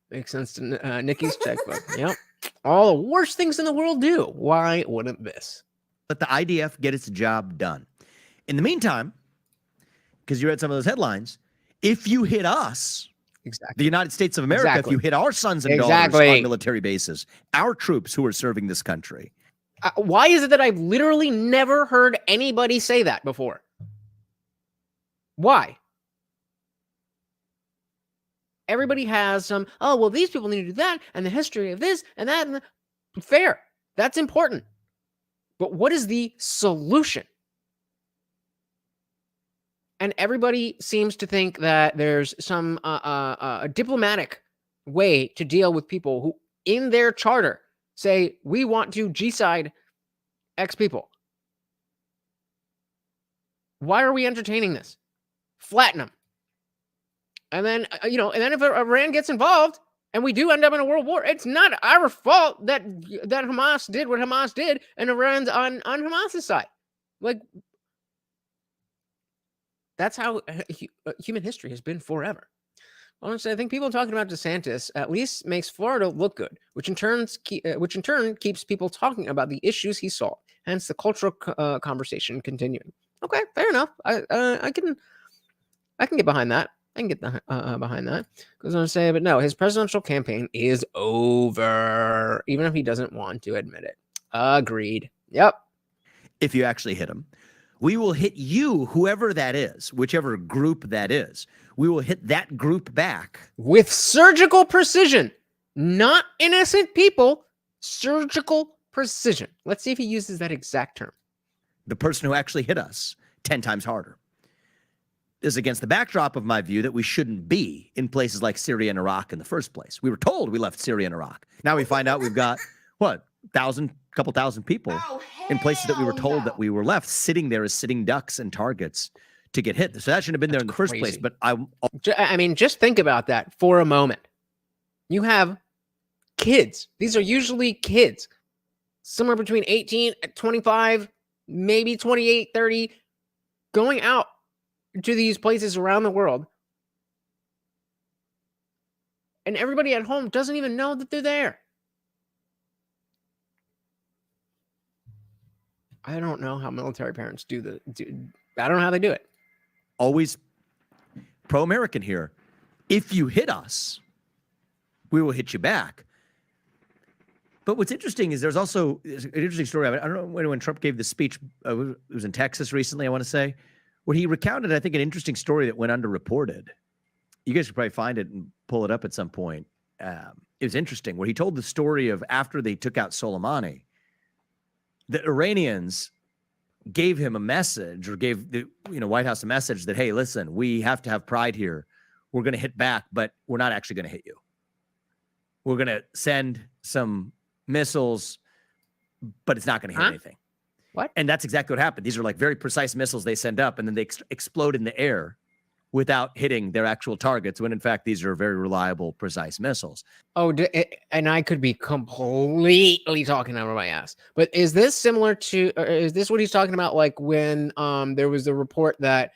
Makes sense to Nikki's checkbook. Yep. All the worst things in the world do. Why wouldn't this? Let the IDF get its job done. In the meantime, because you read some of those headlines, if you hit us, exactly, the United States of America, if you hit our sons and daughters on military bases, our troops who are serving this country. Why is it that I've literally never heard anybody say that before? Why? Everybody has some, these people need to do that, and the history of this and that. And fair. That's important. But what is the solution? And everybody seems to think that there's some a diplomatic way to deal with people who, in their charter, say, we want to G-side X people. Why are we entertaining this? Flatten them. And then, if Iran gets involved and we do end up in a world war, it's not our fault that Hamas did what Hamas did and Iran's on Hamas's side. Like, that's how human history has been forever. Honestly, I think people talking about DeSantis at least makes Florida look good, which in turn keeps people talking about the issues he solved. Hence, the cultural conversation continuing. Okay, fair enough. I can get behind that. I can get behind that. Goes on to say, but no, his presidential campaign is over, even if he doesn't want to admit it. Agreed. Yep. If you actually hit him, we will hit you, whoever that is, whichever group that is. We will hit that group back. With surgical precision. Not innocent people. Surgical precision. Let's see if he uses that exact term. The person who actually hit us 10 times harder. Is against the backdrop of my view that we shouldn't be in places like Syria and Iraq in the first place. We were told we left Syria and Iraq. Now we find out we've got, couple thousand people in places that we were told that we were left, sitting there as sitting ducks and targets to get hit. So that shouldn't have been there in the first place. But I mean, just think about that for a moment. You have kids. These are usually kids. Somewhere between 18 and 25, maybe 28, 30, going out to these places around the world, and everybody at home doesn't even know that they're there. I don't know how military parents I don't know how they do it. Always pro-American here. If you hit us, we will hit you back. But what's interesting is there's also an interesting story. I don't know when Trump gave the speech. It was in Texas recently, I want to say, where he recounted, I think, an interesting story that went underreported. You guys could probably find it and pull it up at some point. It was interesting, where he told the story of after they took out Soleimani, the Iranians gave him a message, or gave the White House a message that, hey, listen, we have to have pride here. We're going to hit back, but we're not actually going to hit you. We're going to send some missiles, but it's not going to hit anything. What? And that's exactly what happened. These are like very precise missiles they send up, and then they explode in the air without hitting their actual targets, when in fact these are very reliable, precise missiles. Oh, and I could be completely talking out of my ass. But is this similar to, or is this what he's talking about? Like when there was a report that,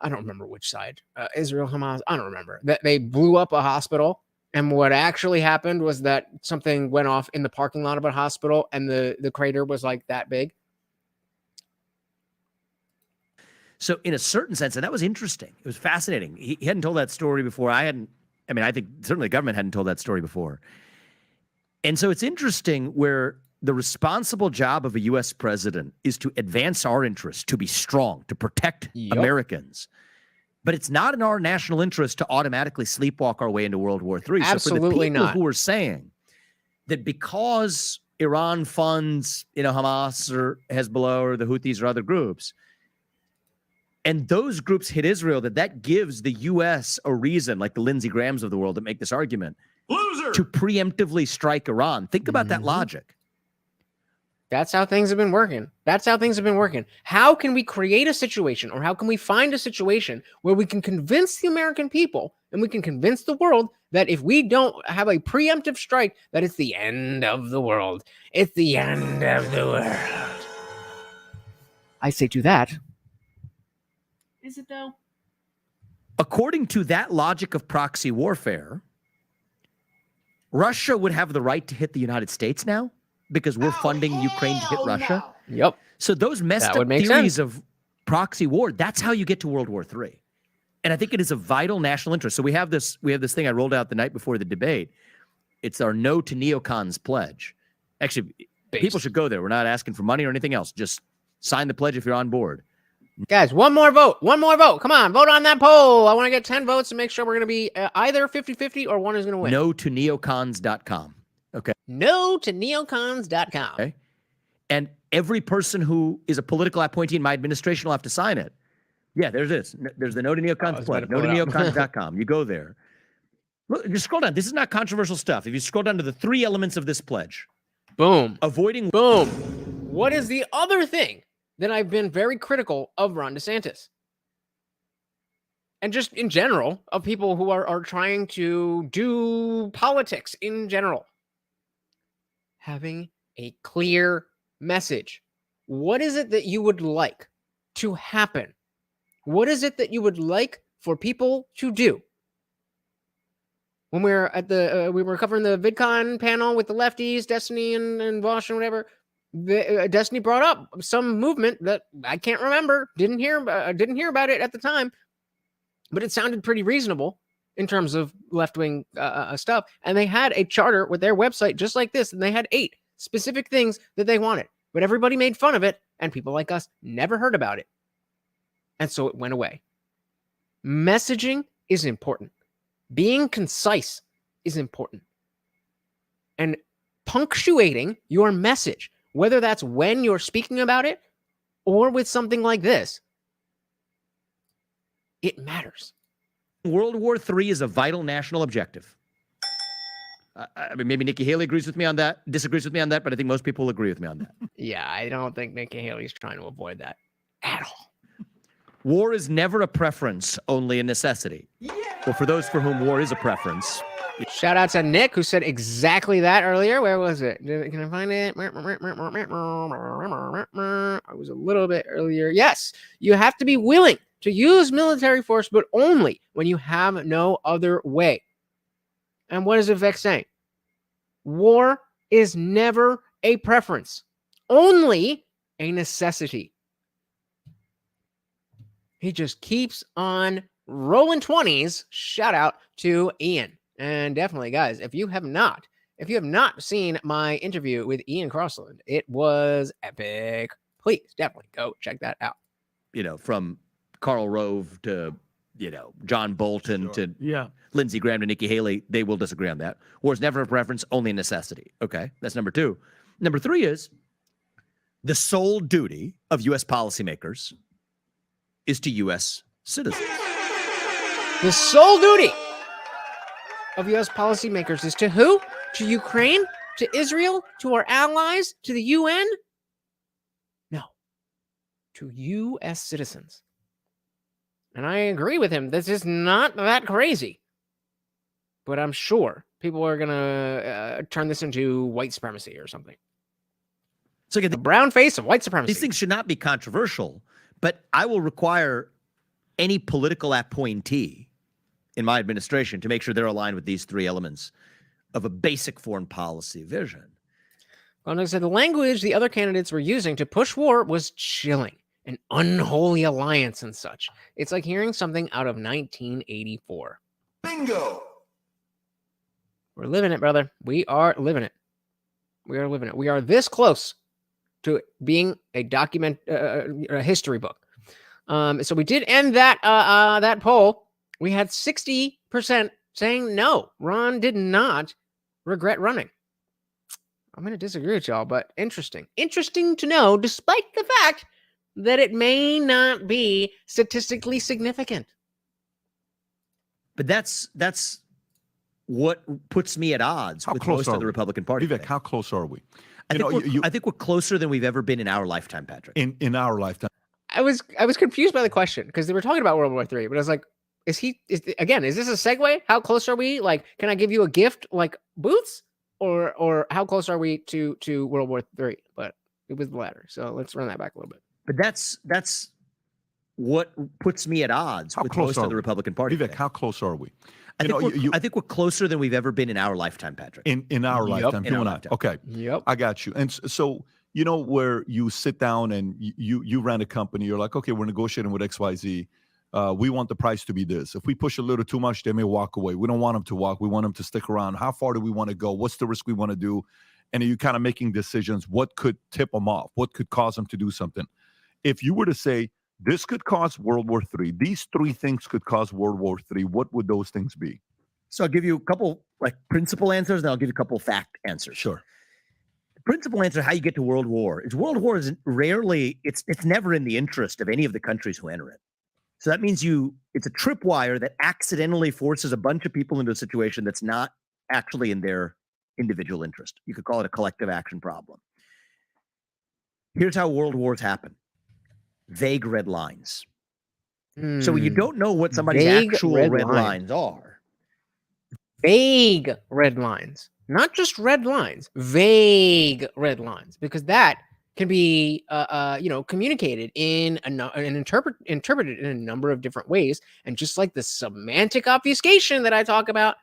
I don't remember which side, Israel, Hamas, I don't remember, that they blew up a hospital And what actually happened was that something went off in the parking lot of a hospital, and the crater was like that big. So in a certain sense, and that was interesting. It was fascinating. He hadn't told that story before. I think certainly the government hadn't told that story before. And so it's interesting where the responsible job of a U.S. president is to advance our interests, to be strong, to protect Americans. But it's not in our national interest to automatically sleepwalk our way into World War III. Absolutely so for the people not. who are saying that because Iran funds, Hamas or Hezbollah or the Houthis or other groups, and those groups hit Israel, that gives the U.S. a reason, like the Lindsey Grahams of the world that make this argument, to preemptively strike Iran. Think about that logic. That's how things have been working. How can we create a situation, or how can we find a situation where we can convince the American people and we can convince the world that if we don't have a preemptive strike, that it's the end of the world? It's the end of the world. I say to that, is it though? According to that logic of proxy warfare, Russia would have the right to hit the United States now because we're funding Ukraine to hit Russia. Yep. So those messed up theories of proxy war, that's how you get to World War III. And I think it is a vital national interest. So we have this thing I rolled out the night before the debate. It's our No to Neocons pledge. Actually, people should go there. We're not asking for money or anything else. Just sign the pledge if you're on board. Guys, one more vote. Come on, vote on that poll. I want to get 10 votes to make sure we're going to be either 50-50 or one is going to win. No to neocons.com. Okay. No to neocons.com. Okay. And every person who is a political appointee in my administration will have to sign it. Yeah, there's this. There's the No to Neocons pledge. No to neocons.com. You go there. Look, just scroll down. This is not controversial stuff. If you scroll down to the 3 elements of this pledge. Boom. Boom. What is the other thing that I've been very critical of Ron DeSantis? And just in general, of people who are trying to do politics in general. Having a clear message. What is it that you would like to happen? What is it that you would like for people to do? When we were at we were covering the VidCon panel with the lefties, Destiny and Vosh and whatever, Destiny brought up some movement that I can't remember, didn't hear about it at the time, but it sounded pretty reasonable in terms of left-wing stuff. And they had a charter with their website just like this, and they had 8 specific things that they wanted, but everybody made fun of it, and people like us never heard about it. And so it went away. Messaging is important. Being concise is important. And punctuating your message, whether that's when you're speaking about it or with something like this, it matters. World War III is a vital national objective. I mean, maybe Nikki Haley disagrees with me on that, but I think most people will agree with me on that. Yeah, I don't think Nikki Haley's trying to avoid that at all. War is never a preference, only a necessity. Yeah. Well, for those for whom war is a preference. Shout out to Nick, who said exactly that earlier. Where was it? Can I find it? I was a little bit earlier. Yes, you have to be willing to use military force, but only when you have no other way. And what is Vivek saying? War is never a preference, only a necessity. He just keeps on rolling 20s. Shout out to Ian. And definitely, guys, if you have not seen my interview with Ian Crossland, it was epic. Please definitely go check that out. From Karl Rove to, John Bolton to Lindsey Graham to Nikki Haley, they will disagree on that. War is never a preference, only a necessity. Okay, that's number 2. Number 3 is the sole duty of U.S. policymakers is to U.S. citizens. The sole duty of U.S. policymakers is to who? To Ukraine? To Israel? To our allies? To the UN? No. To U.S. citizens. And I agree with him. This is not that crazy. But I'm sure people are going to turn this into white supremacy or something. So again, the brown face of white supremacy. These things should not be controversial, but I will require any political appointee in my administration to make sure they're aligned with these three elements of a basic foreign policy vision. Well, like I said, the language the other candidates were using to push war was chilling, an unholy alliance and such. It's like hearing something out of 1984. Bingo. We're living it, brother. We are living it. We are living it. We are this close to being a history book. So we did end that poll. We had 60% saying no. Ron did not regret running. I'm going to disagree with y'all, but interesting. Interesting to know, despite the fact that it may not be statistically significant. But that's what puts me at odds with most of the Republican Party. Vivek, how close are we? I think we're closer than we've ever been in our lifetime, Patrick. In our lifetime. I was confused by the question because they were talking about World War III, but I was like, is this a segue? How close are we? Like, can I give you a gift like boots? Or how close are we to World War III? But it was the latter. So let's run that back a little bit. But that's what puts me at odds with most of the Republican Party. Vivek, how close are we? I think we're closer than we've ever been in our lifetime, Patrick. In our lifetime, in our lifetime. Okay. Yep. I got you. And so, you know, where you sit down and you ran a company, you're like, okay, we're negotiating with XYZ. We want the price to be this. If we push a little too much, they may walk away. We don't want them to walk. We want them to stick around. How far do we want to go? What's the risk we want to do? And you kind of making decisions. What could tip them off? What could cause them to do something? If you were to say, this could cause World War III, these three things could cause World War III, what would those things be? So I'll give you a couple like principal answers, and I'll give you a couple fact answers. Sure. The principal answer, how you get to world war, is world war is rarely, it's never in the interest of any of the countries who enter it. So that means it's a tripwire that accidentally forces a bunch of people into a situation that's not actually in their individual interest. You could call it a collective action problem. Here's how world wars happen. Vague red lines. So when you don't know what somebody's actual red lines are. Vague red lines. Not just red lines. Vague red lines. Because that can be communicated and interpreted in a number of different ways. And just like the semantic obfuscation that I talk about,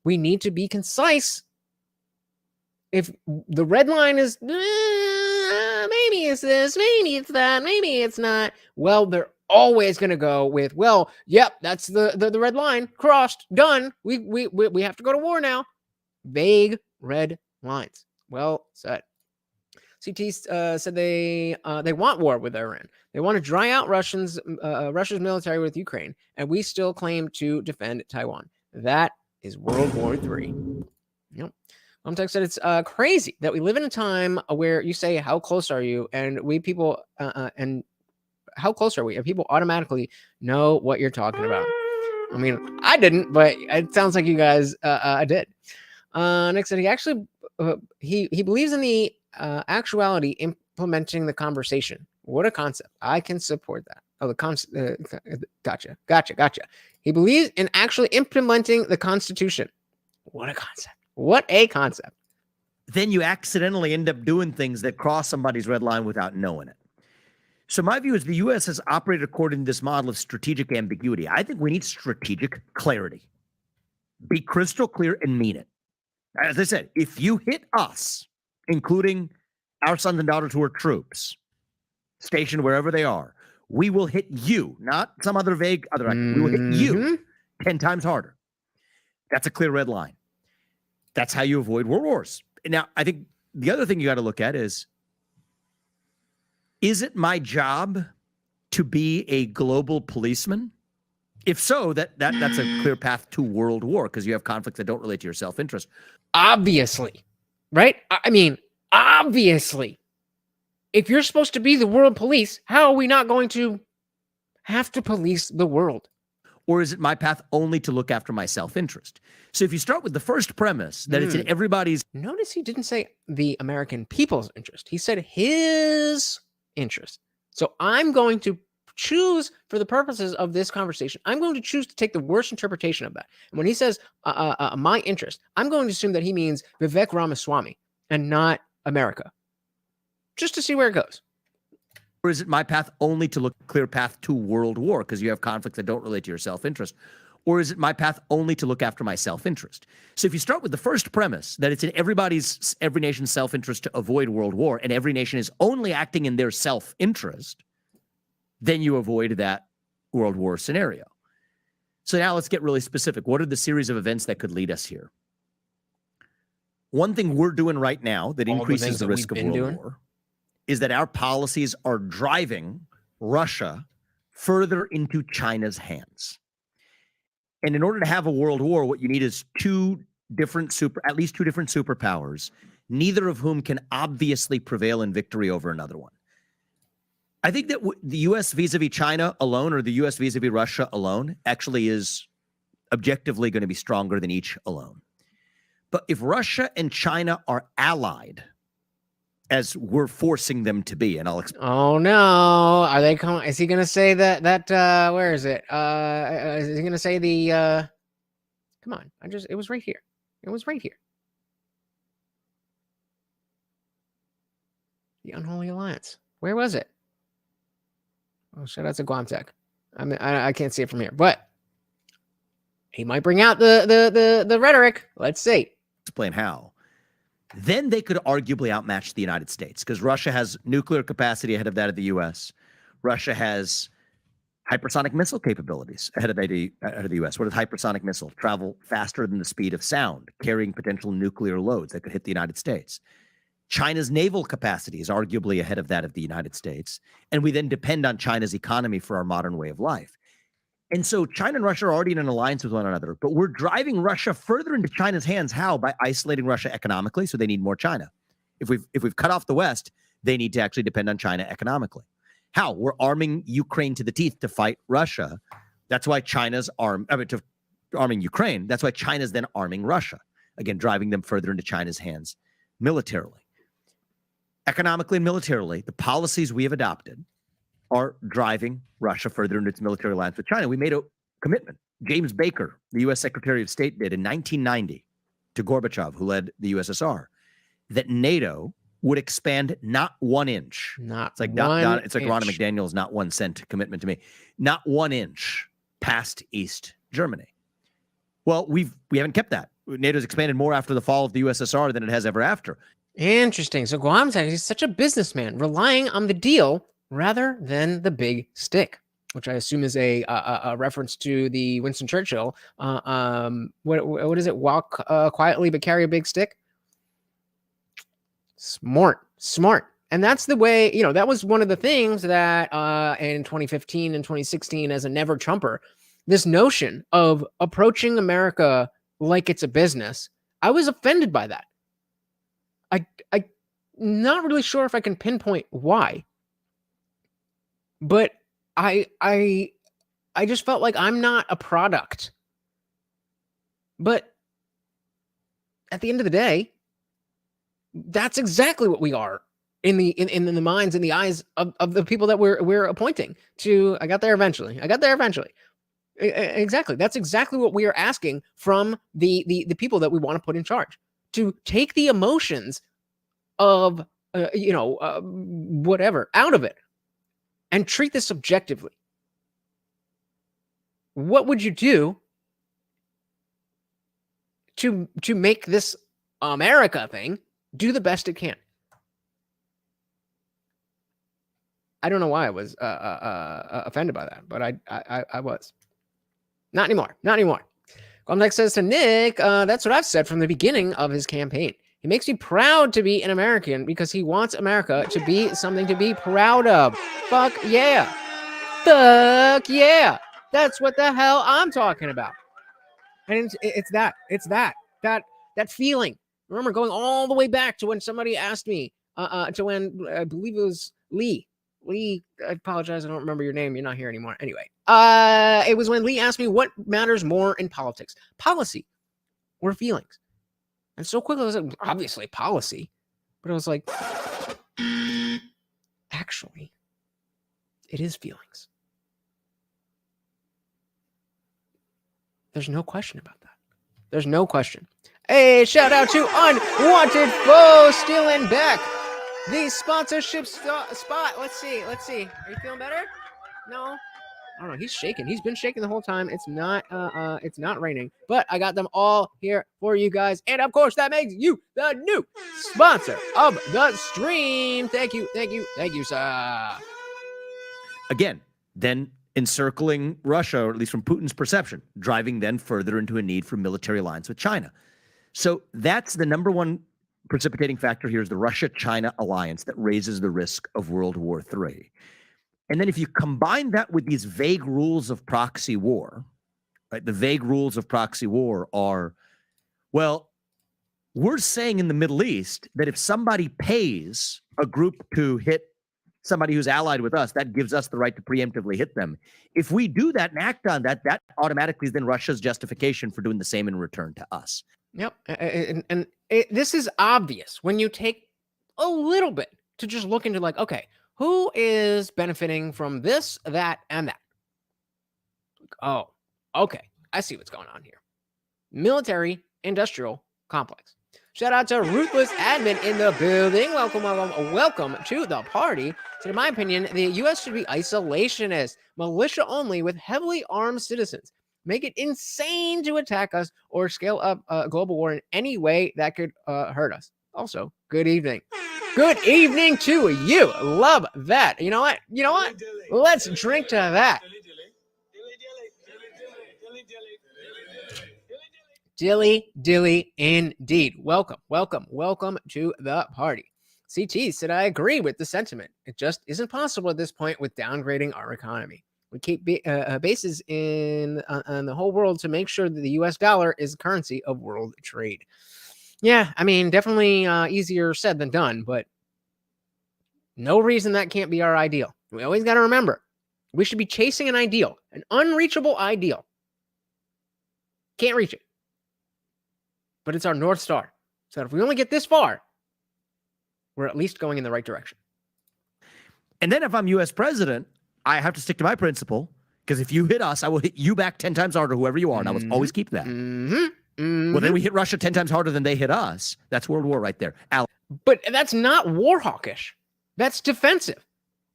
we need to be concise. If the red line is maybe it's this, maybe it's that, maybe it's not, well, they're always going to go with, well, yep, that's the red line crossed, done. We have to go to war now. Vague red lines. Well said. CT said they want war with Iran. They want to dry out Russia's military with Ukraine, and we still claim to defend Taiwan. That is World War III. Yep. Tech said it's crazy that we live in a time where you say, how close are you? And we people, and how close are we? And people automatically know what you're talking about. I mean, I didn't, but it sounds like you guys did. Nick said he actually, he believes in the actuality implementing the conversation. What a concept. I can support that. Oh, gotcha. He believes in actually implementing the Constitution. What a concept. What a concept. Then you accidentally end up doing things that cross somebody's red line without knowing it. So my view is the U.S. has operated according to this model of strategic ambiguity. I think we need strategic clarity. Be crystal clear and mean it. As I said, if you hit us, including our sons and daughters who are troops, stationed wherever they are, we will hit you, not some other vague other action. We will hit you 10 times harder. That's a clear red line. That's how you avoid world wars. Now, I think the other thing you got to look at is it my job to be a global policeman? If so, that's a clear path to world war because you have conflicts that don't relate to your self-interest. Obviously, right? I mean, obviously. If you're supposed to be the world police, how are we not going to have to police the world? Or is it my path only to look after my self-interest? So if you start with the first premise that it's in everybody's... Notice he didn't say the American people's interest. He said his interest. So I'm going to choose, for the purposes of this conversation, I'm going to choose to take the worst interpretation of that. And when he says my interest, I'm going to assume that he means Vivek Ramaswamy and not America. Just to see where it goes. Or is it my path only to look clear path to world war because you have conflicts that don't relate to your self-interest? Or is it my path only to look after my self-interest? So if you start with the first premise that it's in every nation's self-interest to avoid world war, and every nation is only acting in their self-interest, then you avoid that world war scenario. So now let's get really specific. What are the series of events that could lead us here? One thing we're doing right now that increases the risk of world war is that our policies are driving Russia further into China's hands. And in order to have a world war, what you need is at least two different superpowers, neither of whom can obviously prevail in victory over another one. I think that the U.S. vis-a-vis China alone, or the U.S. vis-a-vis Russia alone, actually is objectively going to be stronger than each alone. But if Russia and China are allied, as we're forcing them to be, and I'll explain. Oh no, are they coming? Is he going to say that where is it? Is he going to say the come on, it was right here. It was right here. The Unholy Alliance. Where was it? Oh, shout out to Guamtech. I mean, I can't see it from here, but he might bring out the rhetoric. Let's see. Explain how. Then they could arguably outmatch the United States because Russia has nuclear capacity ahead of that of the U.S. Russia has hypersonic missile capabilities ahead of the U.S. What does hypersonic missile? Travel faster than the speed of sound, carrying potential nuclear loads that could hit the United States. China's naval capacity is arguably ahead of that of the United States, and we then depend on China's economy for our modern way of life. And so China and Russia are already in an alliance with one another, but we're driving Russia further into China's hands. How? By isolating Russia economically, so they need more China. If we've cut off the West, they need to actually depend on China economically. How? We're arming Ukraine to the teeth to fight Russia. That's why China's arming Ukraine. That's why China's then arming Russia. Again, driving them further into China's hands militarily. Economically and militarily, the policies we have adopted are driving Russia further into its military alliance with China. We made a commitment. James Baker, the U.S. Secretary of State, did in 1990 to Gorbachev, who led the USSR, that NATO would expand not 1 inch. It's like Ronnie McDaniel's not 1 cent commitment to me. Not 1 inch past East Germany. Well, we haven't kept that. NATO's expanded more after the fall of the USSR than it has ever after. Interesting. So Guamtech is such a businessman, relying on the deal rather than the big stick, which I assume is a reference to the Winston Churchill. What is it? Walk quietly but carry a big stick. Smart. And that's the way, that was one of the things that in 2015 and 2016 as a never Trumper, this notion of approaching America like it's a business, I was offended by that. I'm not really sure if I can pinpoint why. But I just felt like I'm not a product. But at the end of the day, that's exactly what we are in the minds and the eyes of the people that we're appointing to. I got there eventually. Exactly. That's exactly what we are asking from the people that we want to put in charge, to take the emotions of whatever out of it and treat this objectively. What would you do to make this America thing do the best it can? I don't know why I was offended by that, but I was. Not anymore. Guamtech says to Nick, that's what I've said from the beginning of his campaign. He makes me proud to be an American because he wants America to be something to be proud of. Fuck yeah. That's what the hell I'm talking about. And it's that feeling. Remember going all the way back to when somebody asked me, to when I believe it was Lee, I apologize. I don't remember your name. You're not here anymore. Anyway, it was when Lee asked me what matters more in politics, policy or feelings. And so quickly I was like, obviously policy, but I was like, actually, it is feelings. There's no question about that. There's no question. Hey, shout out to Unwanted Foe still in back. The sponsorship spot. Let's see. Are you feeling better? No. I don't know. He's shaking. He's been shaking the whole time. It's not raining, but I got them all here for you guys. And of course, that makes you the new sponsor of the stream. Thank you, sir. Again, then encircling Russia, or at least from Putin's perception, driving then further into a need for military alliance with China. So that's the number one precipitating factor here, is the Russia-China alliance that raises the risk of World War III. And then if you combine that with these vague rules of proxy war, right? The vague rules of proxy war are, well, we're saying in the Middle East that if somebody pays a group to hit somebody who's allied with us, that gives us the right to preemptively hit them. If we do that and act on that, that automatically is then Russia's justification for doing the same in return to us. Yep. And this is obvious when you take a little bit to just look into like, okay, who is benefiting from this, that, and that? Oh, okay. I see what's going on here. Military industrial complex. Shout out to Ruthless Admin in the building. Welcome to the party. So in my opinion, the U.S. should be isolationist, militia only with heavily armed citizens. Make it insane to attack us or scale up a global war in any way that could hurt us. Also, good evening. Good evening to you. Love that. You know what? Let's drink to that. Dilly indeed. Welcome to the party. CT said, I agree with the sentiment. It just isn't possible at this point with downgrading our economy. We keep bases on the whole world to make sure that the U.S. dollar is the currency of world trade. Yeah, I mean, definitely easier said than done, but no reason that can't be our ideal. We always got to remember, we should be chasing an ideal, an unreachable ideal. Can't reach it. But it's our North Star. So if we only get this far, we're at least going in the right direction. And then if I'm U.S. president, I have to stick to my principle, because if you hit us, I will hit you back 10 times harder, whoever you are, and I will always keep that. Well, then we hit Russia 10 times harder than they hit us. That's World War right there. But that's not war hawkish. That's defensive.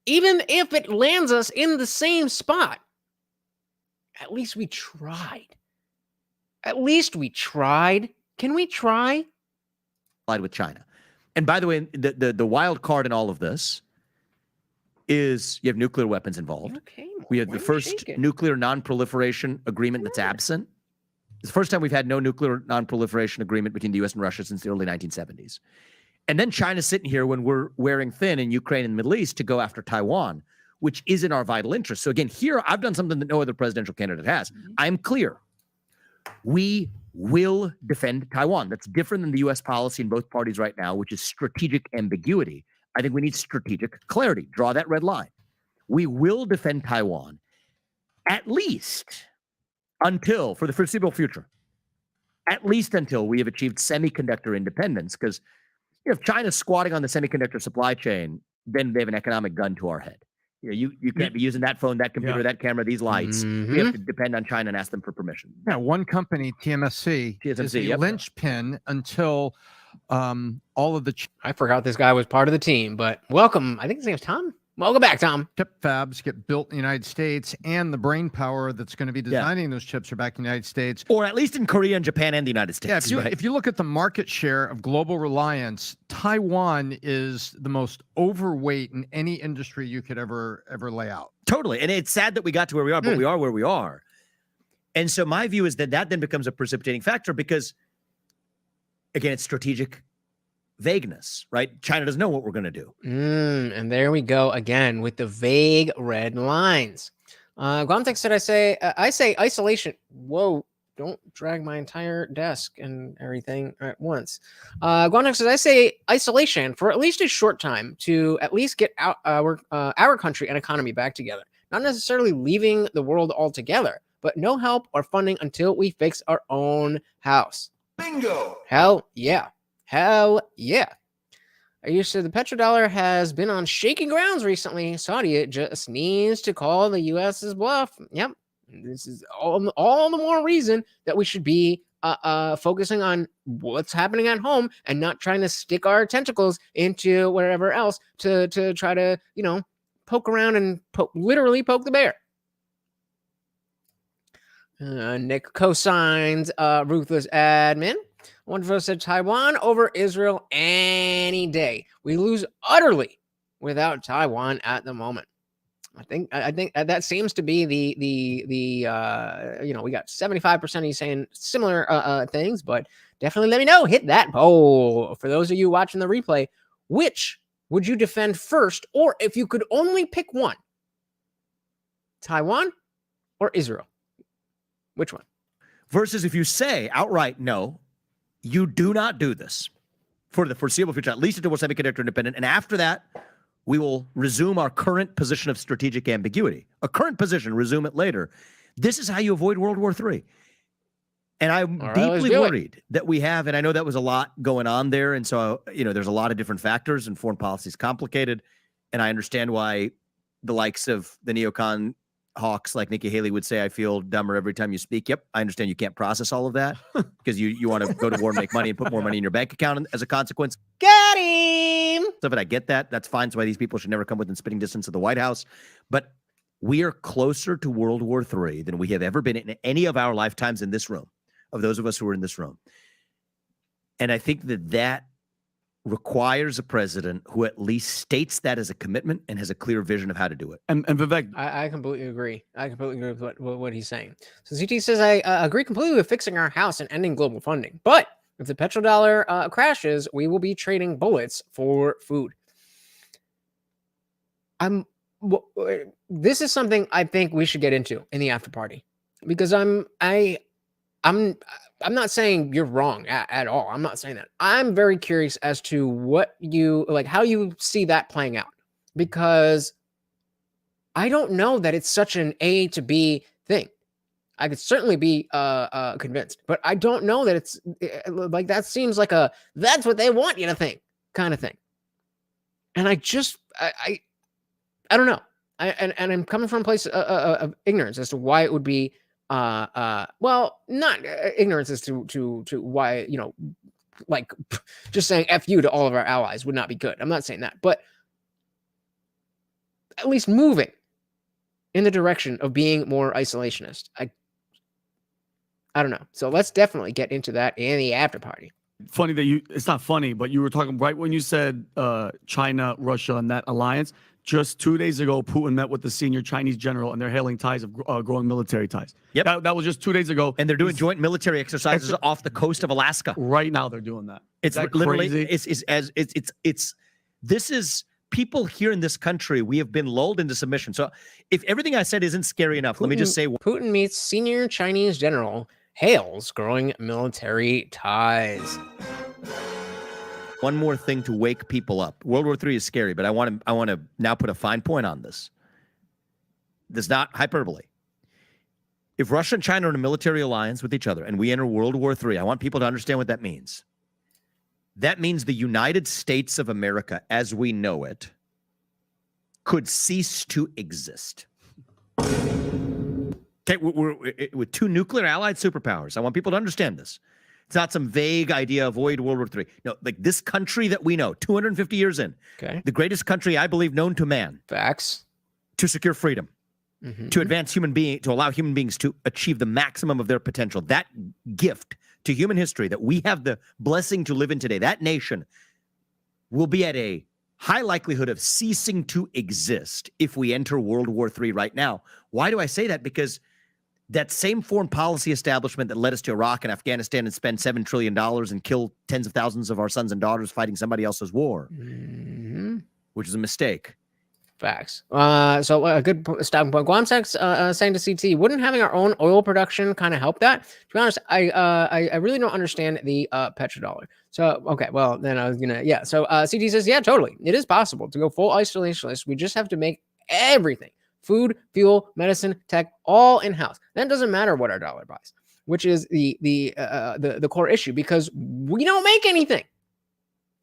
Even if it lands us in the same spot, at least we tried. Can we try? With China. And by the way, the wild card in all of this is you have nuclear weapons involved. Okay, we have the first nuclear non-proliferation agreement that's absent. It's the first time we've had no nuclear non-proliferation agreement between the U.S. and Russia since the early 1970s. And then China's sitting here when we're wearing thin in Ukraine and the Middle East to go after Taiwan, which is in our vital interest. So again, here I've done something that no other presidential candidate has. I'm clear. We will defend Taiwan. That's different than the U.S. policy in both parties right now, which is strategic ambiguity. I think we need strategic clarity. Draw that red line. We will defend Taiwan at least until, for the foreseeable future, at least until we have achieved semiconductor independence. Because if China's squatting on the semiconductor supply chain, then they have an economic gun to our head. You can't be using that phone, that computer, that camera, these lights. We have to depend on China and ask them for permission. Yeah, one company, TSMC is the linchpin until all of the... I forgot this guy was part of the team, but welcome. I think his name's Tom. Welcome back, Tom. Chip fabs get built in the United States, and the brain power that's going to be designing those chips are back in the United States. Or at least in Korea and Japan and the United States. Yeah, if you look at the market share of global reliance, Taiwan is the most overweight in any industry you could ever lay out. Totally. And it's sad that we got to where we are, but we are where we are. And so my view is that then becomes a precipitating factor because, again, it's strategic vagueness, right? China doesn't know what we're going to do. And there we go again with the vague red lines. Guamtech said, I say isolation. Whoa, don't drag my entire desk and everything at once. Guamtech says, I say isolation for at least a short time to at least get our country and economy back together. Not necessarily leaving the world altogether, but no help or funding until we fix our own house. Bingo! Hell yeah. Hell yeah. You said the petrodollar has been on shaky grounds recently. Saudi just needs to call the U.S.'s bluff. Yep. This is all the more reason that we should be focusing on what's happening at home and not trying to stick our tentacles into wherever else to try to, poke around and literally poke the bear. Nick cosigns ruthless admin. Wonderful said Taiwan over Israel any day. We lose utterly without Taiwan at the moment. I think that seems to be the we got 75% of you saying similar things, but definitely let me know. Hit that poll. For those of you watching the replay, which would you defend first, or if you could only pick one, Taiwan or Israel? Which one? Versus if you say outright no, you do not do this for the foreseeable future, at least until we're semiconductor independent. And after that, we will resume our current position of strategic ambiguity. A current position, resume it later. This is how you avoid World War III. And I'm deeply worried that we have, and I know that was a lot going on there. And so, there's a lot of different factors, and foreign policy is complicated. And I understand why the likes of the neocon hawks like Nikki Haley would say, I feel dumber every time you speak. Yep, I understand you can't process all of that because you want to go to war and make money and put more money in your bank account as a consequence. Got him! But I get that. That's fine. That's why these people should never come within spitting distance of the White House. But we are closer to World War III than we have ever been in any of our lifetimes in this room, of those of us who are in this room. And I think that requires a president who at least states that as a commitment and has a clear vision of how to do it. And Vivek, I completely agree. I completely agree with what he's saying. So CT says, I agree completely with fixing our house and ending global funding. But if the petrodollar crashes, we will be trading bullets for food. This is something I think we should get into in the after party, because I'm not saying you're wrong at all. I'm not saying that. I'm very curious as to what you like, how you see that playing out, because I don't know that it's such an A to B thing. I could certainly be convinced, but I don't know that it's like, that seems like that's what they want you to think kind of thing. And I don't know. I'm coming from a place of ignorance as to why it would be well, not ignorance as to why, like just saying F you to all of our allies would not be good. I'm not saying that, but at least moving in the direction of being more isolationist. I don't know. So let's definitely get into that in the after party. Funny that it's not funny, but you were talking right when you said China, Russia, and that alliance. Just 2 days ago, Putin met with the senior Chinese general, and they're hailing ties of growing military ties. Yep. That was just 2 days ago. And they're doing joint military exercises off the coast of Alaska. Right now, they're doing that. It's literally, this is people here in this country, we have been lulled into submission. So if everything I said isn't scary enough, let me just say. Putin meets senior Chinese general, hails growing military ties. One more thing to wake people up. World War III is scary, but I want to now put a fine point on this. This is not hyperbole. If Russia and China are in a military alliance with each other and we enter World War III, I want people to understand what that means. That means the United States of America, as we know it, could cease to exist. Okay, we're with two nuclear allied superpowers. I want people to understand this. It's not some vague idea, avoid World War III. No, like this country that we know, 250 years in, the greatest country, I believe, known to man. Facts. To secure freedom, to advance to allow human beings to achieve the maximum of their potential. That gift to human history that we have the blessing to live in today, that nation will be at a high likelihood of ceasing to exist if we enter World War III right now. Why do I say that? Because that same foreign policy establishment that led us to Iraq and Afghanistan and spend $7 trillion and kill tens of thousands of our sons and daughters fighting somebody else's war, which is a mistake. Facts. So a good stopping point. Guamsec's saying to CT, wouldn't having our own oil production kind of help that? To be honest, I really don't understand the petrodollar. So, okay, well, then I was going to, yeah. So CT says, yeah, totally. It is possible to go full isolationist. We just have to make everything. Food, fuel, medicine, tech, all in-house. Then it doesn't matter what our dollar buys, which is the core issue, because we don't make anything.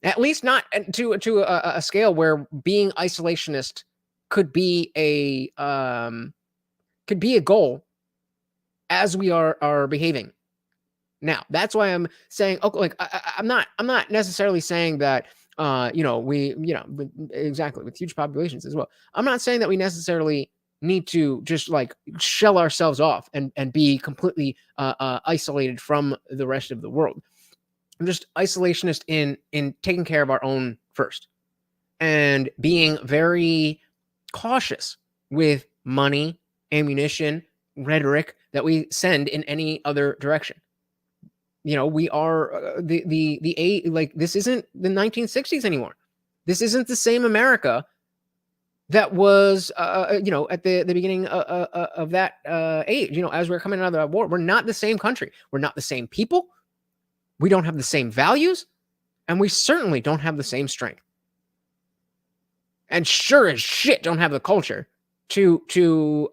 At least not to a scale where being isolationist could be a goal as we are behaving now. That's why I'm saying, okay, like I'm not necessarily saying that exactly with huge populations as well. I'm not saying that we necessarily need to just like shell ourselves off and be completely isolated from the rest of the world. I'm just isolationist in taking care of our own first and being very cautious with money, ammunition, rhetoric that we send in any other direction. You know, we are this isn't the 1960s anymore. This isn't the same America that was, at the beginning of that age. You know, as we're coming out of that war, we're not the same country. We're not the same people. We don't have the same values, and we certainly don't have the same strength. And sure as shit, don't have the culture to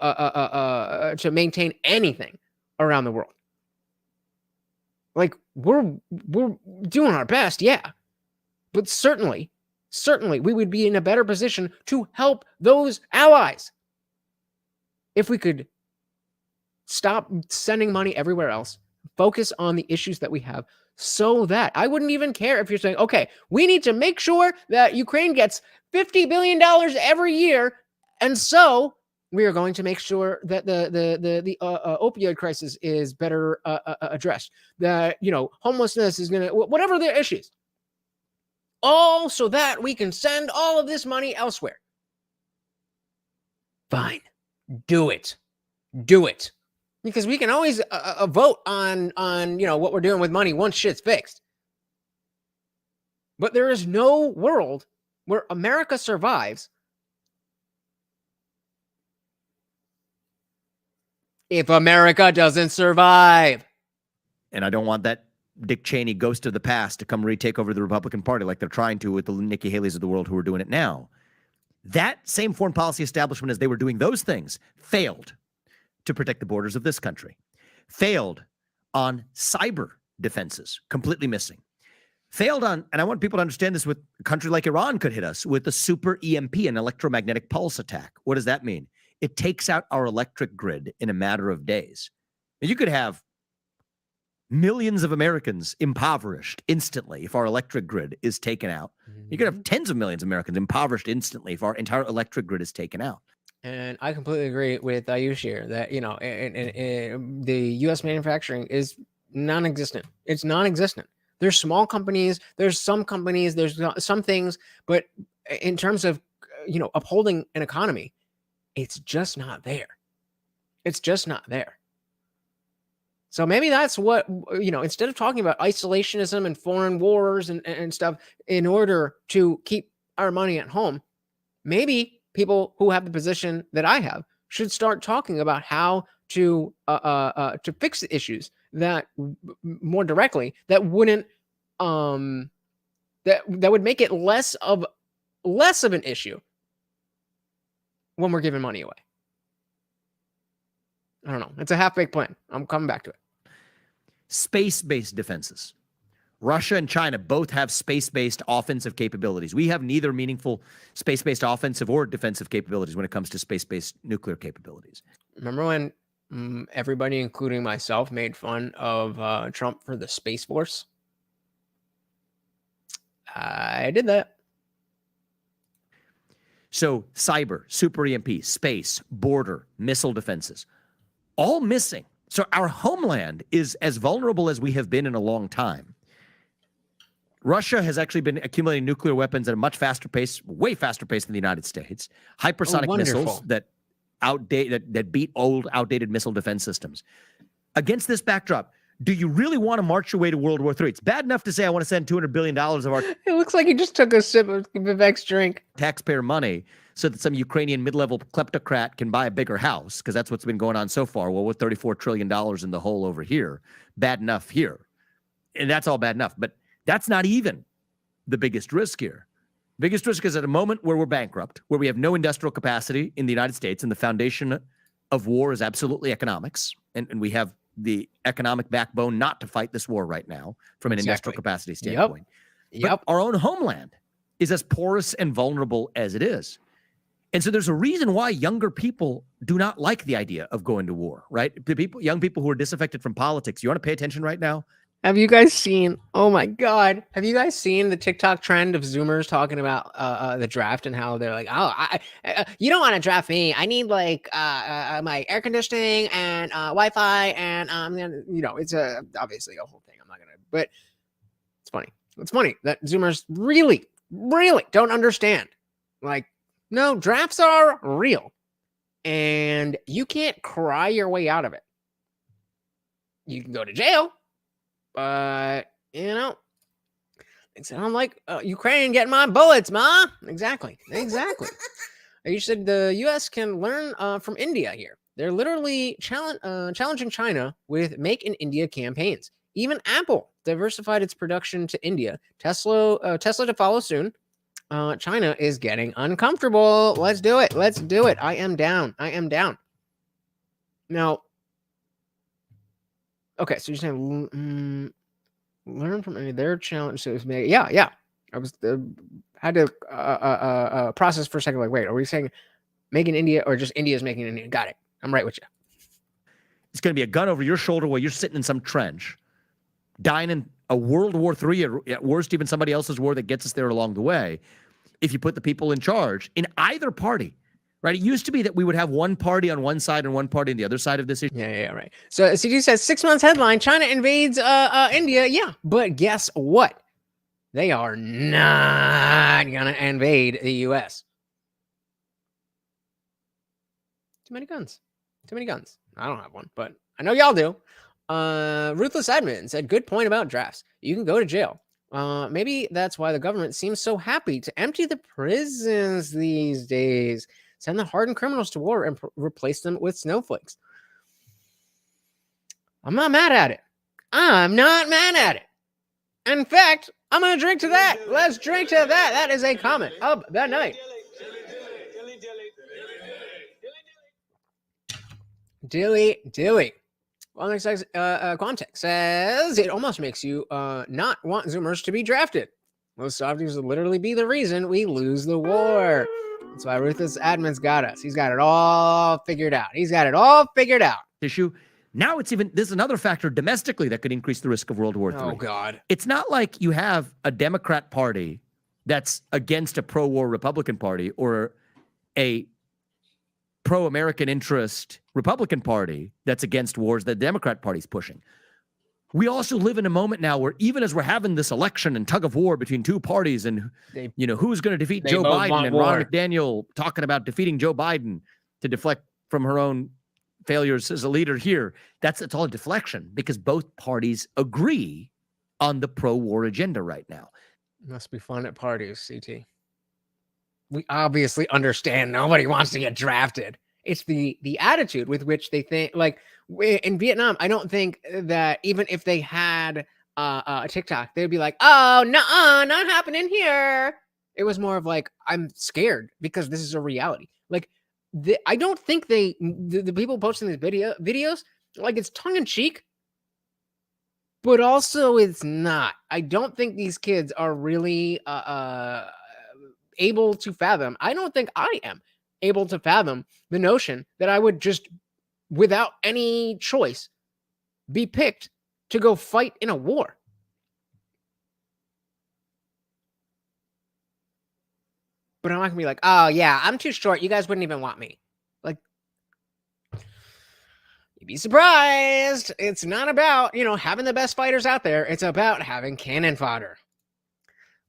maintain anything around the world. Like we're doing our best, yeah, but certainly we would be in a better position to help those allies if we could stop sending money everywhere else, focus on the issues that we have, so that I wouldn't even care if you're saying, okay, we need to make sure that Ukraine gets $50 billion every year, and so we are going to make sure that the opioid crisis is better addressed, that, you know, homelessness is going to, whatever the issues, all so that we can send all of this money elsewhere. Fine. Do it. Because we can always vote on what we're doing with money once shit's fixed. But there is no world where America survives if America doesn't survive. And I don't want that Dick Cheney ghost of the past to come retake over the Republican Party like they're trying to with the Nikki Haleys of the world who are doing it now. That same foreign policy establishment, as they were doing those things, failed to protect the borders of this country, failed on cyber defenses, completely missing, failed on, and I want people to understand this, with a country like Iran could hit us with a super EMP, an electromagnetic pulse attack. What does that mean? It takes out our electric grid in a matter of days. And you could have millions of Americans impoverished instantly if our electric grid is taken out. You could have tens of millions of Americans impoverished instantly if our entire electric grid is taken out. And I completely agree with Ayush here that, you know, the U.S. manufacturing is non-existent. It's non-existent. There's small companies, there's some companies, there's some things, but in terms of, you know, upholding an economy, it's just not there. It's just not there. So maybe that's what, you know, instead of talking about isolationism and foreign wars and stuff in order to keep our money at home, maybe people who have the position that I have should start talking about how to fix the issues that more directly, that wouldn't that would make it less of an issue when we're giving money away. I don't know. It's a half-baked plan. I'm coming back to it. Space-based defenses. Russia and China both have space-based offensive capabilities. We have neither meaningful space-based offensive or defensive capabilities when it comes to space-based nuclear capabilities. Remember when everybody, including myself, made fun of Trump for the Space Force? I did that. So cyber, super EMP, space, border, missile defenses, all missing. So our homeland is as vulnerable as we have been in a long time. Russia has actually been accumulating nuclear weapons at a much faster pace, way faster pace than the United States. Hypersonic missiles that beat old, outdated missile defense systems. Against this backdrop, do you really want to march your way to World War III? It's bad enough to say I want to send $200 billion of our... It looks like he just took a sip of Vivek's drink. ...taxpayer money so that some Ukrainian mid-level kleptocrat can buy a bigger house, because that's what's been going on so far. Well, with $34 trillion in the hole over here, bad enough here. And that's all bad enough. But that's not even the biggest risk here. Biggest risk is at a moment where we're bankrupt, where we have no industrial capacity in the United States, and the foundation of war is absolutely economics, and we have the economic backbone not to fight this war right now from an industrial capacity standpoint. But our own homeland is as porous and vulnerable as it is. And so there's a reason why younger people do not like the idea of going to war, right? The young people who are disaffected from politics, you want to pay attention right now? Have you guys seen? Oh my God! Have you guys seen the TikTok trend of Zoomers talking about the draft and how they're like, "Oh, you don't want to draft me. I need like my air conditioning and Wi-Fi and it's obviously a whole thing. I'm not gonna, but it's funny. It's funny that Zoomers really, really don't understand. Like, no, drafts are real, and you can't cry your way out of it. You can go to jail. But, it sounds like Ukraine getting my bullets, ma. Exactly. You said the U.S. can learn from India here. They're literally challenging China with Make in India campaigns. Even Apple diversified its production to India. Tesla to follow soon. China is getting uncomfortable. Let's do it. I am down. Now, okay, so you're saying learn from their challenge. So yeah. I was had to process for a second. Like, wait, are we saying make in India or just India's making in India? Got it. I'm right with you. It's going to be a gun over your shoulder while you're sitting in some trench, dying in a World War III, at worst even somebody else's war that gets us there along the way. If you put the people in charge in either party. Right. It used to be that we would have one party on one side and one party on the other side of this issue. Yeah, right. So CG says 6 months headline, China invades India. Yeah, but guess what? They are not gonna invade the US. Too many guns. I don't have one, but I know y'all do. Ruthless Admin said, good point about drafts. You can go to jail. Maybe that's why the government seems so happy to empty the prisons these days. Send the hardened criminals to war and replace them with snowflakes. I'm not mad at it. In fact, I'm going to drink to that. Let's drink to that. That is a comment of the night. Dilly. Context says it almost makes you not want Zoomers to be drafted. Those softies will literally be the reason we lose the war. That's why Ruthless Admin's got us. He's got it all figured out. Issue. Now this is another factor domestically that could increase the risk of World War III. Oh, God. It's not like you have a Democrat party that's against a pro-war Republican party or a pro-American interest Republican party that's against wars that the Democrat party's pushing. We also live in a moment now where even as we're having this election and tug of war between two parties and, who's going to defeat Joe Biden and Ron McDaniel talking about defeating Joe Biden to deflect from her own failures as a leader here, it's all a deflection because both parties agree on the pro-war agenda right now. Must be fun at parties, CT. We obviously understand nobody wants to get drafted. It's the attitude with which they think, like in Vietnam, I don't think that even if they had a TikTok, they'd be like, oh, no, not happening here. It was more of like, I'm scared because this is a reality. Like, I don't think the people posting these videos, like it's tongue in cheek, but also it's not. I don't think these kids are really able to fathom. I don't think I am able to fathom the notion that I would just, without any choice, be picked to go fight in a war. But I'm not gonna be like, oh yeah, I'm too short. You guys wouldn't even want me. Like, you'd be surprised. It's not about, having the best fighters out there. It's about having cannon fodder.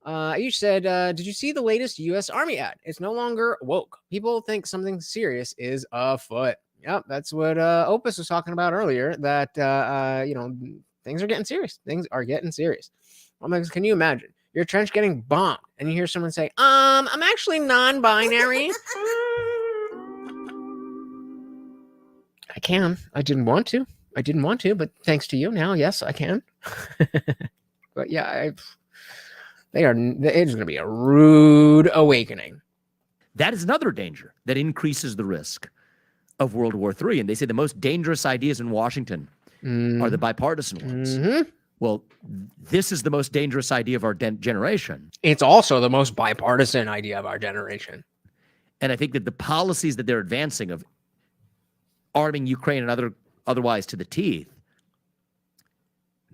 You said, did you see the latest U.S. Army ad? It's no longer woke. People think something serious is afoot. Yep, that's what Opus was talking about earlier, that, things are getting serious. I'm like, can you imagine? Your trench getting bombed, and you hear someone say, I'm actually non-binary. I can. I didn't want to, but thanks to you now, yes, I can. But yeah, it's going to be a rude awakening. That is another danger that increases the risk of World War III. And they say the most dangerous ideas in Washington are the bipartisan ones. Mm-hmm. Well, this is the most dangerous idea of our generation. It's also the most bipartisan idea of our generation. And I think that the policies that they're advancing of arming Ukraine and otherwise to the teeth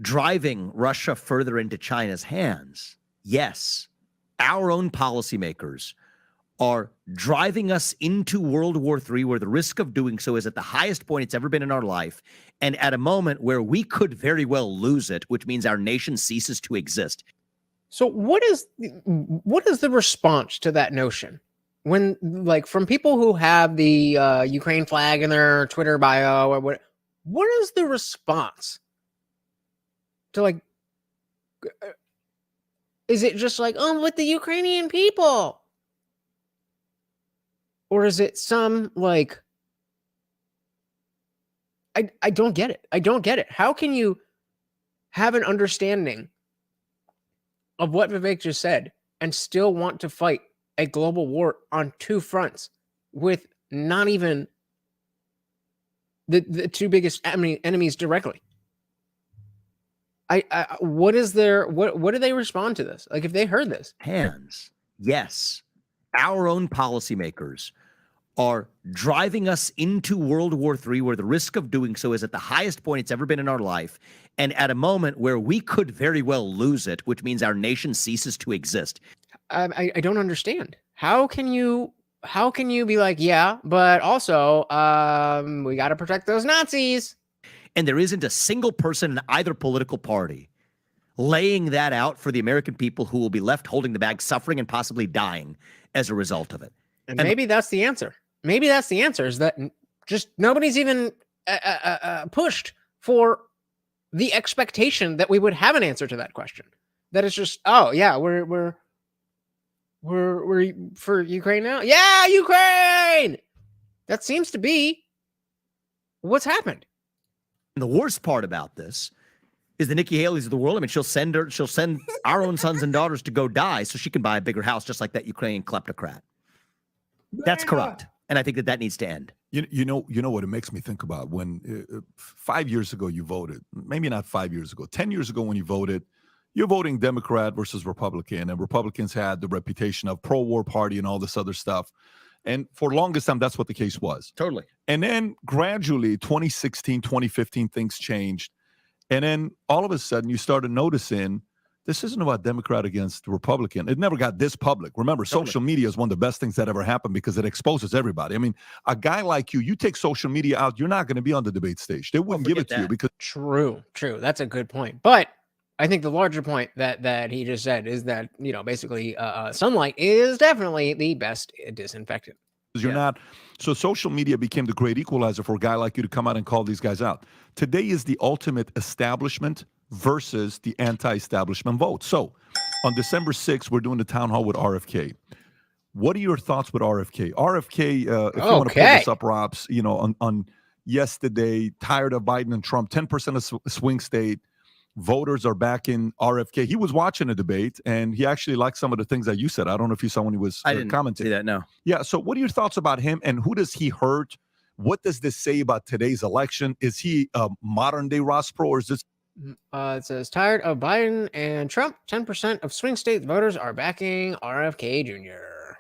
driving Russia further into China's hands. Yes, our own policymakers are driving us into World War III, where the risk of doing so is at the highest point it's ever been in our life, and at a moment where we could very well lose it, which means our nation ceases to exist. So what is the response to that notion? When, like, from people who have the Ukraine flag in their Twitter bio, or what is the response to, like, is it just like, oh, with the Ukrainian people? Or is it some, like, I don't get it. I don't get it. How can you have an understanding of what Vivek just said and still want to fight a global war on two fronts with not even the two biggest enemies directly? What do they respond to this? Like, if they heard this? Hands. Yes. Our own policymakers are driving us into World War III, where the risk of doing so is at the highest point it's ever been in our life, and at a moment where we could very well lose it, which means our nation ceases to exist. I don't understand. How can you be like, yeah, but also we got to protect those Nazis? And there isn't a single person in either political party laying that out for the American people, who will be left holding the bag, suffering and possibly dying as a result of it. And maybe that's the answer. Maybe that's the answer, is that just nobody's even pushed for the expectation that we would have an answer to that question. That it's just, oh yeah, we're for Ukraine now. Yeah, Ukraine. That seems to be what's happened. And the worst part about this is the Nikki Haley's of the world. I mean, she'll send our own sons and daughters to go die so she can buy a bigger house, just like that Ukrainian kleptocrat. That's corrupt. And I think that needs to end. You know what it makes me think about? When 5 years ago you voted, maybe not 5 years ago, 10 years ago when you voted, you're voting Democrat versus Republican, and Republicans had the reputation of pro-war party and all this other stuff. And for the longest time, that's what the case was. Totally. And then gradually, 2016, 2015, things changed. And then all of a sudden, you started noticing this isn't about Democrat against Republican. It never got this public. Remember, social media is one of the best things that ever happened because it exposes everybody. I mean, a guy like you take social media out, you're not going to be on the debate stage. They wouldn't give it to you because... True. That's a good point. But I think the larger point that he just said is that, basically sunlight is definitely the best disinfectant. You're not. So social media became the great equalizer for a guy like you to come out and call these guys out. Today is the ultimate establishment versus the anti-establishment vote. So on December 6th, we're doing the town hall with RFK. What are your thoughts with RFK? RFK, if you want to pull this up, Robs, on yesterday, tired of Biden and Trump, 10% of swing state voters are backing RFK. He was watching a debate, and he actually liked some of the things that you said. I don't know if you saw when he was commenting. I didn't see that, no. Yeah, so what are your thoughts about him, and who does he hurt? What does this say about today's election? Is he a modern-day Ross Perot, or is this... It says, tired of Biden and Trump, 10% of swing state voters are backing RFK Jr.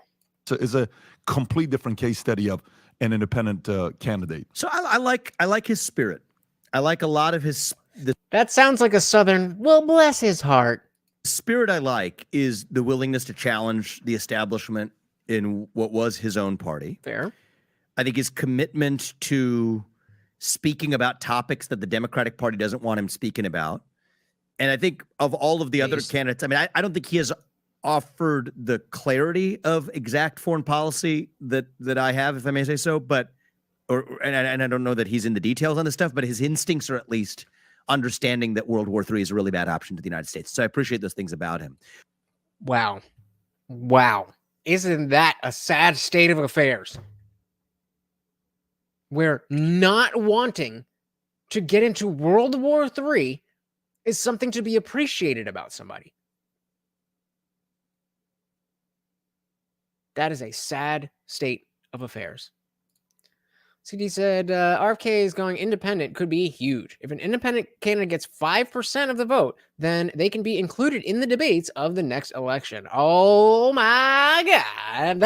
So it's a complete different case study of an independent candidate. So I like his spirit. I like a lot of his... That sounds like a Southern, well, bless his heart. The spirit I like is the willingness to challenge the establishment in what was his own party. Fair. I think his commitment to speaking about topics that the Democratic Party doesn't want him speaking about. And I think of all of the other candidates, I mean, I don't think he has offered the clarity of exact foreign policy that I have, if I may say so, and I don't know that he's in the details on this stuff, but his instincts are at least understanding that World War III is a really bad option to the United States. So I appreciate those things about him. Wow. Isn't that a sad state of affairs? Where not wanting to get into World War III is something to be appreciated about somebody. That is a sad state of affairs. CD said, RFK is going independent could be huge. If an independent candidate gets 5% of the vote, then they can be included in the debates of the next election. Oh my God.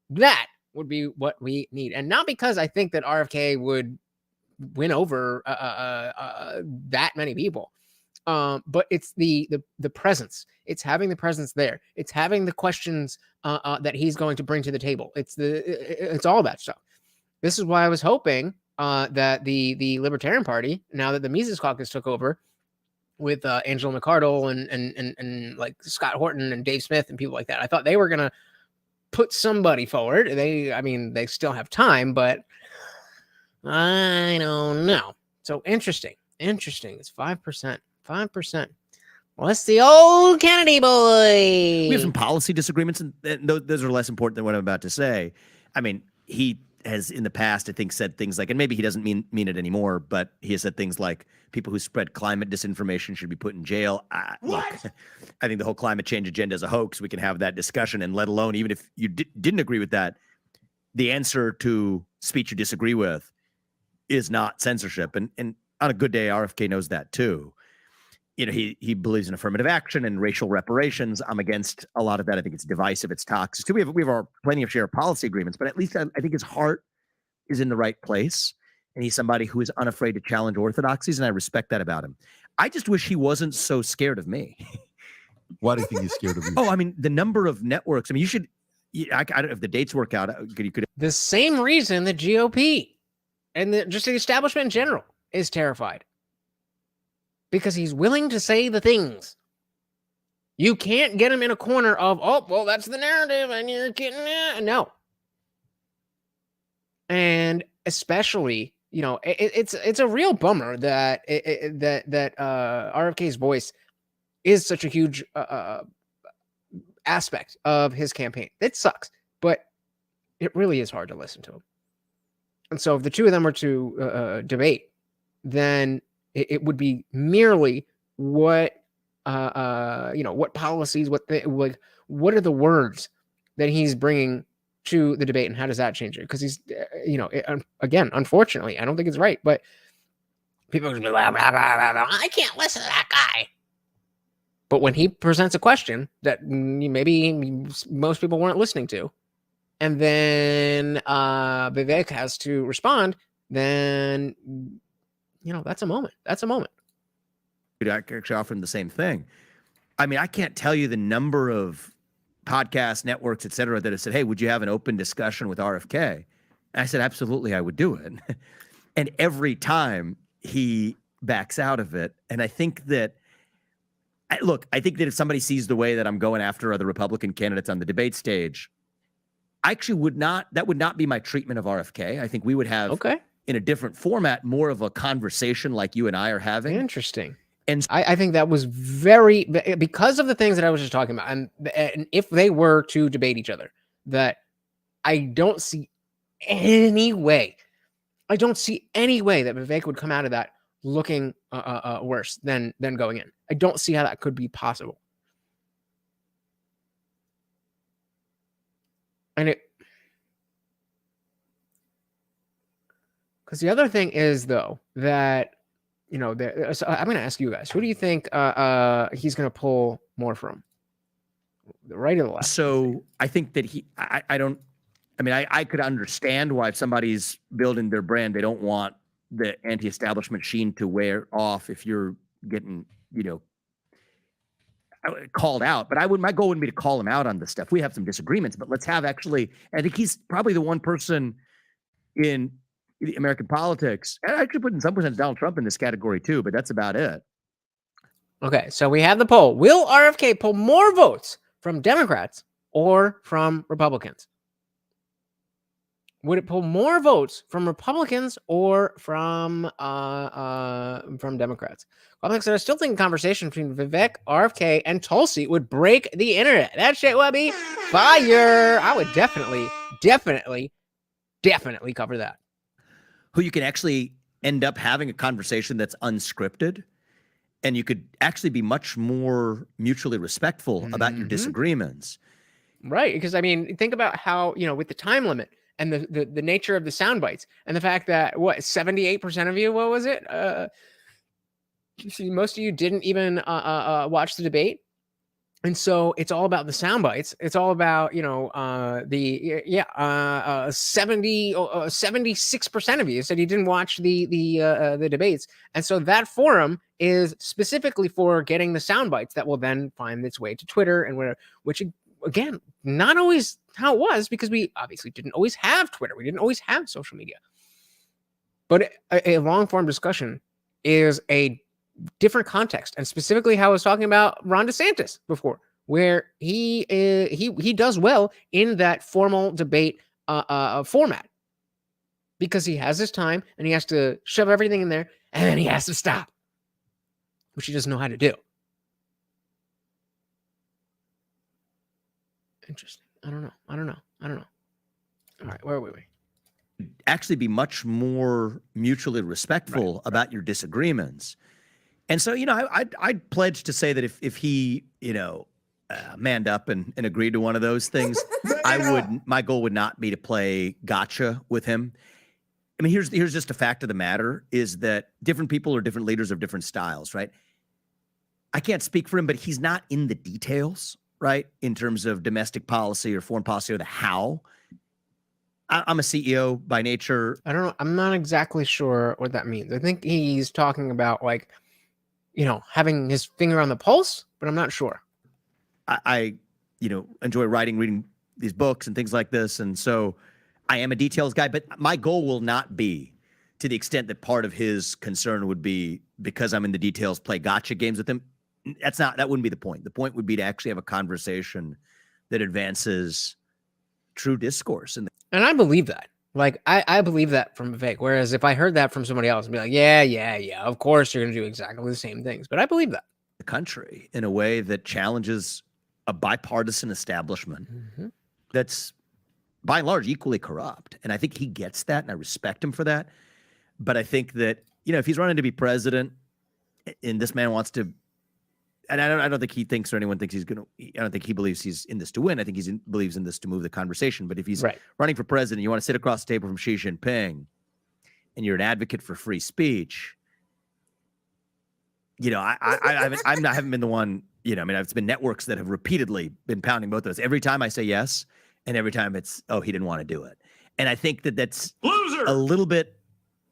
That would be what we need. And not because I think that RFK would win over that many people. But it's the presence. It's having the presence there. It's having the questions that he's going to bring to the table. It's all that stuff. This is why I was hoping that the Libertarian Party, now that the Mises Caucus took over with Angela McArdle and like Scott Horton and Dave Smith and people like that, I thought they were gonna put somebody forward. They still have time, but I don't know. So interesting. It's 5%. 5%. Well, that's the old Kennedy boy. We have some policy disagreements, and those are less important than what I'm about to say. I mean, he has in the past, I think, said things like, and maybe he doesn't mean it anymore, but he has said things like people who spread climate disinformation should be put in jail. Look, I think the whole climate change agenda is a hoax. We can have that discussion, and let alone, even if you didn't agree with that, the answer to speech you disagree with is not censorship. And on a good day, RFK knows that too. You know, he believes in affirmative action and racial reparations. I'm against a lot of that. I think it's divisive. It's toxic. So we have our plenty of shared policy agreements, but at least I think his heart is in the right place. And he's somebody who is unafraid to challenge orthodoxies, and I respect that about him. I just wish he wasn't so scared of me. Why do you think he's scared of you? Oh, I mean, the number of networks. I mean, I don't know if the dates work out. You could. The same reason the GOP and just the establishment in general is terrified. Because he's willing to say the things. You can't get him in a corner of, oh, well, that's the narrative, and you're getting it. No. And especially, you know, it's a real bummer that RFK's voice is such a huge aspect of his campaign. It sucks, but it really is hard to listen to him. And so if the two of them were to debate, then it would be merely what what policies, what are the words that he's bringing to the debate, and how does that change it? Because he's, again, unfortunately, I don't think it's right, but people are going to be like, blah, blah, blah, blah. I can't listen to that guy. But when he presents a question that maybe most people weren't listening to, and then Vivek has to respond, then that's a moment. That's a moment. I actually offer him the same thing. I mean, I can't tell you the number of podcast networks, et cetera, that have said, hey, would you have an open discussion with RFK? And I said, absolutely, I would do it. And every time he backs out of it. And I think that, I think that if somebody sees the way that I'm going after other Republican candidates on the debate stage, I actually that would not be my treatment of RFK. I think we would have, in a different format, more of a conversation like you and I are having. Interesting. And I think that was because of the things that I was just talking about. And if they were to debate each other, that I don't see any way that Vivek would come out of that looking worse than going in. I don't see how that could be possible. And because the other thing is, though, that so I'm going to ask you guys, who do you think he's going to pull more from, the right or the left? So I think that I could understand why if somebody's building their brand, they don't want the anti-establishment sheen to wear off if you're getting, called out. But my goal wouldn't be to call him out on this stuff. We have some disagreements, but let's have I think he's probably the one person in American politics, and I actually put in some sense Donald Trump in this category too, but that's about it. Okay, so we have the poll. Will RFK pull more votes from Democrats or from Republicans? Would it pull more votes from Republicans or from Democrats? Republicans are still thinking conversation between Vivek, RFK, and Tulsi would break the internet. That shit would be fire. I would definitely cover that. Who you can actually end up having a conversation that's unscripted, and you could actually be much more mutually respectful about your disagreements. Right, because I mean, think about how, with the time limit and the nature of the sound bites, and the fact that 78% of you, what was it? Most of you didn't even watch the debate. And so it's all about the sound bites. It's all about, 76% of you said you didn't watch the debates. And so that forum is specifically for getting the sound bites that will then find its way to Twitter and whatever, which again, not always how it was, because we obviously didn't always have Twitter. We didn't always have social media. But a long form discussion is a different context, and specifically how I was talking about Ron DeSantis before, where he does well in that formal debate format, because he has his time and he has to shove everything in there, and then he has to stop, which he doesn't know how to do. Interesting. I don't know. All right, where are we? Actually be much more mutually respectful about your disagreements. And so, I'd pledge to say that if he, manned up and agreed to one of those things, my goal would not be to play gotcha with him. I mean, here's just a fact of the matter, is that different people are different leaders of different styles, right? I can't speak for him, but he's not in the details, right? In terms of domestic policy or foreign policy or the how. I'm a CEO by nature. I don't know. I'm not exactly sure what that means. I think he's talking about having his finger on the pulse, but I'm not sure. I enjoy reading these books and things like this. And so I am a details guy, but my goal will not be, to the extent that part of his concern would be because I'm in the details, play gotcha games with him. That wouldn't be the point. The point would be to actually have a conversation that advances true discourse. And I believe that. Like, I believe that from Vivek. Whereas if I heard that from somebody else, I'd be like, yeah, of course you're going to do exactly the same things. But I believe that. The country in a way that challenges a bipartisan establishment that's, by and large, equally corrupt. And I think he gets that, and I respect him for that. But I think that, if he's running to be president, and this man wants to, and I don't think he thinks, or anyone thinks he's going to, I don't think he believes he's in this to win. I think he believes in this to move the conversation. But if he's running for president, you want to sit across the table from Xi Jinping, and you're an advocate for free speech, I haven't been the one, it's been networks that have repeatedly been pounding both of those. Every time I say yes, and every time it's, oh, he didn't want to do it. And I think that's a little bit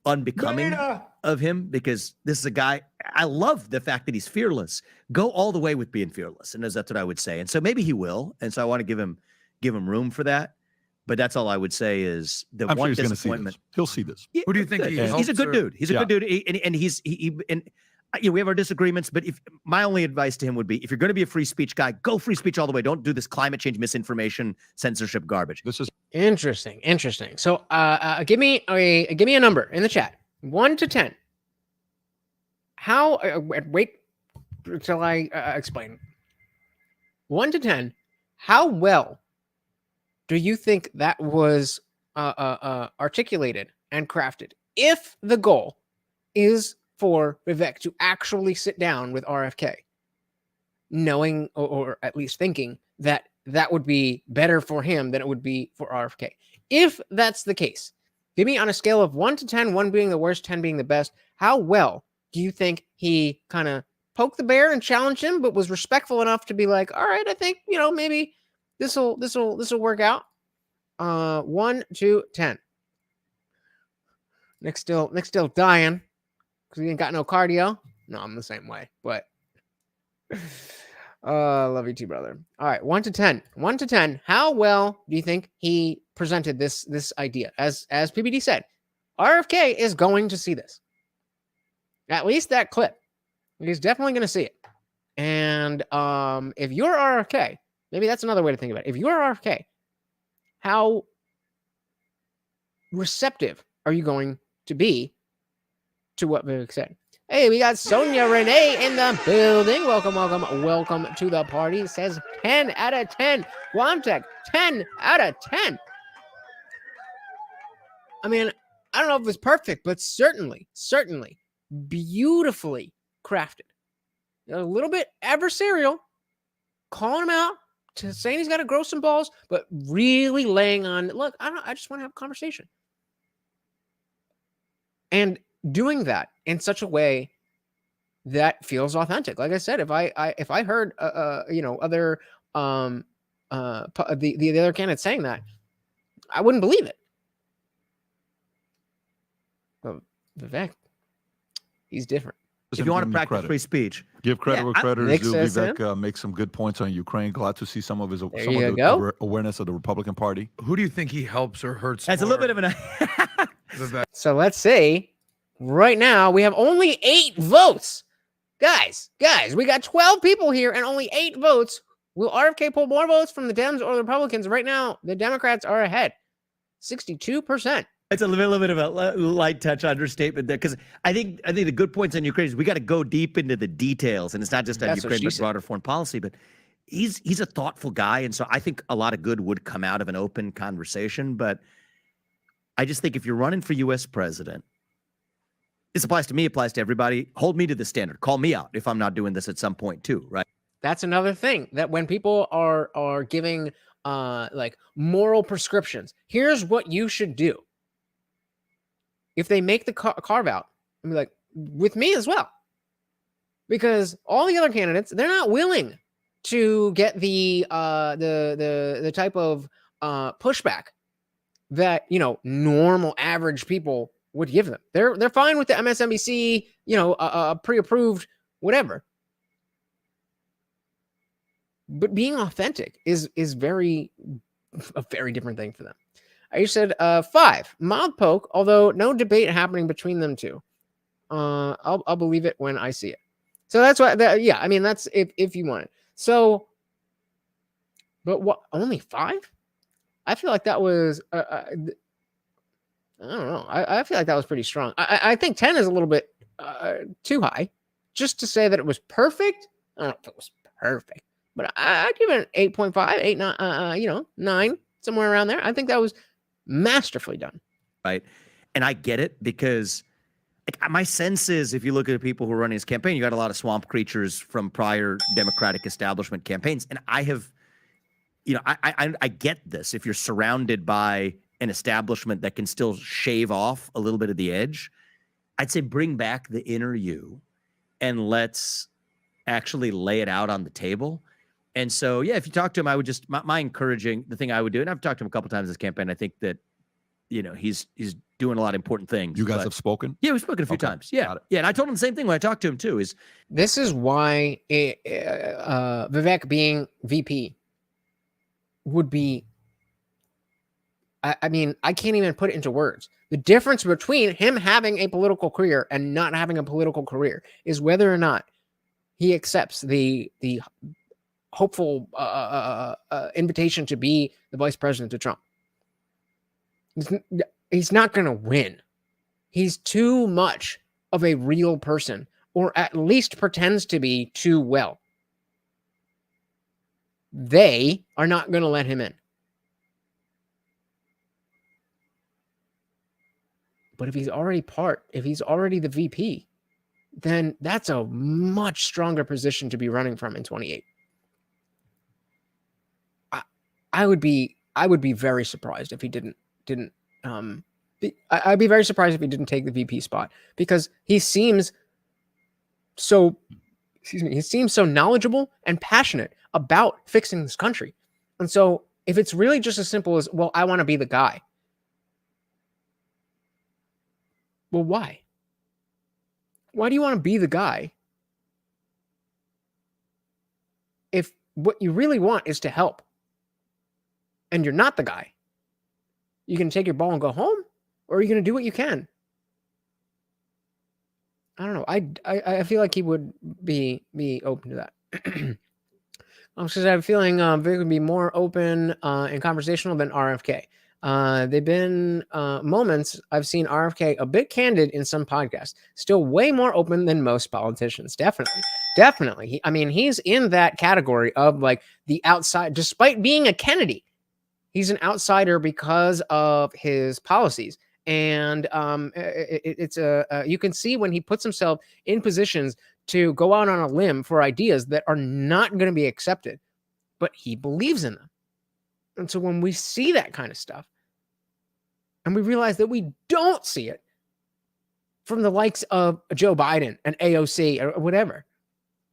unbecoming of him, because this is a guy, I love the fact that he's fearless. Go all the way with being fearless. And that's what I would say. And so maybe he will. And so I want to give him room for that. But that's all I would say is the I'm one sure disappointment. He'll see this. Who do you think he's a good dude. He's a good dude. And we have our disagreements, but my only advice to him would be, if you're going to be a free speech guy, go free speech all the way. Don't do this climate change, misinformation, censorship garbage. This is interesting. So, give me a number in the chat, 1 to 10. How? Wait until I explain. 1 to 10. How well do you think that was articulated and crafted? If the goal is for Vivek to actually sit down with RFK, knowing or at least thinking that would be better for him than it would be for RFK. If that's the case, give me on a scale of 1 to 10, 1 being the worst, 10 being the best, how well do you think he kind of poked the bear and challenged him, but was respectful enough to be like, all right, I think, maybe this will work out. 1 to 10. Nick's still dying because he ain't got no cardio. No, I'm the same way, but love you too, brother. All right, 1 to 10. 1 to 10. How well do you think he presented this idea? As PBD said, RFK is going to see this. At least that clip. He's definitely going to see it. And if you're RFK, maybe that's another way to think about it. If you're RFK, how receptive are you going to be to what Vivek said? Hey, we got Sonia Renee in the building. Welcome to the party. It says 10 out of 10. Guamtech, 10 out of 10. I mean, I don't know if it's perfect, but certainly beautifully crafted. A little bit adversarial, calling him out, to saying he's got to grow some balls, but really laying on, look, I just want to have a conversation. And doing that in such a way that feels authentic. Like I said, if I heard other the other candidates saying that, I wouldn't believe it. But Vivek, he's different. If you want to practice free speech, give credit where credit is due. Vivek makes some good points on Ukraine. Glad to see some of his awareness of the Republican Party. Who do you think he helps or hurts? That's a little bit of an. So let's see. Right now, we have only 8 votes. Guys, we got 12 people here and only 8 votes. Will RFK pull more votes from the Dems or the Republicans? Right now, the Democrats are ahead, 62%. It's a little bit of a light touch understatement there, because I think the good points on Ukraine is we got to go deep into the details, and it's not just on Ukraine but broader foreign policy. But he's a thoughtful guy, and so I think a lot of good would come out of an open conversation. But I just think if you're running for U.S. president, this applies to me, applies to everybody. Hold me to the standard. Call me out if I'm not doing this at some point too, right? That's another thing, that when people are giving like moral prescriptions, here's what you should do. If they make the carve out, and be like, with me as well, because all the other candidates, they're not willing to get the type of pushback that normal average people would give them. They're fine with the MSNBC, pre-approved whatever. But being authentic is a very different thing for them. You said 5, mild poke, although no debate happening between them two. I'll believe it when I see it. So that's why, I mean, that's if you want it. So, but what, only 5? I feel like that was, I don't know. I feel like that was pretty strong. I think 10 is a little bit too high. Just to say that it was perfect, I don't know if it was perfect, but I'd give it an 8.5, 8, 9, 9, somewhere around there. I think that was masterfully done. Right. And I get it, because my sense is, if you look at the people who are running his campaign, you got a lot of swamp creatures from prior Democratic establishment campaigns. And I have, I get this. If you're surrounded by an establishment that can still shave off a little bit of the edge, I'd say bring back the inner you and let's actually lay it out on the table. And so, yeah, if you talk to him, I would just, my encouraging, the thing I would do, and I've talked to him a couple times this campaign, I think that, he's doing a lot of important things. You guys have spoken? Yeah, we've spoken a few times. Yeah. Yeah. And I told him the same thing when I talked to him too, is this is why Vivek being VP would be, I mean, I can't even put it into words. The difference between him having a political career and not having a political career is whether or not he accepts the hopeful invitation to be the vice president to Trump. He's not going to win. He's too much of a real person, or at least pretends to be too well. They are not going to let him in. But if he's already the VP, then that's a much stronger position to be running from in 28. I would be very surprised if he didn't. I'd be very surprised if he didn't take the VP spot, because he seems so knowledgeable and passionate about fixing this country. And so if it's really just as simple as, well, I want to be the guy. Well, why? Why do you want to be the guy if what you really want is to help and you're not the guy? You can take your ball and go home, or are you going to do what you can? I don't know. I feel like he would be open to that. Because I have a feeling Vic would be more open and conversational than RFK. They've been moments I've seen RFK a bit candid in some podcasts, still way more open than most politicians. Definitely. He's in that category of like the outside, despite being a Kennedy. He's an outsider because of his policies. And you can see when he puts himself in positions to go out on a limb for ideas that are not going to be accepted, but he believes in them. And so when we see that kind of stuff, and we realize that we don't see it, from the likes of Joe Biden and AOC or whatever,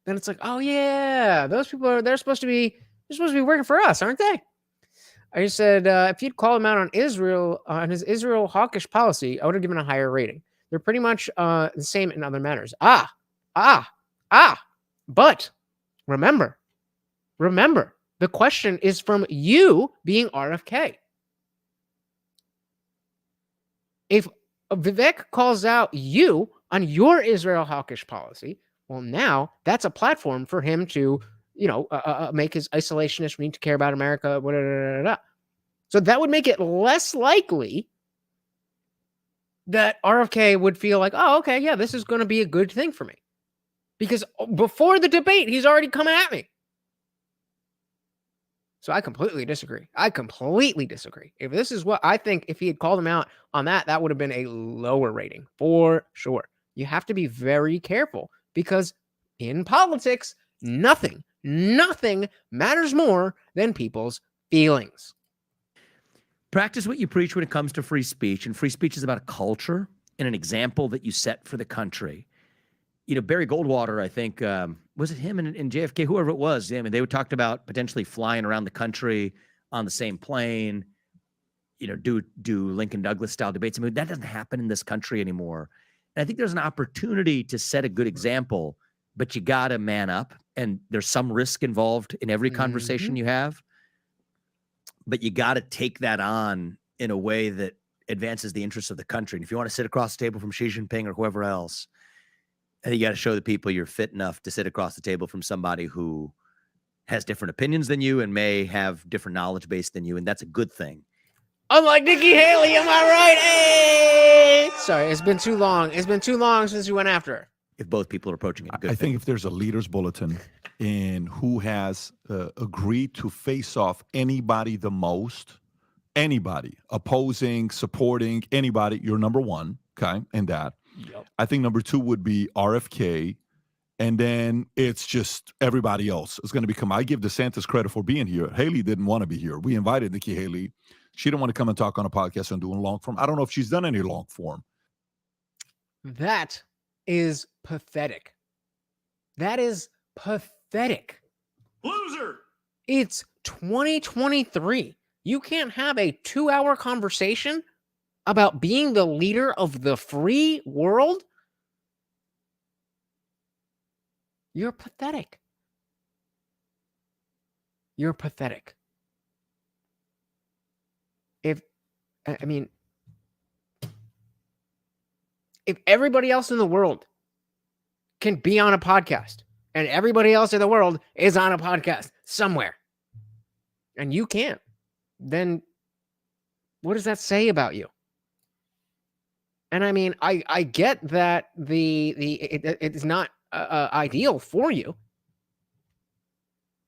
then it's like, oh yeah, those people they're supposed to be working for us, aren't they? I just said, if you'd call him out on Israel, on his Israel hawkish policy, I would have given a higher rating. They're pretty much the same in other matters. But remember, the question is from you being RFK. If Vivek calls out you on your Israel hawkish policy, well, now that's a platform for him to, make his isolationist, we need to care about America, blah, blah, blah, blah. So that would make it less likely that RFK would feel like, oh, okay, yeah, this is going to be a good thing for me. Because before the debate, he's already coming at me. So I completely disagree. If this is what I think, if he had called him out on that, that would have been a lower rating for sure. You have to be very careful because in politics, nothing matters more than people's feelings. Practice what you preach when it comes to free speech. And free speech is about a culture and an example that you set for the country. Barry Goldwater, I think, was it him and JFK, whoever it was? I mean, they talked about potentially flying around the country on the same plane, do Lincoln Douglas style debates. I mean, that doesn't happen in this country anymore. And I think there's an opportunity to set a good example, but you got to man up. And there's some risk involved in every conversation you have. But you got to take that on in a way that advances the interests of the country. And if you want to sit across the table from Xi Jinping or whoever else, I think you got to show the people you're fit enough to sit across the table from somebody who has different opinions than you and may have different knowledge base than you. And that's a good thing. Unlike Nikki Haley, am I right? Hey! Sorry, it's been too long. Since you went after her. If both people are approaching it, I think if there's a leaders bulletin in who has agreed to face off anybody the most, anybody opposing, supporting anybody, you're number one, okay, in that. Yep. I think number two would be RFK, and then it's just everybody else is going to become. I give DeSantis credit for being here. Haley didn't want to be here. We invited Nikki Haley. She didn't want to come and talk on a podcast and do a long form. I don't know if she's done any long form. That is pathetic. Loser. It's 2023. You can't have a 2-hour conversation about being the leader of the free world? You're pathetic. If everybody else in the world can be on a podcast and everybody else in the world is on a podcast somewhere and you can't, then what does that say about you? And I mean, I get that it's not ideal for you,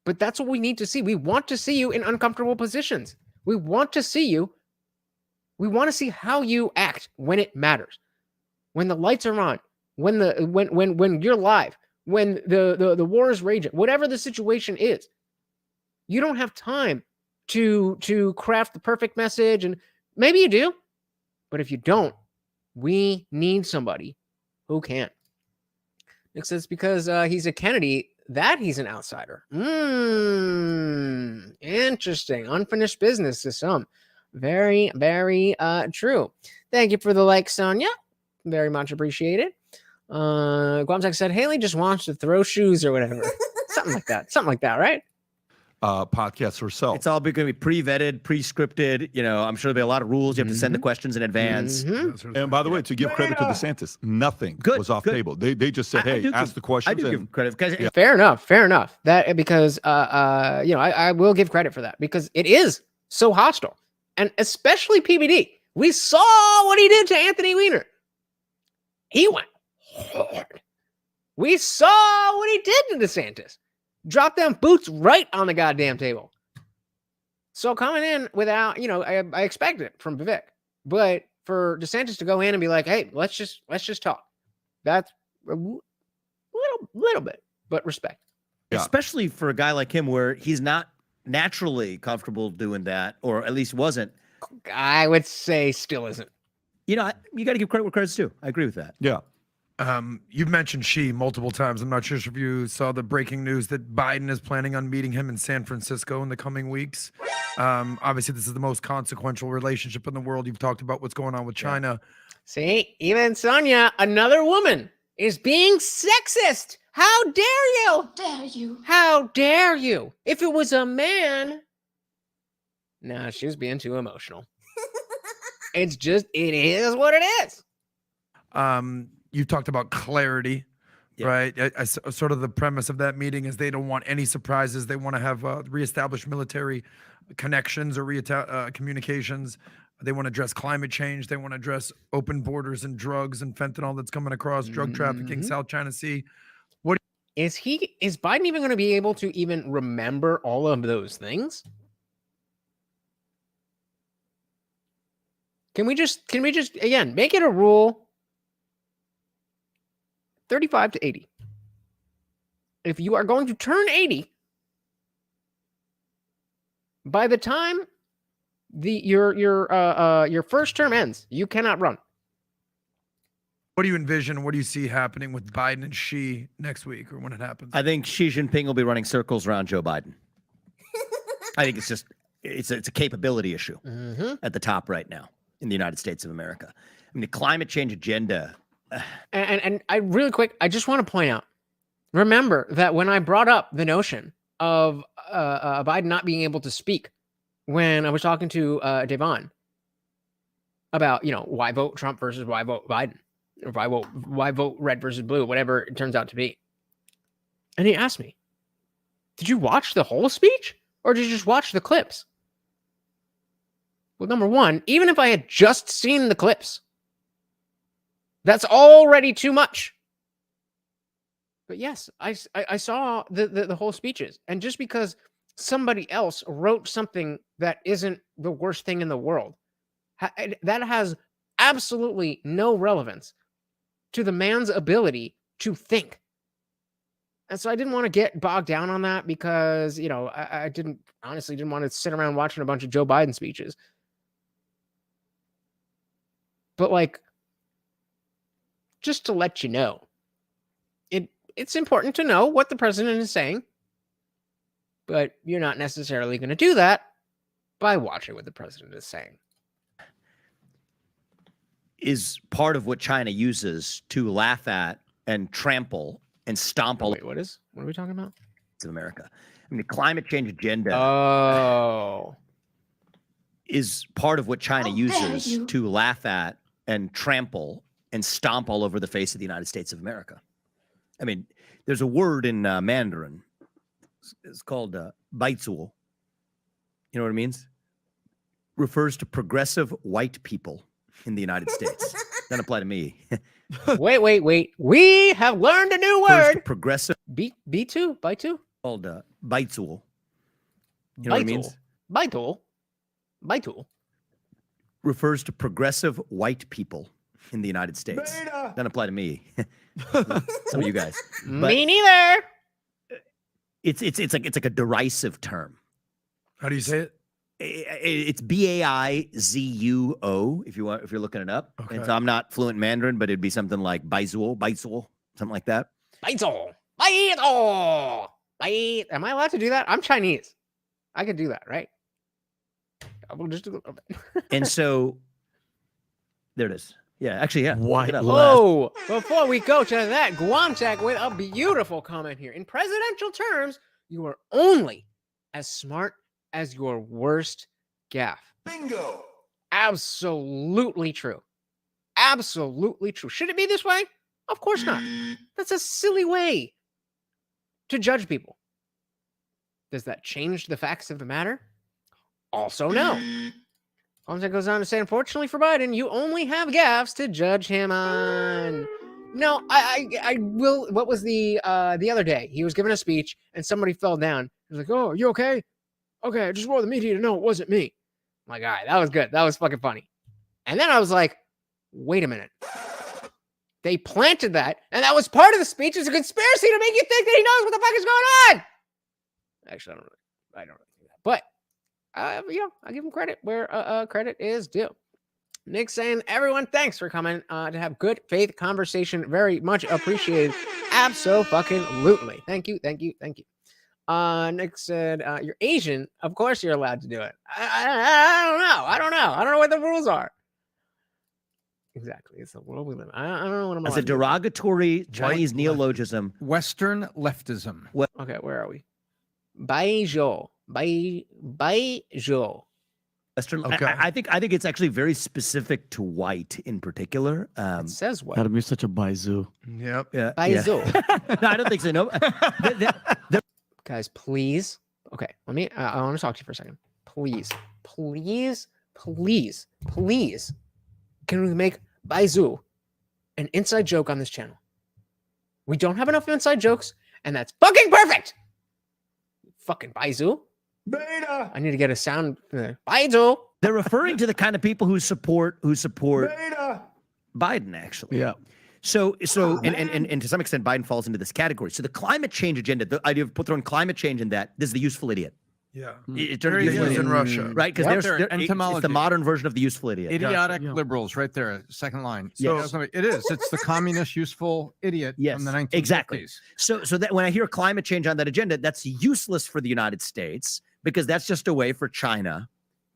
but that's what we need to see. We want to see you in uncomfortable positions. We want to see how you act when it matters, when the lights are on, when you're live, when the war is raging, whatever the situation is. You don't have time to craft the perfect message, and maybe you do, but if you don't, we need somebody who can. Nick says because he's a Kennedy, that he's an outsider. Interesting. Unfinished business to some. Very, very true. Thank you for the like, Sonia. Very much appreciated. Guamzak said Haley just wants to throw shoes or whatever. Something like that, right? Podcast herself. It's all going to be pre-vetted, pre-scripted. I'm sure there'll be a lot of rules. You have to send the questions in advance. And by the way, to give credit to DeSantis, nothing was off table. They just said, "Hey, ask the questions." I do give credit because fair enough. That because I will give credit for that because it is so hostile, and especially PBD. We saw what he did to Anthony Weiner. He went hard. We saw what he did to DeSantis. Drop them boots right on the goddamn table. So coming in without, I expect it from Vivek, but for DeSantis to go in and be like, "Hey, let's just talk." That's a little bit, but respect. Yeah. Especially for a guy like him, where he's not naturally comfortable doing that, or at least wasn't. I would say still isn't. You know, you got to give credit where credit's due. I agree with that. Yeah. You've mentioned Xi multiple times. I'm not sure if you saw the breaking news that Biden is planning on meeting him in San Francisco in the coming weeks. Obviously, this is the most consequential relationship in the world. You've talked about what's going on with China. See, even Sonia, another woman, is being sexist. How dare you? How dare you? How dare you? If it was a man, nah, she was being too emotional. It is what it is. You talked about clarity, right? I sort of the premise of that meeting is they don't want any surprises. They want to have reestablished military connections or communications. They want to address climate change. They want to address open borders and drugs and fentanyl that's coming across, drug trafficking, South China Sea. Is Biden even going to be able to even remember all of those things? Can we just again make it a rule? 35 to 80. If you are going to turn 80, by the time your first term ends, you cannot run. What do you envision? What do you see happening with Biden and Xi next week or when it happens? I think Xi Jinping will be running circles around Joe Biden. I think it's a capability issue at the top right now in the United States of America. I mean, the climate change agenda. And I really quick, I just want to point out, remember that when I brought up the notion of Biden not being able to speak when I was talking to Devon about, why vote Trump versus why vote Biden, or why vote red versus blue, whatever it turns out to be. And he asked me, did you watch the whole speech or did you just watch the clips? Well, number one, even if I had just seen the clips, that's already too much. But yes, I saw the whole speeches. And just because somebody else wrote something that isn't the worst thing in the world, that has absolutely no relevance to the man's ability to think. And so I didn't want to get bogged down on that because, I didn't want to sit around watching a bunch of Joe Biden speeches. But just to let you know, it's important to know what the president is saying, but you're not necessarily going to do that by watching what the president is saying. Is part of what China uses to laugh at and trample and stomp all. Wait, what are we talking about? Of America. I mean, the climate change agenda. Oh. Is part of what China uses to laugh at and trample and stomp all over the face of the United States of America. I mean, there's a word in Mandarin. It's called baizuo. You know what it means? Refers to progressive white people in the United States. Doesn't apply to me. Wait. We have learned a new word. Progressive. B2? Baitu? Called baizuo. You know what it means? Baitu. Refers to progressive white people in the United States. Doesn't apply to me. Some of you guys. But me neither. It's like a derisive term. How do you say it? It's Baizuo if you're looking it up. Okay. And so I'm not fluent in Mandarin, but it'd be something like baizuo, something like that. Baizuo. Am I allowed to do that? I'm Chinese. I can do that, right? I will just do a little bit. And so there it is. Yeah, actually, yeah. Oh, before we go to that, Guamcheck with a beautiful comment here. In presidential terms, you are only as smart as your worst gaffe. Bingo. Absolutely true. Absolutely true. Should it be this way? Of course not. That's a silly way to judge people. Does that change the facts of the matter? Also, no. Guamcheck goes on to say, unfortunately for Biden, you only have gaffes to judge him on. No, I will. What was the other day? He was giving a speech and somebody fell down. He was like, "Oh, are you okay? Okay, I just want the media to know it wasn't me." I'm like, all right, that was good. That was fucking funny. And then I was like, wait a minute. They planted that, and that was part of the speech. It's a conspiracy to make you think that he knows what the fuck is going on. Actually, I don't really do that. But I give him credit where credit is due. Nick saying, everyone, thanks for coming to have good faith conversation. Very much appreciated. Abso-fucking-lutely. Thank you. Nick said, you're Asian. Of course you're allowed to do it. I don't know. I don't know what the rules are. Exactly. It's the world we live in. I don't know what I'm As a derogatory Chinese neologism. Western leftism. Okay, where are we? Baijiu. Baijiu. Western. Okay. I think it's actually very specific to white in particular. It says what? Gotta be such a baizu. Yep. Yeah, Baizu. No, I don't think so. No. Guys, please. Okay, I want to talk to you for a second. Please. Can we make Baizu an inside joke on this channel? We don't have enough inside jokes, and that's fucking perfect. Fucking Baizu. Beta. I need to get a sound. Baizu. They're referring to the kind of people who support Beta. Biden, actually. Yeah. So, and to some extent, Biden falls into this category. So the climate change agenda, the idea of throwing climate change in that, this is the useful idiot. Yeah. It There turned he useful is in idiot. Russia. Right? Because Yep, there's they're it's entomology. the modern version of the useful idiot. Idiotic Yeah. liberals, right there, second line. Yes. So it is. It's the communist useful idiot Yes, from the 1950s. exactly. So that when I hear climate change on that agenda, that's useless for the United States because that's just a way for China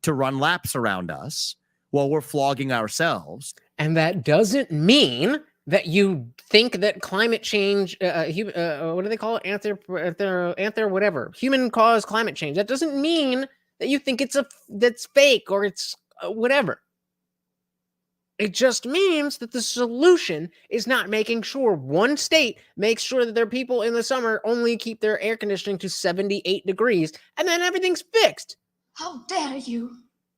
to run laps around us while we're flogging ourselves. And that doesn't mean that you think that climate change, what do they call it? Whatever. Human caused climate change. That doesn't mean that you think that's fake or it's whatever. It just means that the solution is not making sure one state makes sure that their people in the summer only keep their air conditioning to 78 degrees and then everything's fixed. How dare you?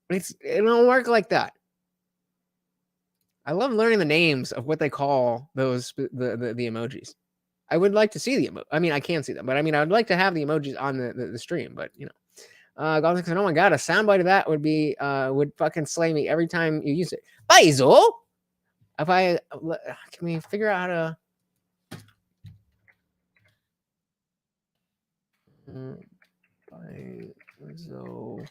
It don't work like that. I love learning the names of what they call those the emojis. I would like to see the emoji. I mean, I can't see them, but I mean, I would like to have the emojis on the stream. But you know, Goblin said, "Oh my god, a soundbite of that would be would fucking slay me every time you use it." Baizo. Can we figure out how to? Baizo.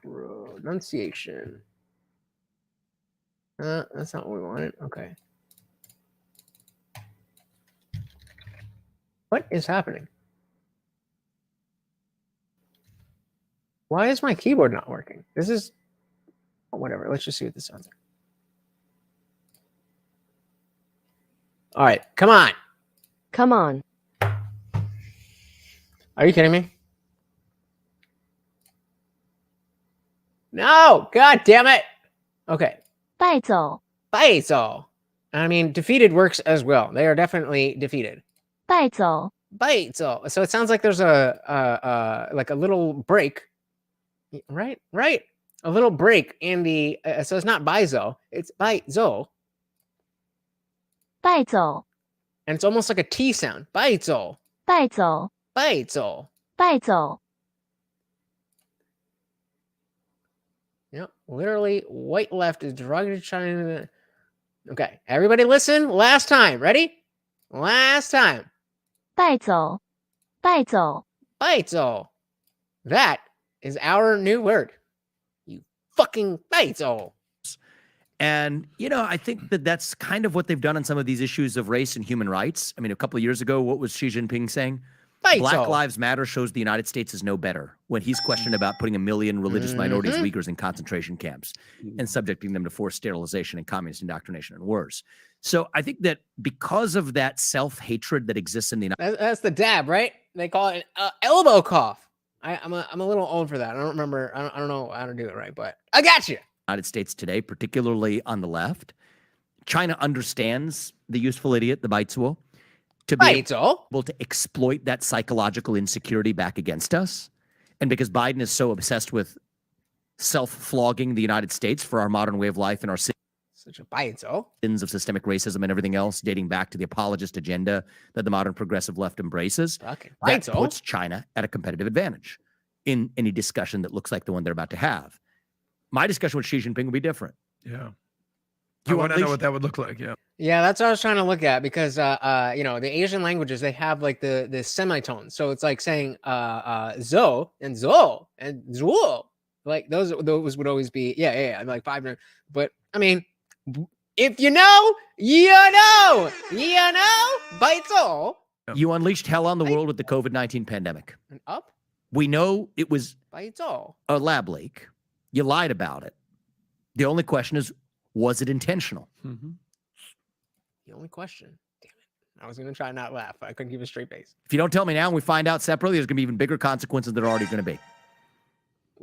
Pronunciation. That's not what we wanted. Okay. What is happening? Why is my keyboard not working? This is whatever. Let's just see what this sounds like. All right, come on. Come on. Are you kidding me? No, god damn it. Okay. 败走 Baizo. I mean, defeated works as well. They are definitely defeated. 败走 Baizo. So it sounds like there's a like a little break. Right? A little break in the so it's not Baizo, it's Baizo. 败走 And it's almost like a T sound. Baizo. 败走 Baizo. 败走 Yep. Literally, white left is derogatory China. Okay. Everybody listen. Last time. Ready? Last time. 败走 败走 Baizo. That is our new word. You fucking Baizo. And, I think that that's kind of what they've done on some of these issues of race and human rights. I mean, a couple of years ago, what was Xi Jinping saying? Baizo. Black Lives Matter shows the United States is no better when he's questioned about putting 1 million religious minorities, Uyghurs in concentration camps and subjecting them to forced sterilization and communist indoctrination and worse. So I think that because of that self-hatred that exists in the That's the dab, right? They call it an elbow cough. I'm a little old for that. I don't remember. I don't know how to do it right, but I got you. United States today, particularly on the left, China understands the useful idiot, the Baizuo, to be able to exploit that psychological insecurity back against us. And because Biden is so obsessed with self-flogging the United States for our modern way of life and our sins Such a Baizo. of systemic racism and everything else, dating back to the apologist agenda that the modern progressive left embraces, Fucking that Baizo. puts China at a competitive advantage in any discussion that looks like the one they're about to have. My discussion with Xi Jinping will be different. Yeah. You I want to know unleash- what that would look like. Yeah. Yeah, that's what I was trying to look at because the Asian languages, they have like the semitones. So it's like saying zo and zo and zuo. Like those would always be, yeah, like 5. But I mean, if you know, bites all. You unleashed hell on the world with the COVID-19 pandemic. And up, We know it was bites all. a lab leak. You lied about it. The only question is, was it intentional? Mm-hmm. The only question. Damn it. I was going to try not laugh. I couldn't keep a straight face. If you don't tell me now and we find out separately, there's going to be even bigger consequences than there are already going to be.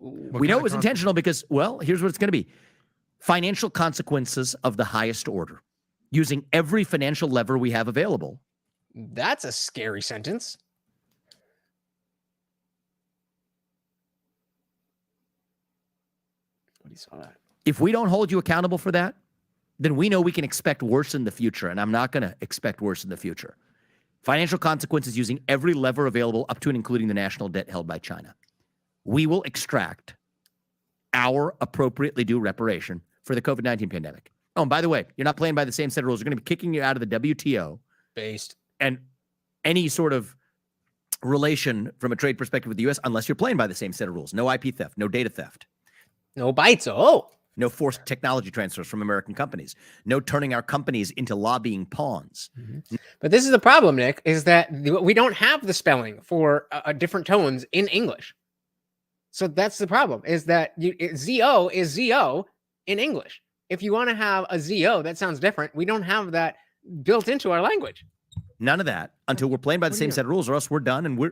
We know it was intentional because, well, here's what it's going to be. Financial consequences of the highest order. Using every financial lever we have available. That's a scary sentence. What do you saw that? If we don't hold you accountable for that, then we know we can expect worse in the future, and I'm not going to expect worse in the future. Financial consequences using every lever available up to and including the national debt held by China. We will extract our appropriately due reparation for the COVID-19 pandemic. Oh, and by the way, you're not playing by the same set of rules. We're going to be kicking you out of the WTO. Based. And any sort of relation from a trade perspective with the U.S. unless you're playing by the same set of rules. No IP theft, no data theft. No bites. Oh. No forced technology transfers from American companies. No turning our companies into lobbying pawns. Mm-hmm. But this is the problem, Nick, is that we don't have the spelling for different tones in English. So that's the problem, is that ZO is ZO in English. If you want to have a ZO that sounds different, we don't have that built into our language. None of that until we're playing by the same set of rules, or else we're done. And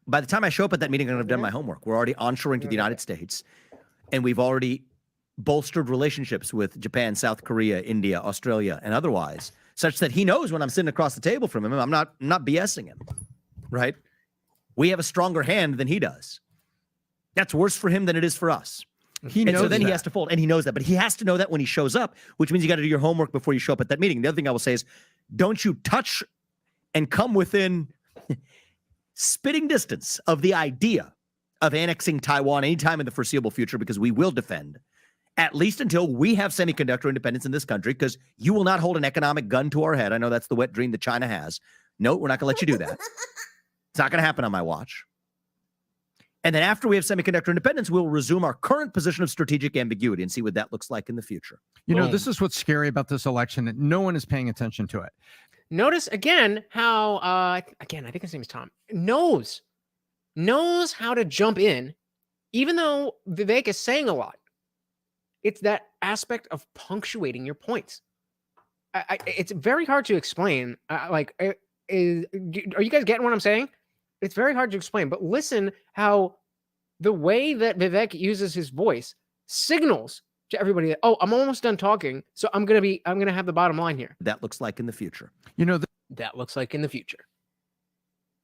by the time I show up at that meeting, I'm going to have done my homework. We're already onshoring to the United States, and we've already bolstered relationships with Japan, South Korea, India, Australia, and otherwise, such that he knows when I'm sitting across the table from him, I'm not BSing him, right? We have a stronger hand than he does. That's worse for him than it is for us. He knows so then that. he has to fold, and he knows that. But he has to know that when he shows up, which means you got to do your homework before you show up at that meeting. The other thing I will say is, don't you touch and come within spitting distance of the idea of annexing Taiwan anytime in the foreseeable future, because we will defend, at least until we have semiconductor independence in this country, because you will not hold an economic gun to our head. I know that's the wet dream that China has. No, we're not going to let you do that. It's not going to happen on my watch. And then after we have semiconductor independence, we'll resume our current position of strategic ambiguity and see what that looks like in the future. You know, this is what's scary about this election. That no one is paying attention to it. Notice again how, again, I think his name is Tom, knows how to jump in, even though Vivek is saying a lot. It's that aspect of punctuating your points. It's very hard to explain. Are you guys getting what I'm saying? It's very hard to explain, but listen how the way that Vivek uses his voice signals to everybody that, oh, I'm almost done talking, so I'm gonna have the bottom line here. That looks like in the future. You know, that looks like in the future.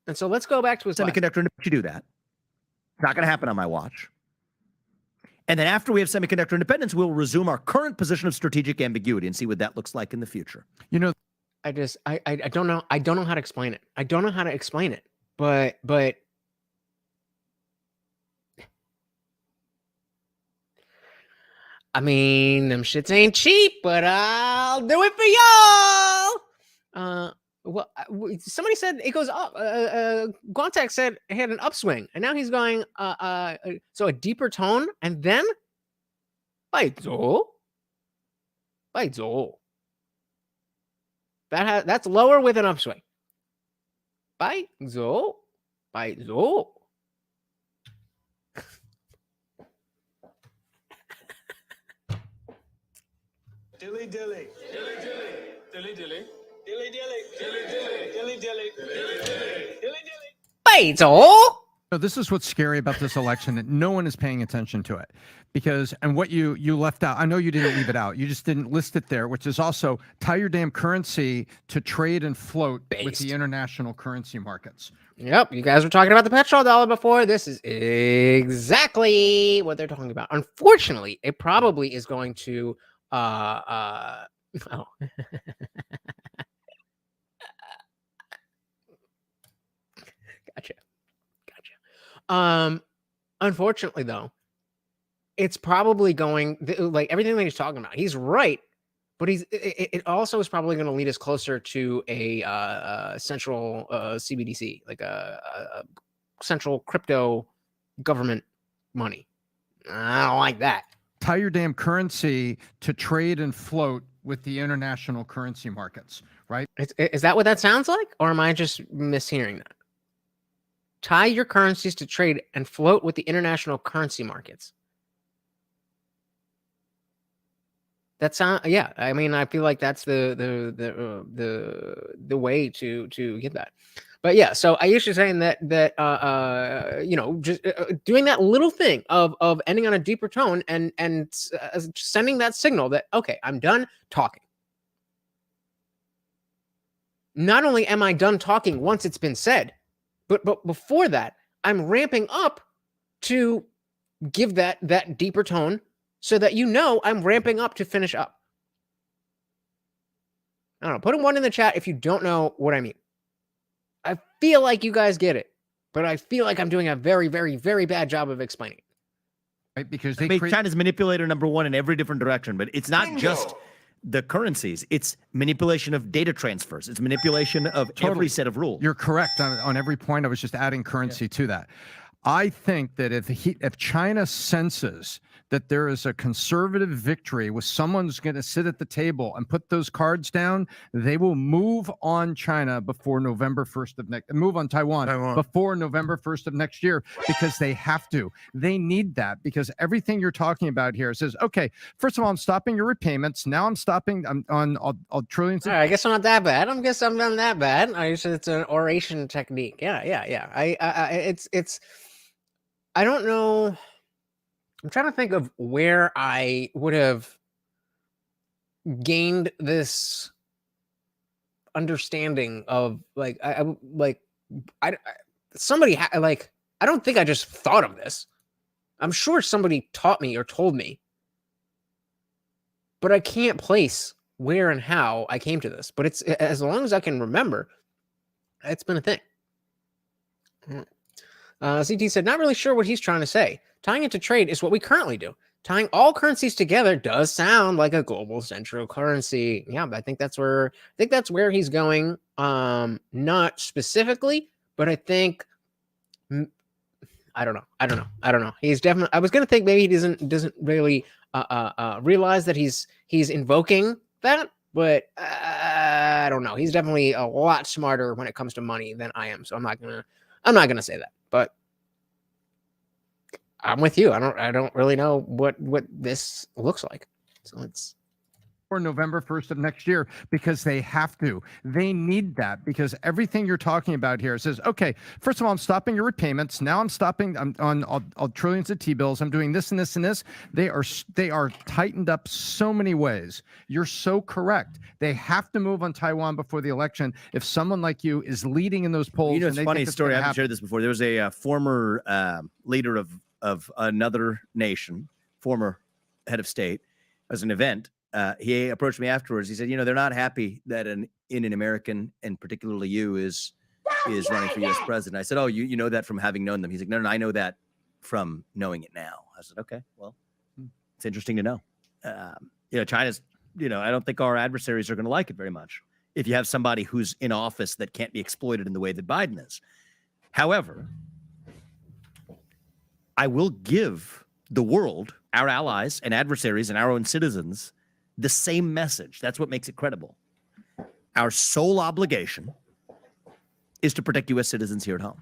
And so let's go back to his semiconductor. You do that. It's not going to happen on my watch. And then after we have semiconductor independence, we'll resume our current position of strategic ambiguity and see what that looks like in the future. You know, I don't know. I don't know how to explain it. I don't know how to explain it. But I mean, them shits ain't cheap, but I'll do it for y'all. Well, somebody said it goes up. Guantac said it had an upswing, and now he's going so a deeper tone, and then that's lower with an upswing. Baizo. Dilly dilly. Dilly dilly. Dilly dilly. Dilly dilly. Dilly dilly. Dilly dilly. Dilly dilly. Baizo. So this is what's scary about this election, that no one is paying attention to it, because, and what you left out, I know you didn't leave it out, you just didn't list it there, which is also tie your damn currency to trade and float with the international currency markets. Yep, you guys were talking about the petrodollar before. This is exactly what they're talking about. Unfortunately, it probably is going to oh. Gotcha. Unfortunately, though, it's probably going like everything that he's talking about. He's right, but it also is probably going to lead us closer to a central CBDC, like a central crypto government money. I don't like that. Tie your damn currency to trade and float with the international currency markets, right? Is that what that sounds like? Or am I just mishearing that? Tie your currencies to trade and float with the international currency markets. That sound, yeah. I mean, I feel like that's the way to get that. But yeah, so I used to saying that just doing that little thing of ending on a deeper tone and sending that signal that, okay, I'm done talking. Not only am I done talking once it's been said, but before that, I'm ramping up to give that deeper tone so that I'm ramping up to finish up. I don't know. Put a 1 in the chat if you don't know what I mean. I feel like you guys get it, but I feel like I'm doing a very, very, very bad job of explaining it. Right? Because China's manipulator number one in every different direction, but it's not just the currencies. It's manipulation of data transfers. It's manipulation of every set of rules. You're correct on every point. I was just adding currency to that. I think that if China senses that there is a conservative victory with someone who's going to sit at the table and put those cards down, they will move on China before November 1st of move on Taiwan before November 1st of next year, because they have to. They need that, because everything you're talking about here says, okay, first of all, I'm stopping your repayments. Now I'm stopping on trillions. All right, I guess I'm not that bad. I guess I'm not that bad. It's an oration technique. Yeah. I don't know. I'm trying to think of where I would have gained this understanding of I don't think I just thought of this. I'm sure somebody taught me or told me, but I can't place where and how I came to this. But it's, as long as I can remember, it's been a thing. CT said, not really sure what he's trying to say. Tying it to trade is what we currently do. Tying all currencies together does sound like a global central currency. Yeah, but I think that's where he's going. Not specifically, but I think I don't know. He's definitely. I was gonna think maybe he doesn't really realize that he's invoking that, but I don't know. He's definitely a lot smarter when it comes to money than I am. So I'm not gonna say that. But I'm with you. I don't really know what this looks like. So it's for November 1st of next year, because they have to. They need that, because everything you're talking about here says, okay, first of all, I'm stopping your repayments. Now I'm stopping on trillions of T-bills. I'm doing this and this and this. They are tightened up so many ways. You're so correct. They have to move on Taiwan before the election. If someone like you is leading in those polls, it's a funny story. I haven't shared this before. There was a former leader of another nation, former head of state, as an event. He approached me afterwards. He said, they're not happy that an American, and particularly you, is running for U.S. president. I said, oh, you know that from having known them. He's like, no, I know that from knowing it now. I said, okay, well, it's interesting to know. China's, I don't think our adversaries are going to like it very much if you have somebody who's in office that can't be exploited in the way that Biden is. However, I will give the world, our allies and adversaries and our own citizens, the same message. That's what makes it credible. Our sole obligation is to protect U.S. citizens here at home.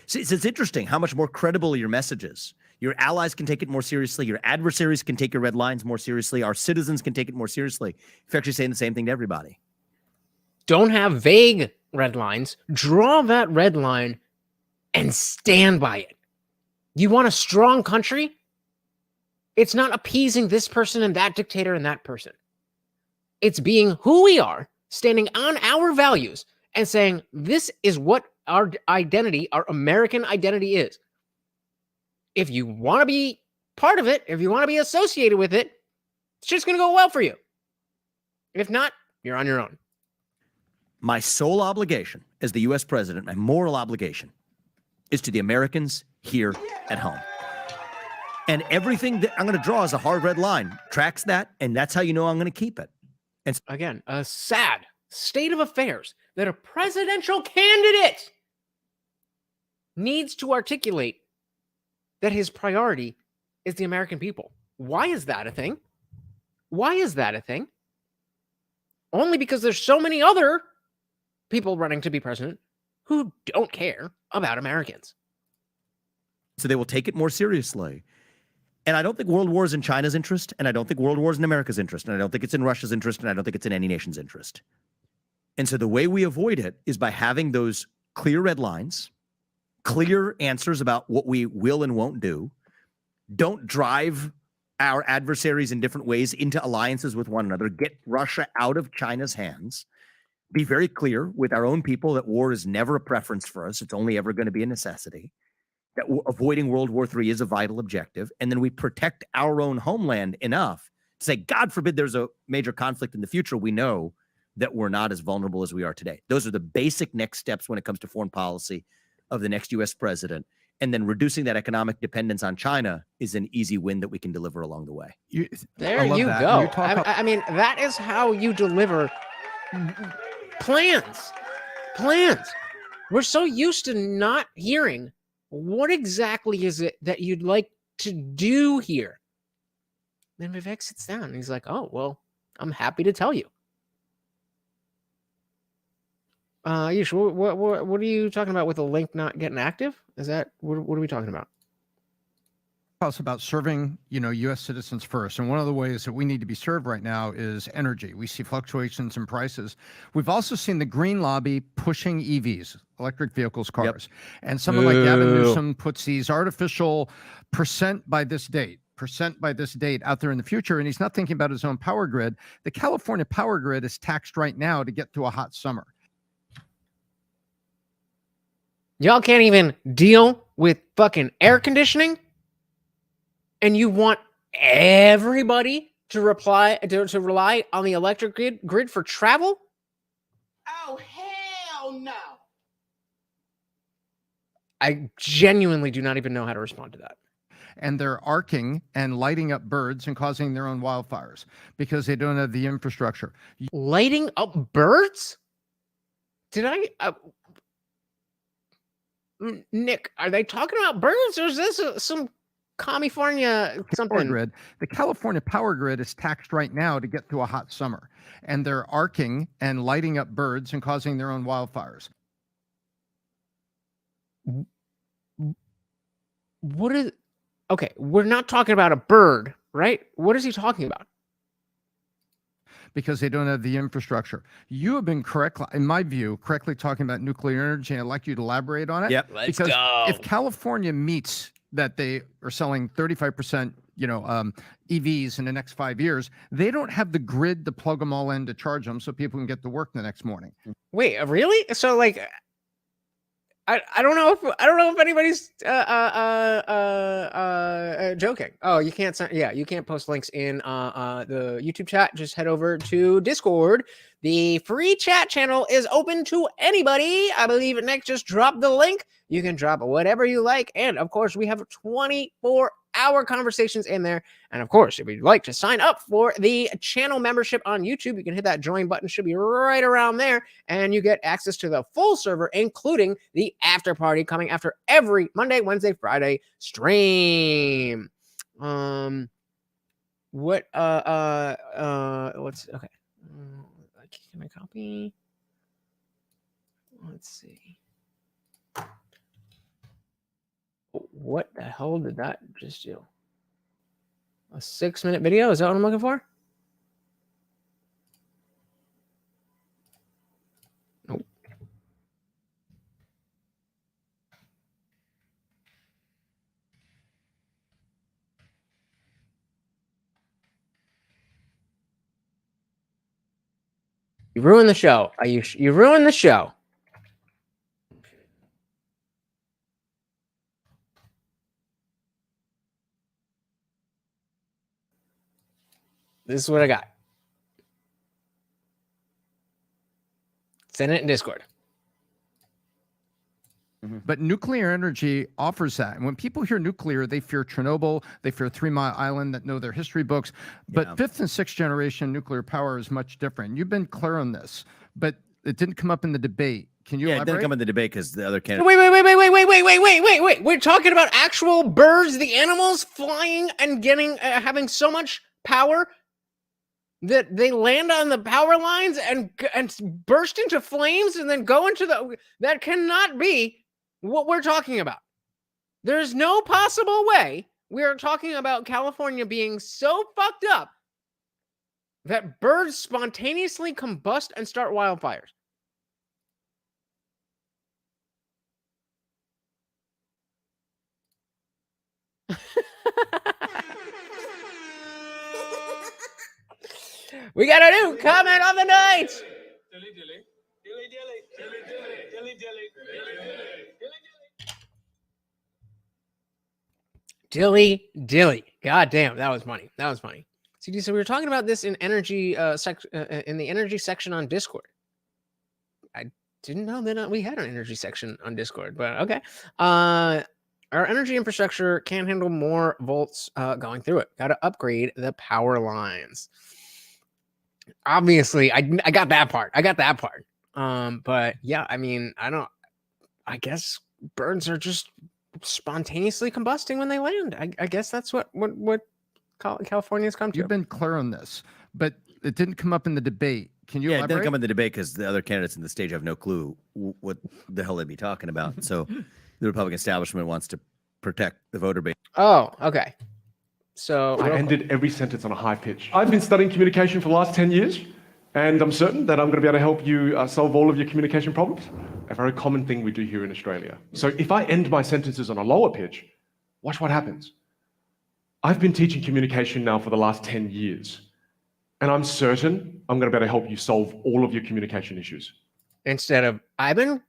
See, it's interesting how much more credible your message is. Your allies can take it more seriously. Your adversaries can take your red lines more seriously. Our citizens can take it more seriously. If you're actually saying the same thing to everybody. Don't have vague red lines. Draw that red line and stand by it. You want a strong country? It's not appeasing this person and that dictator and that person. It's being who we are, standing on our values, and saying, this is what our identity, our American identity is. If you want to be part of it, if you want to be associated with it, it's just going to go well for you. If not, you're on your own. My sole obligation as the U.S. president, my moral obligation, is to the Americans here at home. And everything that I'm going to draw as a hard red line tracks that, and that's how you know I'm going to keep it. And again, a sad state of affairs that a presidential candidate needs to articulate that his priority is the American people. Why is that a thing? Why is that a thing? Only because there's so many other people running to be president who don't care about Americans. So they will take it more seriously. And I don't think world war is in China's interest, and I don't think world war is in America's interest, and I don't think it's in Russia's interest, and I don't think it's in any nation's interest. And so the way we avoid it is by having those clear red lines, clear answers about what we will and won't do. Don't drive our adversaries in different ways into alliances with one another. Get Russia out of China's hands. Be very clear with our own people that war is never a preference for us. It's only ever going to be a necessity. That avoiding World War III is a vital objective. And then we protect our own homeland enough to say, God forbid there's a major conflict in the future, we know that we're not as vulnerable as we are today. Those are the basic next steps when it comes to foreign policy of the next U.S. president. And then reducing that economic dependence on China is an easy win that we can deliver along the way. There you go. I mean, that is how you deliver plans. We're so used to not hearing what exactly is it that you'd like to do here. Then Vivek sits down and he's like, oh, well, I'm happy to tell you. Yush, what are you talking about with the link not getting active? Is that what are we talking about? It's about serving, U.S. citizens first. And one of the ways that we need to be served right now is energy. We see fluctuations in prices. We've also seen the green lobby pushing EVs, electric vehicles, cars. Yep. And someone like Gavin Newsom puts these artificial percent by this date out there in the future, and he's not thinking about his own power grid. The California power grid is taxed right now to get through a hot summer. Y'all can't even deal with fucking air conditioning? And you want everybody to rely on the electric grid for travel? Oh, hell no. I genuinely do not even know how to respond to that. And they're arcing and lighting up birds and causing their own wildfires because they don't have the infrastructure. Lighting up birds? Did I... Nick, are they talking about birds, or is this some California something? Grid. The California power grid is taxed right now to get through a hot summer, and they're arcing and lighting up birds and causing their own wildfires. What is... Okay, we're not talking about a bird, right? What is he talking about? Because they don't have the infrastructure. You have been correct, in my view, correctly talking about nuclear energy, and I'd like you to elaborate on it. Yep, let's go. If California meets that they are selling 35%, EVs in the next 5 years, they don't have the grid to plug them all in to charge them so people can get to work the next morning. Wait, really? So like, I don't know if anybody's joking. Oh, you can't send, you can't post links in the YouTube chat. Just head over to Discord. The free chat channel is open to anybody. I believe Nick just dropped the link. You can drop whatever you like, and of course we have 24-hour conversations in there. And of course, if you'd like to sign up for the channel membership on YouTube, you can hit that join button. Should be right around there, and you get access to the full server, including the after party coming after every Monday, Wednesday, Friday stream. What's okay? Can I copy? Let's see. What the hell did that just do? A 6-minute video? Is that what I'm looking for? Nope. You ruined the show. You ruined the show. This is what I got. Send it in Discord. But nuclear energy offers that. And when people hear nuclear, they fear Chernobyl, they fear 3 Mile Island, that know their history books. But 5th and 6th generation nuclear power is much different. You've been clear on this, but it didn't come up in the debate. Can you Yeah, it elaborate? didn't come in the debate because the other candidate. Wait. We're talking about actual birds, the animals flying and getting having so much power that they land on the power lines and burst into flames and then go into the. That cannot be what we're talking about. There's no possible way we are talking about California being so fucked up that birds spontaneously combust and start wildfires. We got a new comment of the night. Dilly. God damn, that was funny. CD, so we were talking about this in energy in the energy section on Discord. I didn't know that we had an energy section on Discord, but okay. Our energy infrastructure can handle more volts going through it. Got to upgrade the power lines. Obviously, I got that part. But yeah, I mean, I guess birds are just spontaneously combusting when they land. I guess that's what California's come to. You've been clear on this, but it didn't come up in the debate. Can you Yeah, it elaborate? didn't come in the debate because the other candidates in the stage have no clue what the hell they'd be talking about. So the Republican establishment wants to protect the voter base. Oh, okay. So I ended every sentence on a high pitch. I've been studying communication for the last 10 years, and I'm certain that I'm going to be able to help you solve all of your communication problems. A very common thing we do here in Australia. So if I end my sentences on a lower pitch, watch what happens. I've been teaching communication now for the last 10 years, and I'm certain I'm going to be able to help you solve all of your communication issues. Instead of, I've been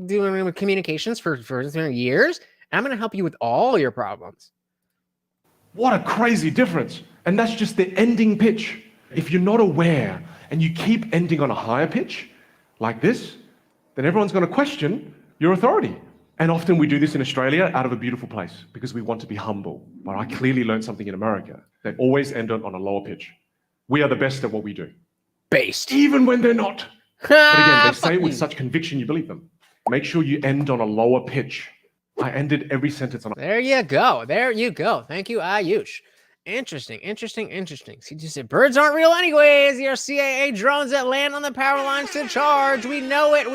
doing communications for years, and I'm going to help you with all your problems. What a crazy difference. And that's just the ending pitch. If you're not aware and you keep ending on a higher pitch, like this, then everyone's going to question your authority. And often we do this in Australia out of a beautiful place because we want to be humble. But I clearly learned something in America. They always end on a lower pitch. We are the best at what we do. Based. Even when they're not. But again, they say it with such conviction you believe them. Make sure you end on a lower pitch. I ended every sentence on a... There you go. Thank you, Ayush. Interesting. See, just said birds aren't real anyways. Your CAA drones that land on the power lines to charge. We know it.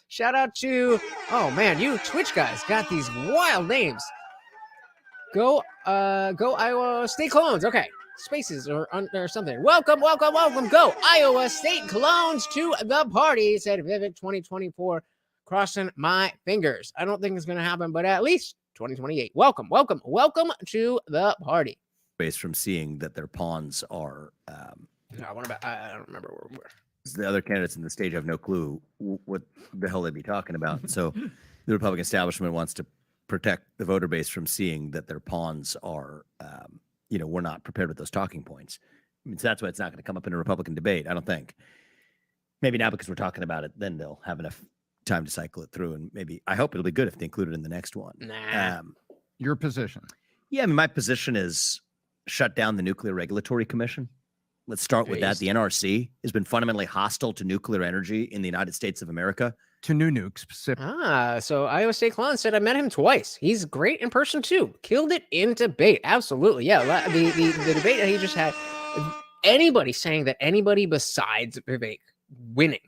Shout out to, oh man, you Twitch guys got these wild names. Go Iowa State clones. Okay. Spaces or something. Welcome. Go Iowa State clones to the party, said Vivek 2024. Crossing my fingers. I don't think it's going to happen, but at least 2028. Welcome to the party. Based from seeing that their pawns are. I don't remember where we were. The other candidates in the stage have no clue what the hell they'd be talking about. So the Republican establishment wants to protect the voter base from seeing that their pawns are, we're not prepared with those talking points. I mean, so that's why it's not going to come up in a Republican debate, I don't think. Maybe now because we're talking about it, then they'll have enough time to cycle it through, and maybe I hope it'll be good if they include it in the next one. Your position? Yeah, I mean, my position is shut down the Nuclear Regulatory Commission. Let's start with that. The NRC has been fundamentally hostile to nuclear energy in the United States of America. To new nukes specifically. So Iowa State Clown said I met him twice. He's great in person too. Killed it in debate. Absolutely, yeah. The debate that he just had. Anybody saying that anybody besides Vivek winning.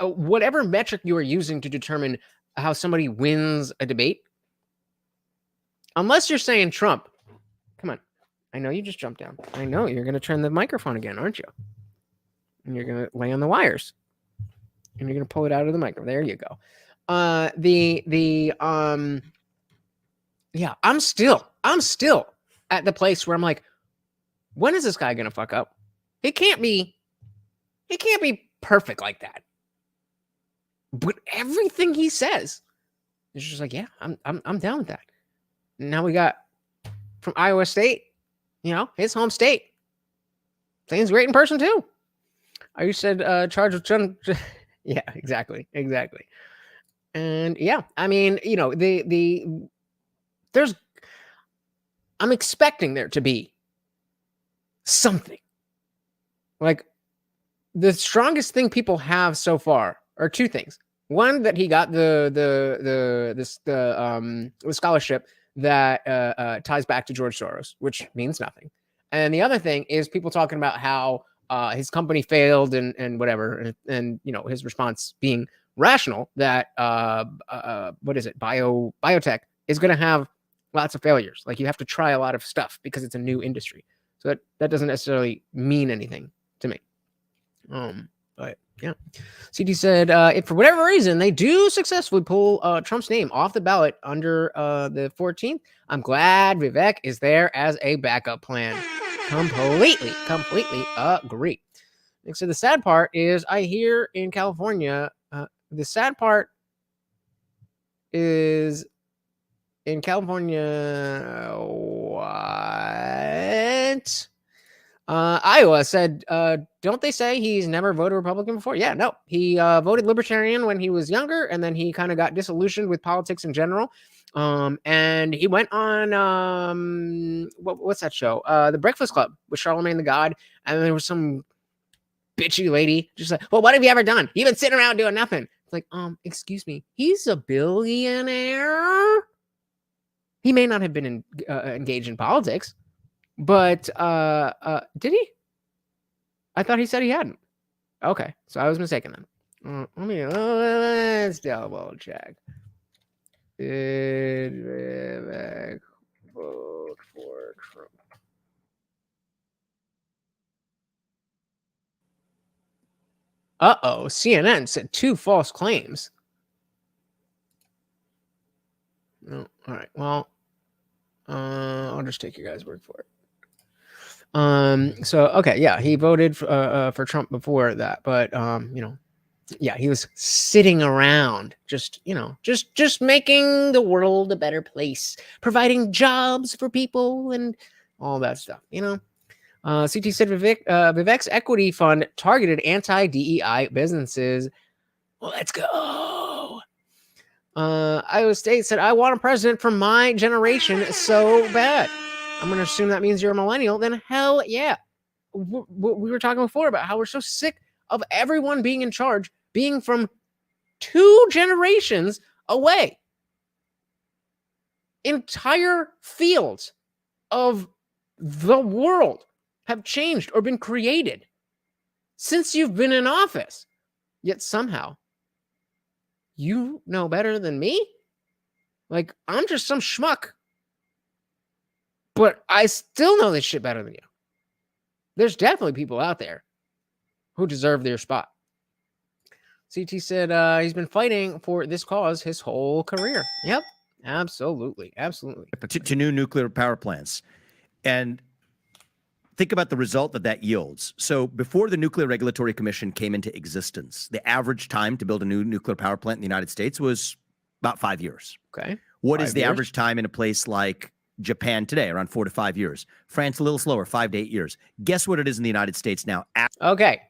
Whatever metric you are using to determine how somebody wins a debate, unless you're saying Trump, come on. I know you just jumped down. I know you're going to turn the microphone again, aren't you? And you're going to lay on the wires and you're going to pull it out of the microphone. There you go. Yeah, I'm still at the place where I'm like, when is this guy going to fuck up? It can't be perfect like that. But everything he says is just like, yeah, I'm down with that. Now we got from Iowa State, his home state. Things great in person too. You said charge with yeah, exactly. And yeah, I mean, I'm expecting there to be something like the strongest thing people have so far are two things. One, that he got the scholarship that ties back to George Soros, which means nothing. And the other thing is people talking about how his company failed and whatever, and you know, his response being rational that what is it, biotech is going to have lots of failures. Like, you have to try a lot of stuff because it's a new industry. So that doesn't necessarily mean anything to me. But yeah, CT said if for whatever reason they do successfully pull Trump's name off the ballot under the 14th, I'm glad Vivek is there as a backup plan. Completely agree. So the sad part is, I hear in California, the sad part is in California, what? Iowa said, don't they say he's never voted Republican before? Yeah, no. He voted Libertarian when he was younger, and then he kind of got disillusioned with politics in general. And he went on, what's that show? The Breakfast Club with Charlamagne the God. And there was some bitchy lady just like, well, what have you ever done? You've been sitting around doing nothing. It's like, excuse me, he's a billionaire. He may not have been engaged in politics, but did he? I thought he said he hadn't. Okay, so I was mistaken then. Let's double check. Did Vivek vote for Trump? CNN said 2 false claims. No, all right. Well, I'll just take your guys' word for it. So okay, yeah, he voted for Trump before that, but you know, yeah, he was sitting around just making the world a better place, providing jobs for people and all that stuff, you know. CT said Vivek's equity fund targeted anti-DEI businesses. Let's go. Iowa State said, I want a president from my generation so bad. I'm going to assume that means you're a millennial. Then hell yeah. We were talking before about how we're so sick of everyone being in charge, being from 2 generations away. Entire fields of the world have changed or been created since you've been in office. Yet somehow, you know better than me? Like, I'm just some schmuck. But I still know this shit better than you. There's definitely people out there who deserve their spot. CT said he's been fighting for this cause his whole career. Yep, absolutely. To new nuclear power plants. And think about the result that yields. So before the Nuclear Regulatory Commission came into existence, the average time to build a new nuclear power plant in the United States was about 5 years. Okay. What is the average time in a place like Japan today? Around 4 to 5 years. France, a little slower, 5 to 8 years. Guess what it is in the United States now? Okay.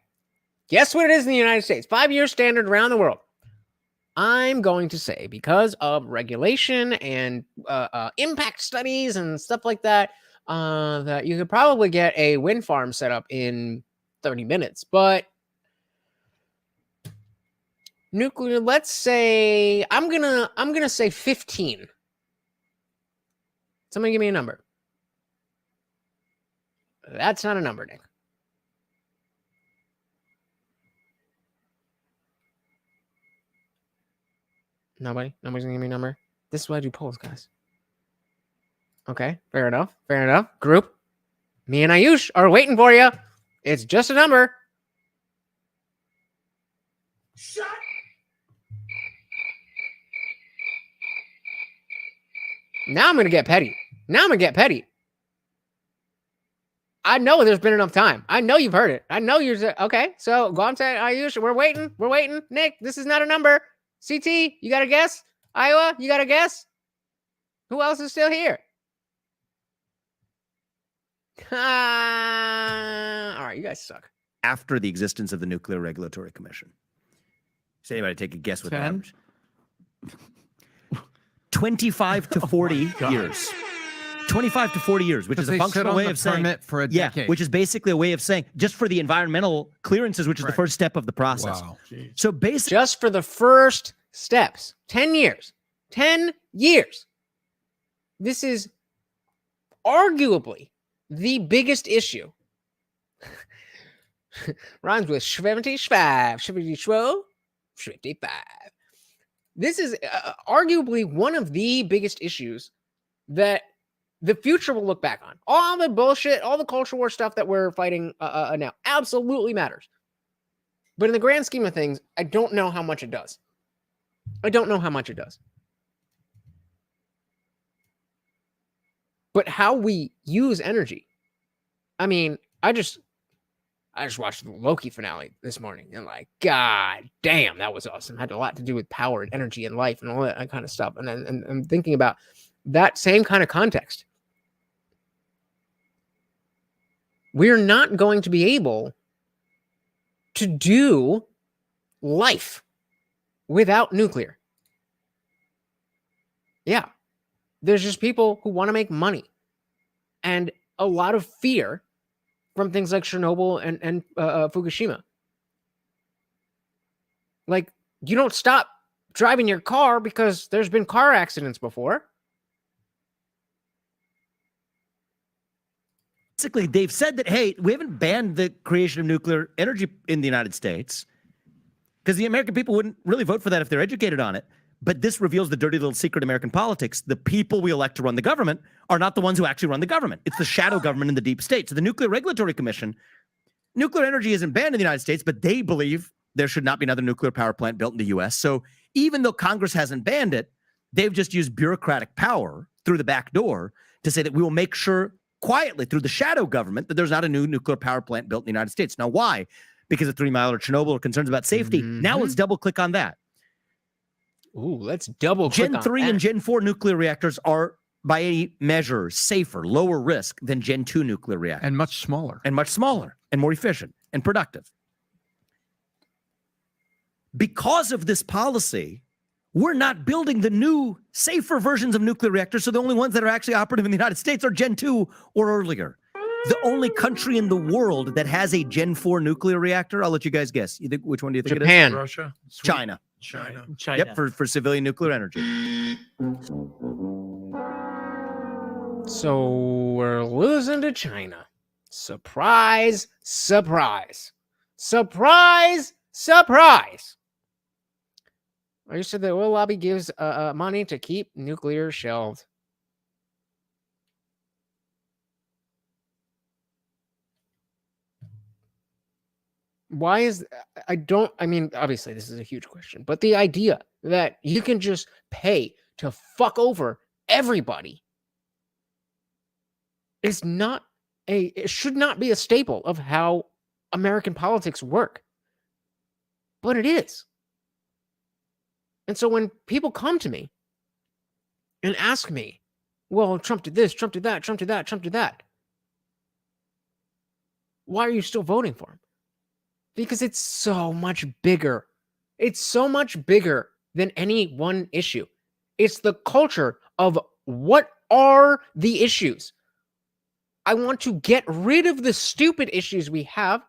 Guess what it is in the United States? 5-year standard around the world. I'm going to say, because of regulation and impact studies and stuff like that, that you could probably get a wind farm set up in 30 minutes. But nuclear, let's say, I'm gonna say 15. Somebody give me a number. That's not a number, Nick. Nobody's gonna give me a number. This is why I do polls, guys. Okay, fair enough. Group, me and Ayush are waiting for you. It's just a number. Shut. Now I'm gonna get petty. I know there's been enough time. I know you've heard it. I know you're okay. So go on, say Ayush. We're waiting. Nick, this is not a number. CT, you got a guess? Iowa, you got a guess? Who else is still here? All right, you guys suck. After the existence of the Nuclear Regulatory Commission. Does anybody take a guess with the average? 25 to 40 years. 25 to 40 years, which is a They sit functional on way the of saying, permit for a yeah, decade. which is basically a way of saying just for the environmental clearances, which is the first step of the process. Wow. So basically, Just for the first steps, 10 years. 10 years. This is arguably the biggest issue. Rhymes with 75, 75. This is arguably one of the biggest issues that the future will look back on. All the bullshit, all the culture war stuff that we're fighting now absolutely matters. But in the grand scheme of things, I don't know how much it does. I don't know how much it does. But how we use energy. I mean, I just watched the Loki finale this morning and like, God damn, that was awesome. Had a lot to do with power and energy and life and all that kind of stuff. And I'm thinking about that same kind of context. We're not going to be able to do life without nuclear. Yeah. There's just people who want to make money and a lot of fear from things like Chernobyl and Fukushima. Like, you don't stop driving your car because there's been car accidents before. basically, they've said that, hey, we haven't banned the creation of nuclear energy in the United States because the American people wouldn't really vote for that if they're educated on it. But this reveals the dirty little secret of American politics. The people we elect to run the government are not the ones who actually run the government. It's the shadow government in the deep state. So the Nuclear Regulatory Commission, nuclear energy isn't banned in the United States, but they believe there should not be another nuclear power plant built in the U.S. So even though Congress hasn't banned it, they've just used bureaucratic power through the back door to say that we will make sure quietly through the shadow government that there's not a new nuclear power plant built in the United States. Now, why? Because of 3 Mile or Chernobyl or concerns about safety. Now let's double click on that. Ooh, let's double click Gen 3 and Gen 4 nuclear reactors are, by any measure, safer, lower risk than Gen 2 nuclear reactors. And much smaller. And much smaller and more efficient and productive. Because of this policy, we're not building the new, safer versions of nuclear reactors, so the only ones that are actually operative in the United States are Gen 2 or earlier. The only country in the world that has a Gen 4 nuclear reactor, I'll let you guys guess. You think, which one do you think Japan. it is? Russia. China. China. Yep, for civilian nuclear energy. So we're losing to China. Surprise, surprise. Surprise, surprise. You said the oil lobby gives money to keep nuclear shelved. Why is I mean, obviously this is a huge question, but the idea that you can just pay to fuck over everybody is not it should not be a staple of how American politics work. But it is. And so when people come to me and ask me, well, Trump did this, Trump did that, Trump did that, Trump did that. Why are you still voting for him? Because it's so much bigger. It's so much bigger than any one issue. It's the culture of what are the issues. I want to get rid of the stupid issues we have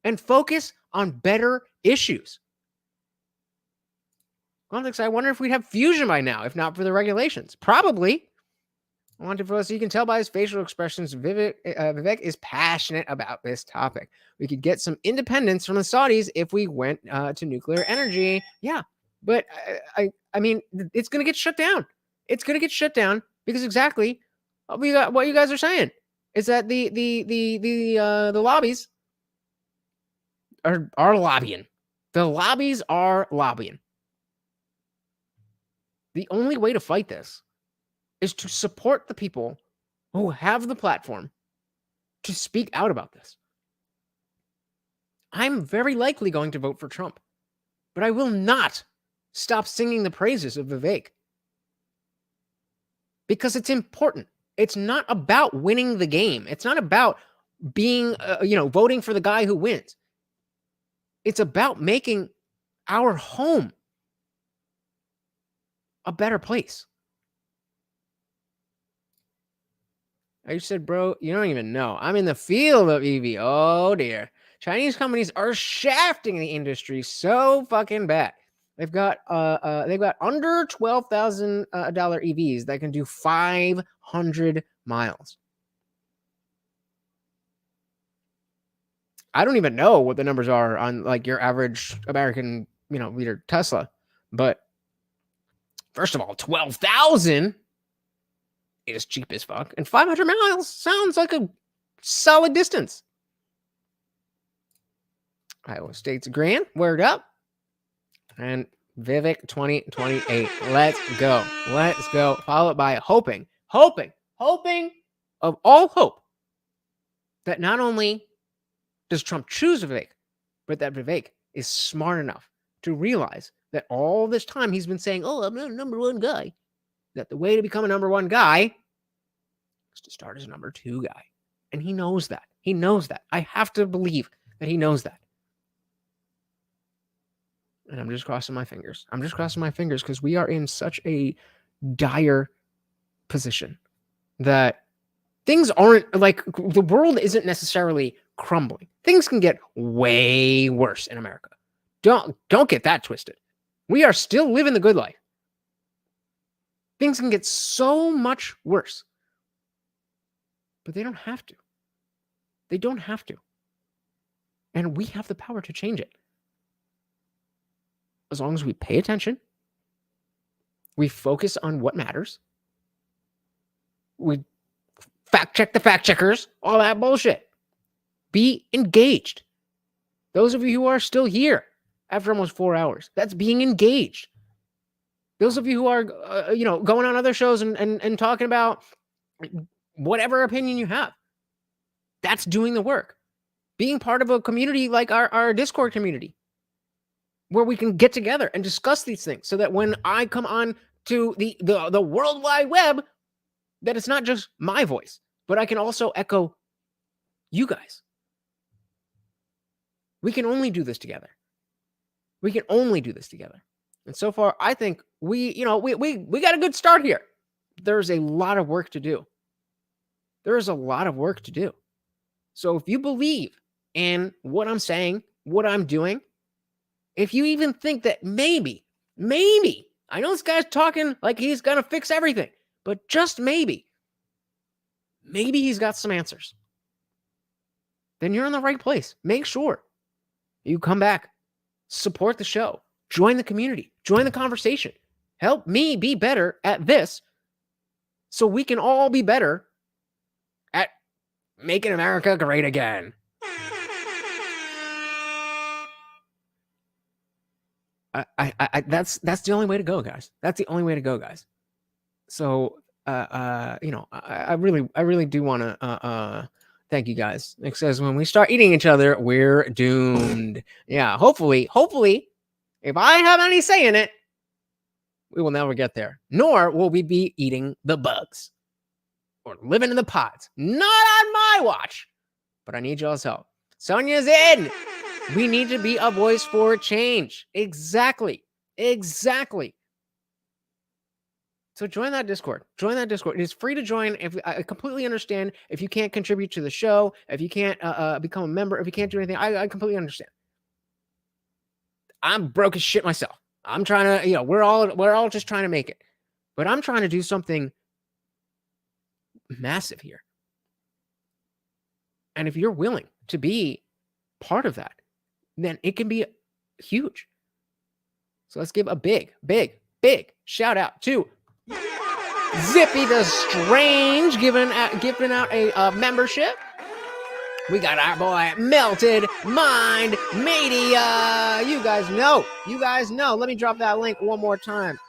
and focus on better issues. Context, I wonder if we'd have fusion by now, if not for the regulations. Probably. I wanted for us, you can tell by his facial expressions, Vivek is passionate about this topic. We could get some independence from the Saudis if we went to nuclear energy. Yeah, but I mean, it's going to get shut down. It's going to get shut down because exactly what you guys are saying is that the lobbies are lobbying. The lobbies are lobbying. The only way to fight this is to support the people who have the platform to speak out about this. I'm very likely going to vote for Trump, but I will not stop singing the praises of Vivek because it's important. It's not about winning the game. It's not about being, voting for the guy who wins. It's about making our home a better place. I said, bro, you don't even know. I'm in the field of EV. Oh, dear. Chinese companies are shafting the industry so fucking bad. They've got under $12,000 EVs that can do 500 miles. I don't even know what the numbers are on like your average American, liter Tesla. But first of all, 12,000 is cheap as fuck, and 500 miles sounds like a solid distance. Iowa State's grand, word up. And Vivek 2028. Let's go. Let's go. Followed by hoping of all hope that not only does Trump choose Vivek, but that Vivek is smart enough to realize that all this time he's been saying, oh, I'm not a number one guy, that the way to become a number one guy is to start as a number two guy. And he knows that. He knows that. I have to believe that he knows that. And I'm just crossing my fingers. I'm just crossing my fingers because we are in such a dire position that things aren't like the world isn't necessarily crumbling. Things can get way worse in America. Don't get that twisted. We are still living the good life. Things can get so much worse. But they don't have to. They don't have to. And we have the power to change it. As long as we pay attention, we focus on what matters, we fact check the fact checkers, all that bullshit. Be engaged. Those of you who are still here after almost 4 hours, that's being engaged. Those of you who are, going on other shows and talking about whatever opinion you have, that's doing the work. Being part of a community like our Discord community, where we can get together and discuss these things so that when I come on to the World Wide Web, that it's not just my voice, but I can also echo you guys. We can only do this together. We can only do this together. And so far, I think we got a good start here. There's a lot of work to do. There is a lot of work to do. So if you believe in what I'm saying, what I'm doing, if you even think that maybe, I know this guy's talking like he's going to fix everything, but just maybe he's got some answers, then you're in the right place. Make sure you come back, support the show, join the community, join the conversation, help me be better at this so we can all be better at making America great again. That's the only way to go, guys. That's the only way to go, guys. So, I really do want to thank you guys. It says when we start eating each other, we're doomed. Yeah, hopefully, if I have any say in it, we will never get there. Nor will we be eating the bugs or living in the pods. Not on my watch. But I need y'all's help. Sonia's in. We need to be a voice for change. Exactly. So join that Discord. It is free to join. If I completely understand if you can't contribute to the show, if you can't become a member, if you can't do anything, I completely understand. I'm broke as shit myself. I'm trying to, we're all just trying to make it. But I'm trying to do something massive here. And if you're willing to be part of that, then it can be huge. So let's give a big shout out to Zippy the Strange giving out a membership. We got our boy Melted Mind Media. You guys know. Let me drop that link one more time.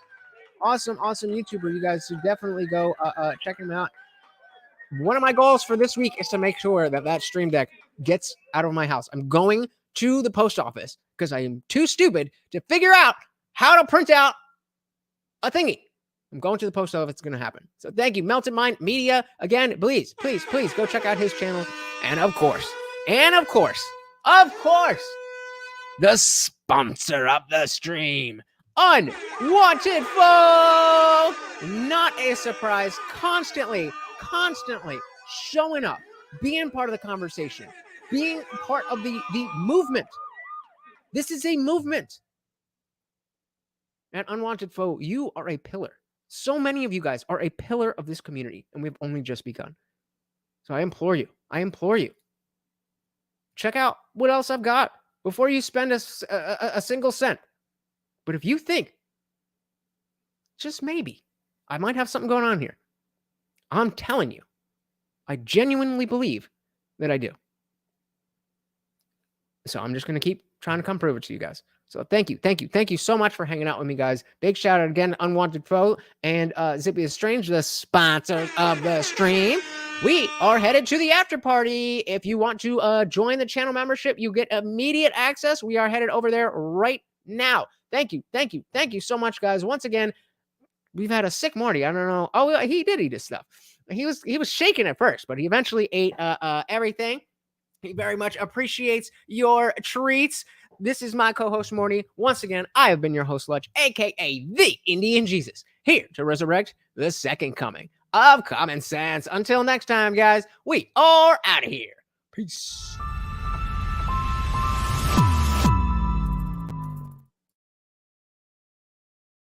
Awesome YouTuber. You guys should definitely go check him out. One of my goals for this week is to make sure that Stream Deck gets out of my house. I'm going to the post office because I am too stupid to figure out how to print out a thingy. I'm going to the post office. It's going to happen. So thank you, Melted Mind Media. Again, please go check out his channel. And of course, the sponsor of the stream, Unwanted Foe. Not a surprise. Constantly showing up, being part of the conversation, being part of the movement. This is a movement. And Unwanted Foe, you are a pillar. So many of you guys are a pillar of this community, and we've only just begun. So I implore you, check out what else I've got before you spend a single cent. But if you think, just maybe, I might have something going on here, I'm telling you, I genuinely believe that I do. So I'm just going to keep trying to come prove it to you guys. So thank you so much for hanging out with me, guys. Big shout out again, Unwanted Foe and Zippy is Strange, the sponsors of the stream. We are headed to the after party. If you want to join the channel membership, you get immediate access. We are headed over there right now. Thank you so much, guys. Once again, we've had a sick Morty. I don't know. Oh, he did eat his stuff. He was shaking at first, but he eventually ate everything. He very much appreciates your treats. This is my co-host, Morty. Once again, I have been your host, Lutch, a.k.a. the Indian Jesus, here to resurrect the second coming of common sense. Until next time, guys, we are out of here. Peace.